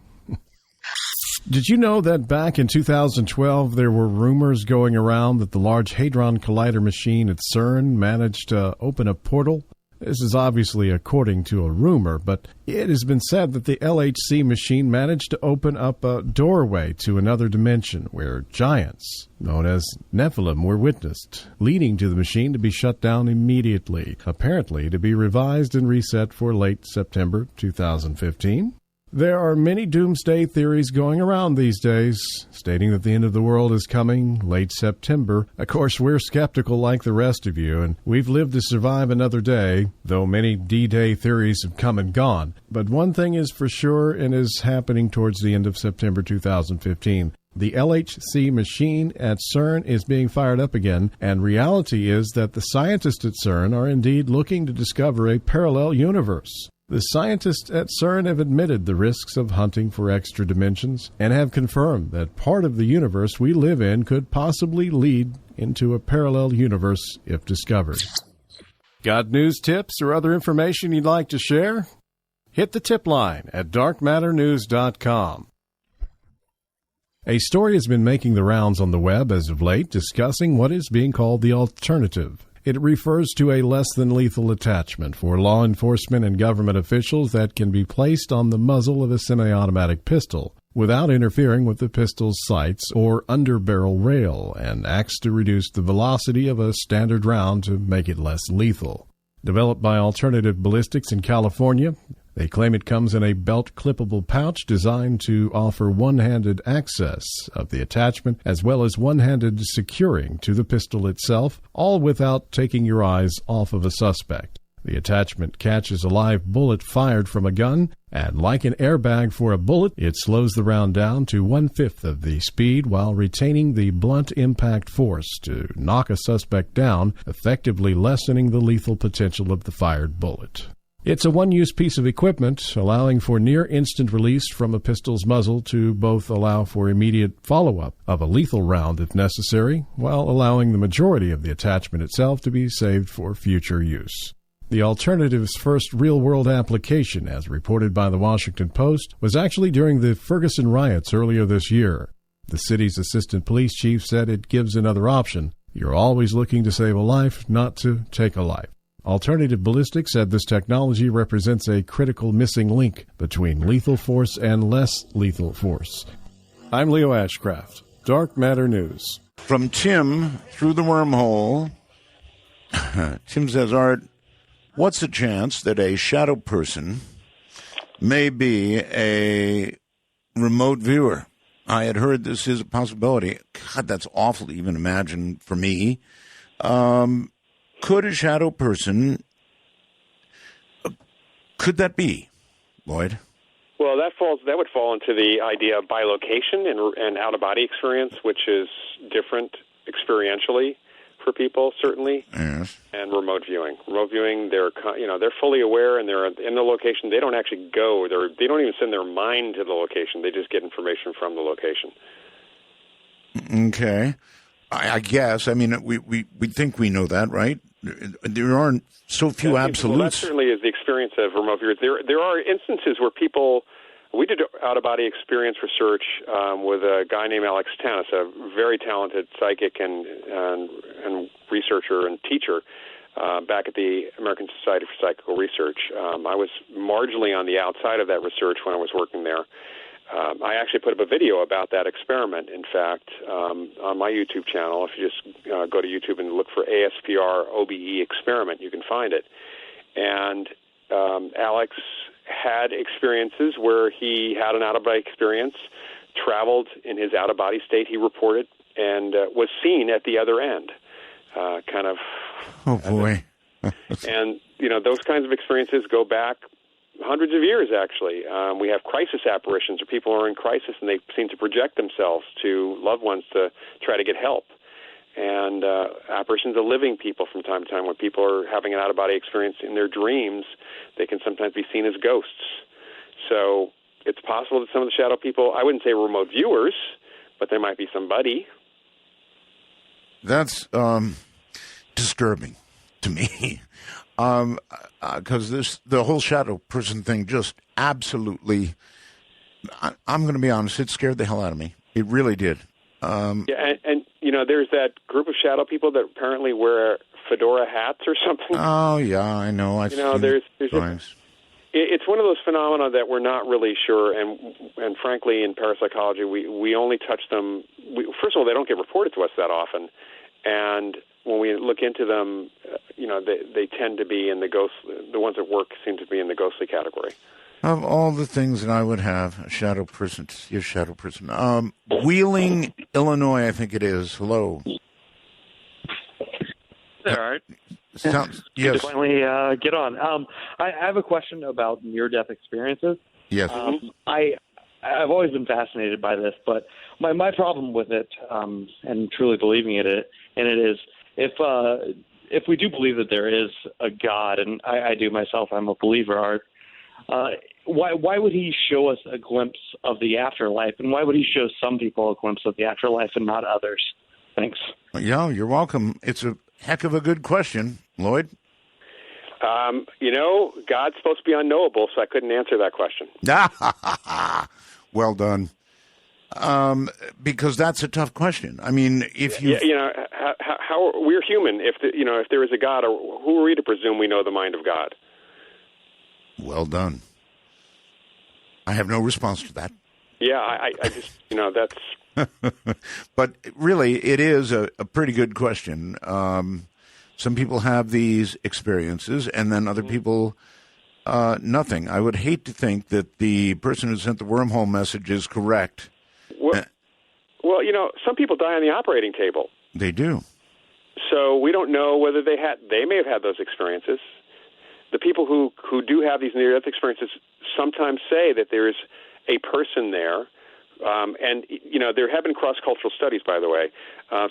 Did you know that back in 2012 there were rumors going around that the Large Hadron Collider machine at CERN managed to open a portal? This is obviously according to a rumor, but it has been said that the LHC machine managed to open up a doorway to another dimension where giants, known as Nephilim, were witnessed, leading to the machine to be shut down immediately, apparently to be revised and reset for late September 2015. There are many doomsday theories going around these days, stating that the end of the world is coming late September. Of course, we're skeptical like the rest of you, and we've lived to survive another day, though many D-Day theories have come and gone. But one thing is for sure and is happening towards the end of September 2015. The LHC machine at CERN is being fired up again, and reality is that the scientists at CERN are indeed looking to discover a parallel universe. The scientists at CERN have admitted the risks of hunting for extra dimensions and have confirmed that part of the universe we live in could possibly lead into a parallel universe if discovered. Got news tips or other information you'd like to share? Hit the tip line at darkmatternews.com. A story has been making the rounds on the web as of late discussing what is being called the alternative. It refers to a less-than-lethal attachment for law enforcement and government officials that can be placed on the muzzle of a semi-automatic pistol. without interfering with the pistol's sights or underbarrel rail, and acts to reduce the velocity of a standard round to make it less lethal. Developed by Alternative Ballistics in California, they claim it comes in a belt-clippable pouch designed to offer one-handed access of the attachment as well as one-handed securing to the pistol itself, all without taking your eyes off of a suspect. The attachment catches a live bullet fired from a gun, and like an airbag for a bullet, it slows the round down to 1/5 of the speed while retaining the blunt impact force to knock a suspect down, effectively lessening the lethal potential of the fired bullet. It's a one-use piece of equipment, allowing for near-instant release from a pistol's muzzle to both allow for immediate follow-up of a lethal round if necessary, while allowing the majority of the attachment itself to be saved for future use. The alternative's first real-world application, as reported by the Washington Post, was actually during the Ferguson riots earlier this year. The city's assistant police chief said it gives another option. You're always looking to save a life, not to take a life. Alternative Ballistics said this technology represents a critical missing link between lethal force and less lethal force. I'm Leo Ashcraft, Dark Matter News. From Tim through the wormhole, Tim says, Art, what's the chance that a shadow person may be a remote viewer? I had heard this is a possibility. God, that's awful to even imagine for me. Could a shadow person, could that be, Loyd? Well, that would fall into the idea of bilocation and out-of-body experience, which is different experientially for people, certainly. Yes. And remote viewing. Remote viewing, they're fully aware and they're in the location. They don't actually go. They don't even send their mind to the location. They just get information from the location. Okay. I guess. I mean, we think we know that, right? There aren't so few absolutes. Well, that certainly is the experience of remote viewers. There are instances where people. We did out-of-body experience research with a guy named Alex Tanis, a very talented psychic and researcher and teacher back at the American Society for Psychical Research. I was marginally on the outside of that research when I was working there. I actually put up a video about that experiment, in fact, on my YouTube channel. If you just go to YouTube and look for ASPR OBE experiment, you can find it. And Alex had experiences where he had an out-of-body experience, traveled in his out-of-body state, he reported, and was seen at the other end, kind of. Oh, boy. And, those kinds of experiences go back hundreds of years, actually. We have crisis apparitions where people are in crisis and they seem to project themselves to loved ones to try to get help. And apparitions of living people from time to time. When people are having an out-of-body experience in their dreams, they can sometimes be seen as ghosts. So it's possible that some of the shadow people, I wouldn't say remote viewers, but there might be somebody. That's disturbing to me. Because the whole shadow person thing just absolutely, I'm going to be honest, it scared the hell out of me. It really did. And there's that group of shadow people that apparently wear fedora hats or something. Oh, yeah, I know. There's it's one of those phenomena that we're not really sure, and frankly, in parapsychology, we only touch them. First of all, they don't get reported to us that often, and when we look into them, they tend to be in the ghost. The ones that work seem to be in the ghostly category. Of all the things that I would have, a shadow person, to see a shadow person. Wheeling, Illinois, I think it is. Hello. All right. Yes. To finally get on. I have a question about near-death experiences. Yes. I've always been fascinated by this, but my problem with it, and truly believing in it is if we do believe that there is a God, and I do myself, I'm a believer, Art. Why would he show us a glimpse of the afterlife, and why would he show some people a glimpse of the afterlife and not others? Thanks. Yeah, you're welcome. It's a heck of a good question, Loyd. God's supposed to be unknowable, so I couldn't answer that question. Well done. Because that's a tough question. I mean, if you, how we're human. If there is a God, who are we to presume we know the mind of God? Well done. I have no response to that. Yeah, I just, that's... But really, it is a pretty good question. Some people have these experiences, and then other people, nothing. I would hate to think that the person who sent the wormhole message is correct. Well, some people die on the operating table. They do. So we don't know whether they may have had those experiences. The people who do have these near-death experiences sometimes say that there's a person there. And there have been cross-cultural studies, by the way.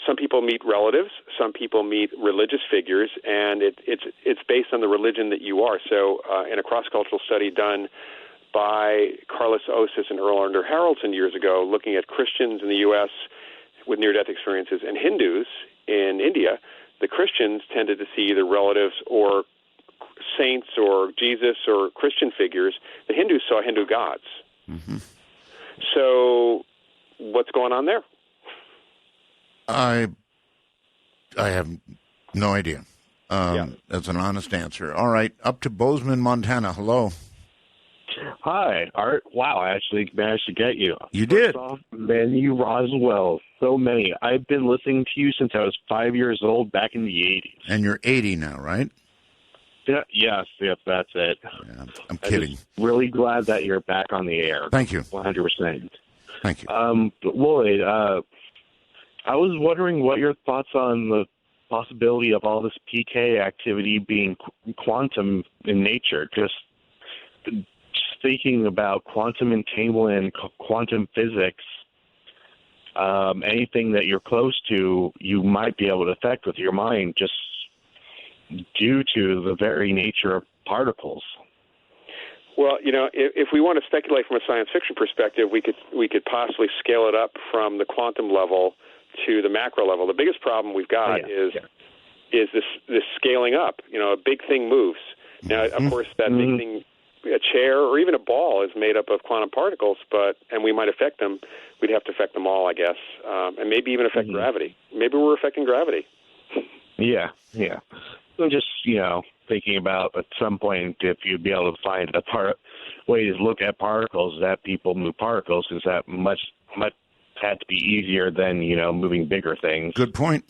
Some people meet relatives, some people meet religious figures, and it's based on the religion that you are. So in a cross-cultural study done by Carlos Osis and Earl Under Haraldson years ago, looking at Christians in the U.S. with near-death experiences and Hindus in India, the Christians tended to see either relatives or saints or Jesus or Christian figures. The Hindus saw Hindu gods. Mm-hmm. So what's going on there? I have no idea. That's an honest answer. All right, up to Bozeman, Montana. Hello. Hi, Art. Wow, I actually managed to get you. You did? Many Roswell. So many. I've been listening to you since I was 5 years old back in the 80s. And you're 80 now, right? Yeah, yes, that's it. Yeah, I'm kidding. I'm just really glad that you're back on the air. Thank you. 100%. Thank you. Lloyd, I was wondering what your thoughts on the possibility of all this PK activity being quantum in nature. Just thinking about quantum entanglement and quantum physics, anything that you're close to, you might be able to affect with your mind just due to the very nature of particles. Well, if we want to speculate from a science fiction perspective, we could possibly scale it up from the quantum level to the macro level. The biggest problem we've got is this scaling up. A big thing moves. Now, of course, that big thing, a chair or even a ball, is made up of quantum particles, and we might affect them. We'd have to affect them all, I guess, and maybe even affect gravity. Maybe we're affecting gravity. Yeah. I'm just, thinking about at some point if you'd be able to find a way to look at particles, that people move particles, because that much had to be easier than, moving bigger things. Good point.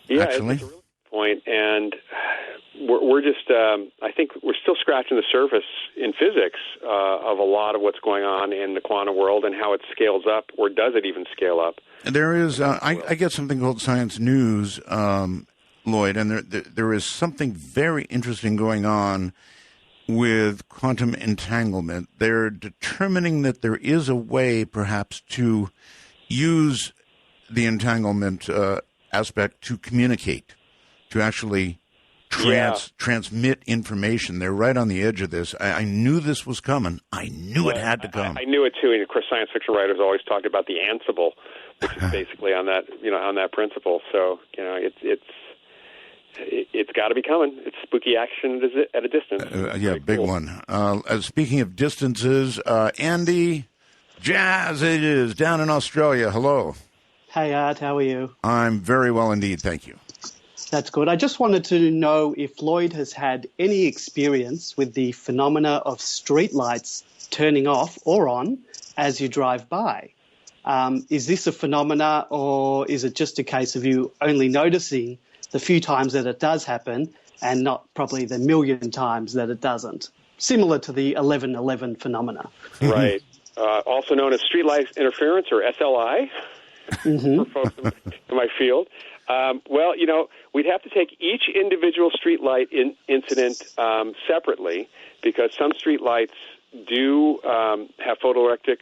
Yeah, actually. It's a really good point. And we're just, I think we're still scratching the surface in physics of a lot of what's going on in the quantum world and how it scales up, or does it even scale up? There is, I get something called Science News, Lloyd, and there is something very interesting going on with quantum entanglement. They're determining that there is a way, perhaps, to use the entanglement aspect to communicate, to actually transmit information. They're right on the edge of this. I knew this was coming. I knew it had to come. I knew it too. And of course, science fiction writers always talked about the Ansible, which is basically on that principle. So it's got to be coming. It's spooky action at a distance. Big one. Speaking of distances, Andy Jazz, it is down in Australia. Hello. Hey, Art. How are you? I'm very well indeed. Thank you. That's good. I just wanted to know if Lloyd has had any experience with the phenomena of streetlights turning off or on as you drive by. Is this a phenomena, or is it just a case of you only noticing the few times that it does happen and not probably the million times that it doesn't? Similar to the 1111 phenomena. Right. Also known as streetlight interference, or SLI, for folks in my field. Well, we'd have to take each individual streetlight incident separately, because some streetlights do have photoelectric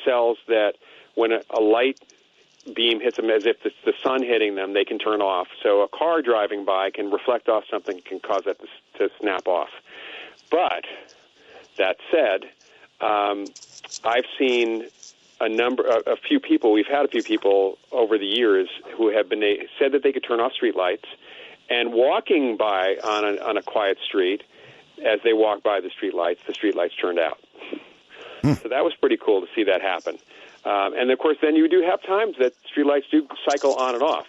cells that when a light beam hits them, as if it's the sun hitting them, they can turn off. So a car driving by can reflect off something, can cause that to snap off. But that said, I've seen a few people. We've had a few people over the years who have said that they could turn off streetlights, and walking by on a quiet street, as they walk by the streetlights turned out. So that was pretty cool to see that happen. And of course, then you do have times that streetlights do cycle on and off.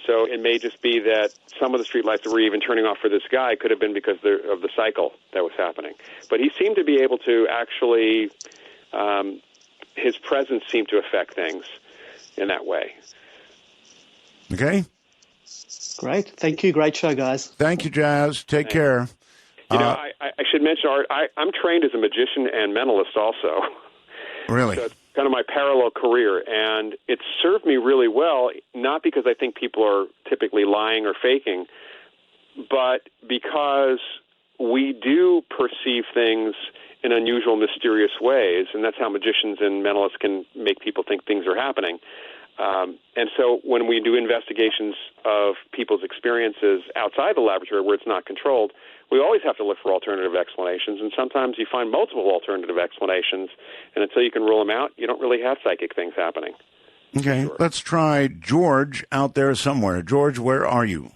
So it may just be that some of the streetlights that were even turning off for this guy could have been because of the cycle that was happening. But he seemed to be able to actually his presence seemed to affect things in that way. Okay. Great. Thank you. Great show, guys. Thank you, Jazz. Take care. You know, I should mention, Art, I'm trained as a magician and mentalist also. Really? So it's kind of my parallel career, and it's served me really well, not because I think people are typically lying or faking, but because we do perceive things in unusual, mysterious ways, and that's how magicians and mentalists can make people think things are happening. And so when we do investigations of people's experiences outside the laboratory where it's not controlled, we always have to look for alternative explanations, and sometimes you find multiple alternative explanations, and until you can rule them out, you don't really have psychic things happening. Okay, let's try George out there somewhere. George, where are you?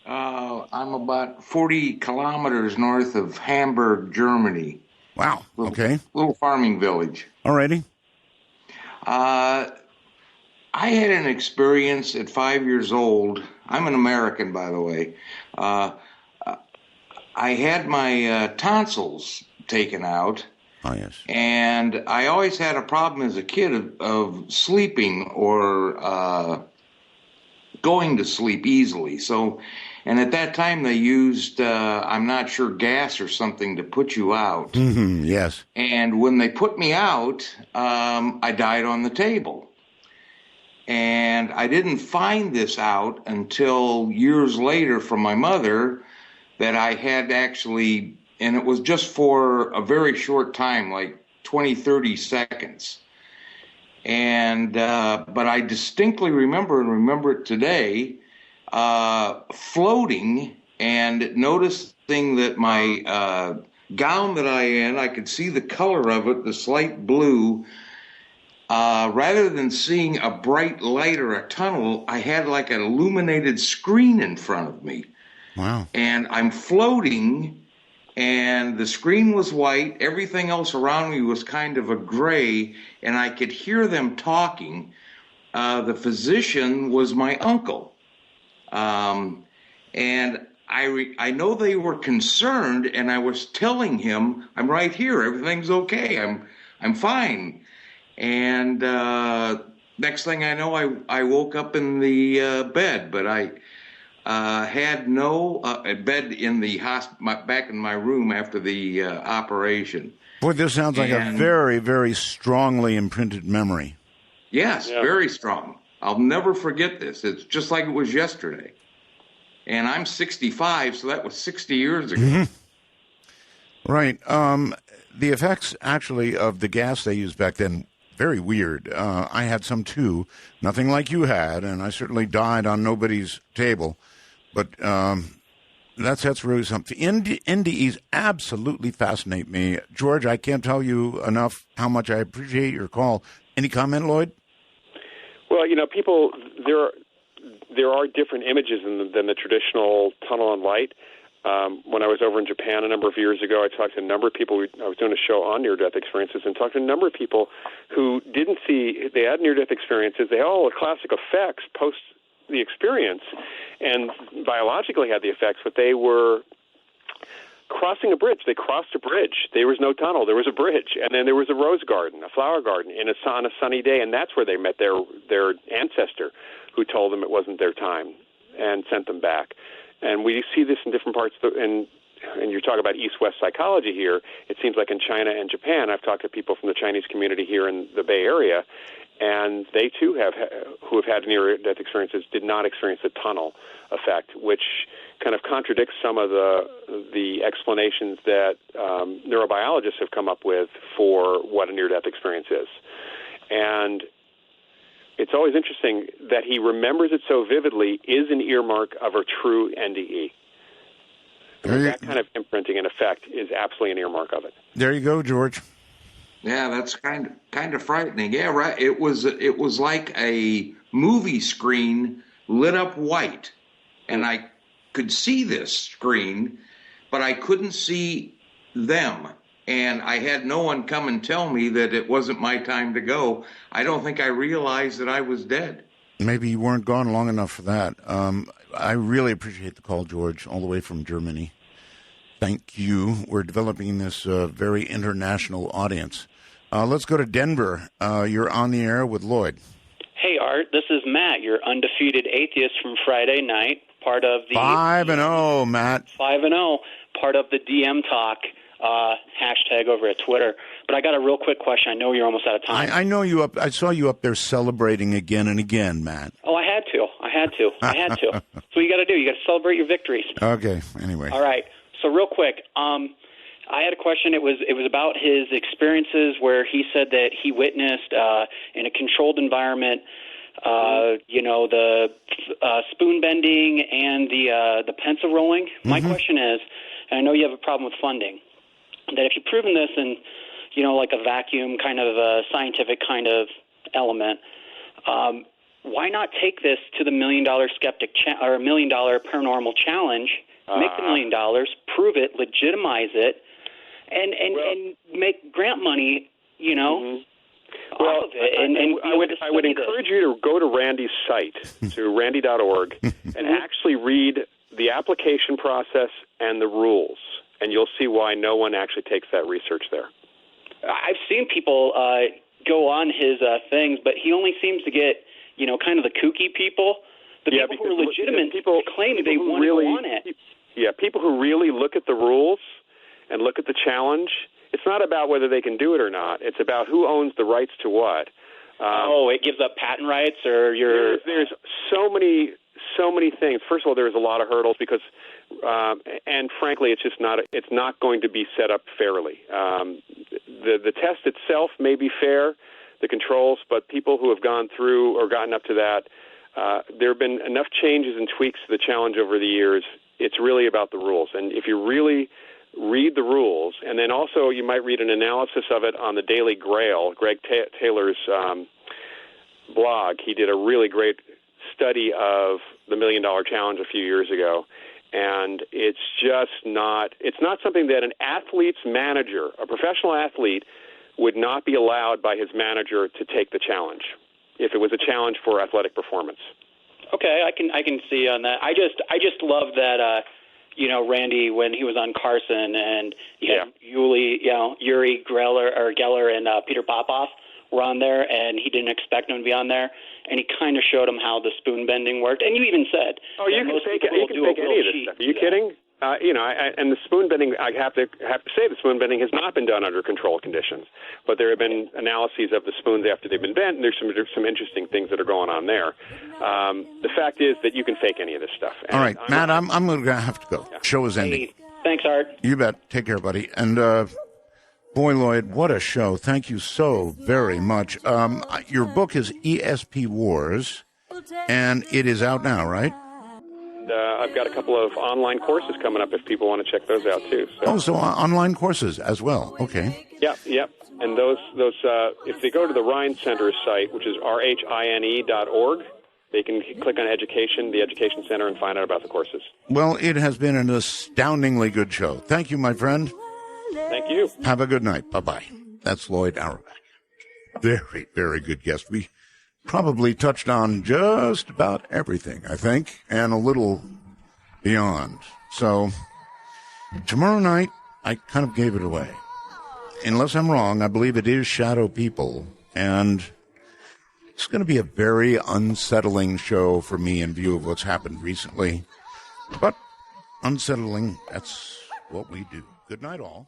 I'm about 40 kilometers north of Hamburg, Germany. Wow, okay. Little farming village. Alrighty. I had an experience at 5 years old. I'm an American, by the way. I had my tonsils taken out. Oh, yes. And I always had a problem as a kid of sleeping or going to sleep easily. So, and at that time they used, I'm not sure, gas or something to put you out. Mm-hmm, yes. And when they put me out, I died on the table. And I didn't find this out until years later from my mother that I had actually, and it was just for a very short time, like 20, 30 seconds. And, but I distinctly remember it today, floating and noticing that my gown that I could see the color of it, the slight blue. Rather than seeing a bright light or a tunnel, I had like an illuminated screen in front of me. Wow. And I'm floating, and the screen was white. Everything else around me was kind of a gray, and I could hear them talking. The physician was my uncle. And I know they were concerned, and I was telling him, I'm right here. Everything's okay. I'm fine. And next thing I know, I woke up in the bed, but I had no bed in the back in my room after the operation. Boy, this sounds like a very, very strongly imprinted memory. Yes, very strong. I'll never forget this. It's just like it was yesterday. And I'm 65, so that was 60 years ago. Mm-hmm. Right. The effects, actually, of the gas they used back then, very weird. I had some too, nothing like you had, and I certainly died on nobody's table. But that's really something. NDEs absolutely fascinate me. George, I can't tell you enough how much I appreciate your call. Any comment, Loyd? Well, you know, people, there are different images than the traditional tunnel and light. When I was over in Japan a number of years ago, I talked to a number of people. I was doing a show on near-death experiences and talked to a number of people who didn't see, they had near-death experiences. They had all the classic effects post the experience and biologically had the effects, but they were crossing a bridge. They crossed a bridge. There was no tunnel. There was a bridge. And then there was a rose garden, a flower garden on a sunny day, and that's where they met their ancestor who told them it wasn't their time and sent them back. And we see this in different parts, and you're talking about East-West psychology here. It seems like in China and Japan, I've talked to people from the Chinese community here in the Bay Area, and they too who have had near-death experiences did not experience the tunnel effect, which kind of contradicts some of the explanations that neurobiologists have come up with for what a near-death experience is. And it's always interesting that he remembers it so vividly is an earmark of a true NDE. That kind of imprinting and effect is absolutely an earmark of it. There you go, George. Yeah, that's kind of frightening. Yeah, right. It was like a movie screen lit up white, and I could see this screen, but I couldn't see them. And I had no one come and tell me that it wasn't my time to go. I don't think I realized that I was dead. Maybe you weren't gone long enough for that. I really appreciate the call, George, all the way from Germany. Thank you. We're developing this very international audience. Let's go to Denver. You're on the air with Loyd. Hey, Art. This is Matt, your undefeated atheist from Friday night, part of the 5-0, Matt. 5-0, part of the DM Talk hashtag over at Twitter. But I got a real quick question. I know you're almost out of time. I know you up. I saw you up there celebrating again and again, Matt. Oh, I had to. That's what you got to do. You got to celebrate your victories. Okay. Anyway. All right. So real quick, I had a question. It was about his experiences where he said that he witnessed in a controlled environment, the spoon bending and the pencil rolling. Mm-hmm. My question is, and I know you have a problem with funding, that if you've proven this in, like a vacuum kind of a scientific kind of element, why not take this to the $1 Million Skeptic or $1 Million Paranormal Challenge? Make the $1 million, prove it, legitimize it, and make grant money, off of it. And I would encourage you to go to Randy's site, to randy.org, and actually read the application process and the rules, and you'll see why no one actually takes that research there. I've seen people go on his things, but he only seems to get, kind of the kooky people. The people who are legitimate people claim they want to go on it. Yeah, people who really look at the rules and look at the challenge, it's not about whether they can do it or not. It's about who owns the rights to what. It gives up patent rights or your... There's so many things. First of all, there's a lot of hurdles because, and frankly, it's not going to be set up fairly. The test itself may be fair, the controls, but people who have gone through or gotten up to that, there have been enough changes and tweaks to the challenge over the years. It's really about the rules. And if you really read the rules, and then also you might read an analysis of it on the Daily Grail, Greg Taylor's blog. He did a really great study of the $1 Million Challenge a few years ago. And it's not something that an athlete's manager, a professional athlete, would not be allowed by his manager to take the challenge if it was a challenge for athletic performance. Okay, I can see on that. I just love that Randy, when he was on Carson and Uri Geller and Peter Popoff were on there, and he didn't expect them to be on there, and he kind of showed him how the spoon bending worked. And you even said, you can fake any of this stuff. Are you kidding? And the spoon bending, I have to say, the spoon bending has not been done under controlled conditions. But there have been analyses of the spoons after they've been bent, and there's some interesting things that are going on there. The fact is that you can fake any of this stuff. All right, Matt, I'm going to have to go. Yeah. Show is ending. Hey, thanks, Art. You bet. Take care, buddy. And boy, Loyd, what a show. Thank you so very much. Your book is ESP Wars, and it is out now, right? I've got a couple of online courses coming up if people want to check those out, too. So online courses as well. Okay. Yep. And those if they go to the Rhine Center site, which is rhine.org, they can click on Education, the Education Center, and find out about the courses. Well, it has been an astoundingly good show. Thank you, my friend. Thank you. Have a good night. Bye-bye. That's Loyd Auerbach. Very, very good guest. We probably touched on just about everything, I think, and a little beyond. So tomorrow night, I kind of gave it away. Unless I'm wrong, I believe it is Shadow People, and it's going to be a very unsettling show for me in view of what's happened recently. But unsettling, that's what we do. Good night, all.